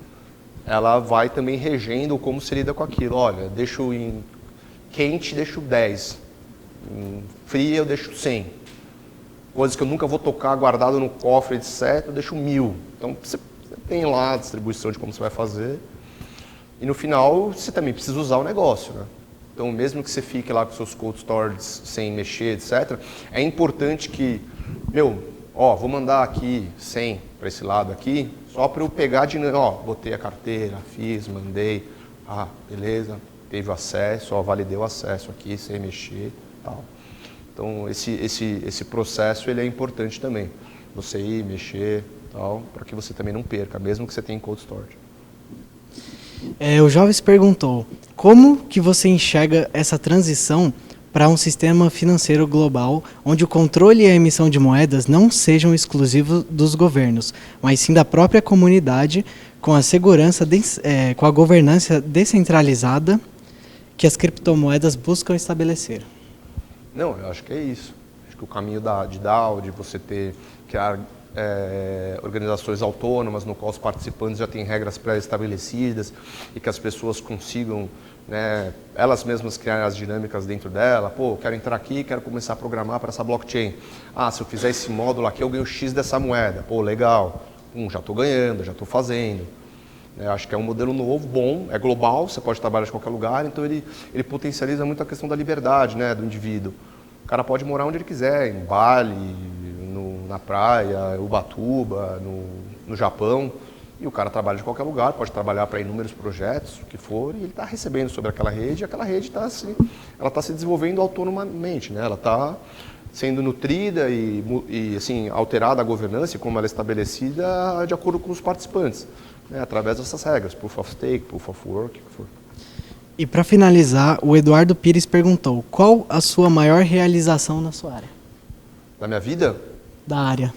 ela vai também regendo como se lida com aquilo. Olha, deixo em quente, deixo 10. Em fria, eu deixo 100. Coisas que eu nunca vou tocar, guardado no cofre, etc., eu deixo 1.000. Então, você tem lá a distribuição de como você vai fazer. E no final, você também precisa usar o negócio, né? Então, mesmo que você fique lá com seus cold storages sem mexer, etc., é importante que, vou mandar aqui 100 para esse lado aqui, só para eu pegar de novo, botei a carteira, fiz, mandei, beleza, teve o acesso, validei o acesso aqui sem mexer, tal. Então, esse processo ele é importante também, você ir, mexer, tal, para que você também não perca, mesmo que você tenha cold storage. O Jovens perguntou, como que você enxerga essa transição para um sistema financeiro global, onde o controle e a emissão de moedas não sejam exclusivos dos governos, mas sim da própria comunidade, com a segurança, com a governança descentralizada que as criptomoedas buscam estabelecer? Não, eu acho que é isso. Acho que o caminho de DAO, de você criar organizações autônomas, no qual os participantes já têm regras pré-estabelecidas e que as pessoas consigam, né, elas mesmas criarem as dinâmicas dentro dela. Quero entrar aqui, quero começar a programar para essa blockchain. Se eu fizer esse módulo aqui, eu ganho X dessa moeda. Legal. Já estou ganhando, já estou fazendo. Acho que é um modelo novo, bom, é global, você pode trabalhar de qualquer lugar, então ele potencializa muito a questão da liberdade, né, do indivíduo. O cara pode morar onde ele quiser, em Bali, na praia, Ubatuba, no Japão, e o cara trabalha de qualquer lugar, pode trabalhar para inúmeros projetos, o que for, e ele está recebendo sobre aquela rede, e aquela rede está se desenvolvendo autonomamente, né? Ela está sendo nutrida e assim, alterada a governança, como ela é estabelecida, de acordo com os participantes, né? Através dessas regras, Proof of Stake, Proof of Work, o que for. E para finalizar, o Eduardo Pires perguntou, qual a sua maior realização na sua área? Da minha vida? Da área.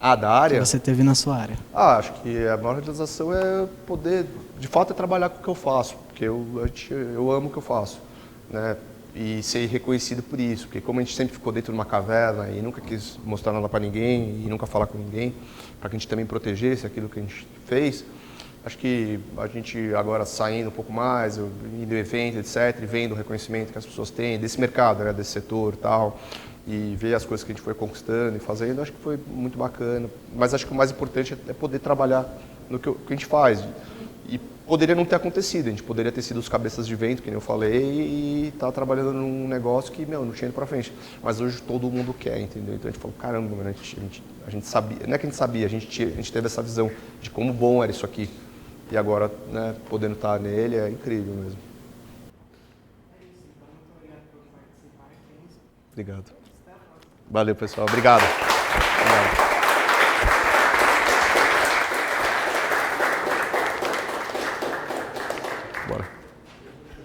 Da área? Que você teve na sua área. Acho que a maior realização é poder, de fato, trabalhar com o que eu faço, porque eu amo o que eu faço, né? E ser reconhecido por isso, porque como a gente sempre ficou dentro de uma caverna e nunca quis mostrar nada para ninguém e nunca falar com ninguém, para que a gente também protegesse aquilo que a gente fez, acho que a gente agora saindo um pouco mais, indo em evento, etc., e vendo o reconhecimento que as pessoas têm desse mercado, né, desse setor e tal, e ver as coisas que a gente foi conquistando e fazendo, acho que foi muito bacana. Mas acho que o mais importante é poder trabalhar no que a gente faz. E poderia não ter acontecido, a gente poderia ter sido os cabeças de vento, que nem eu falei, e estar trabalhando num negócio que, não tinha ido para frente. Mas hoje todo mundo quer, entendeu? Então a gente falou, caramba, a gente sabia, não é que a gente sabia, a gente teve essa visão de como bom era isso aqui. E agora, né, podendo estar nele, é incrível mesmo. Obrigado. Valeu, pessoal. Obrigado.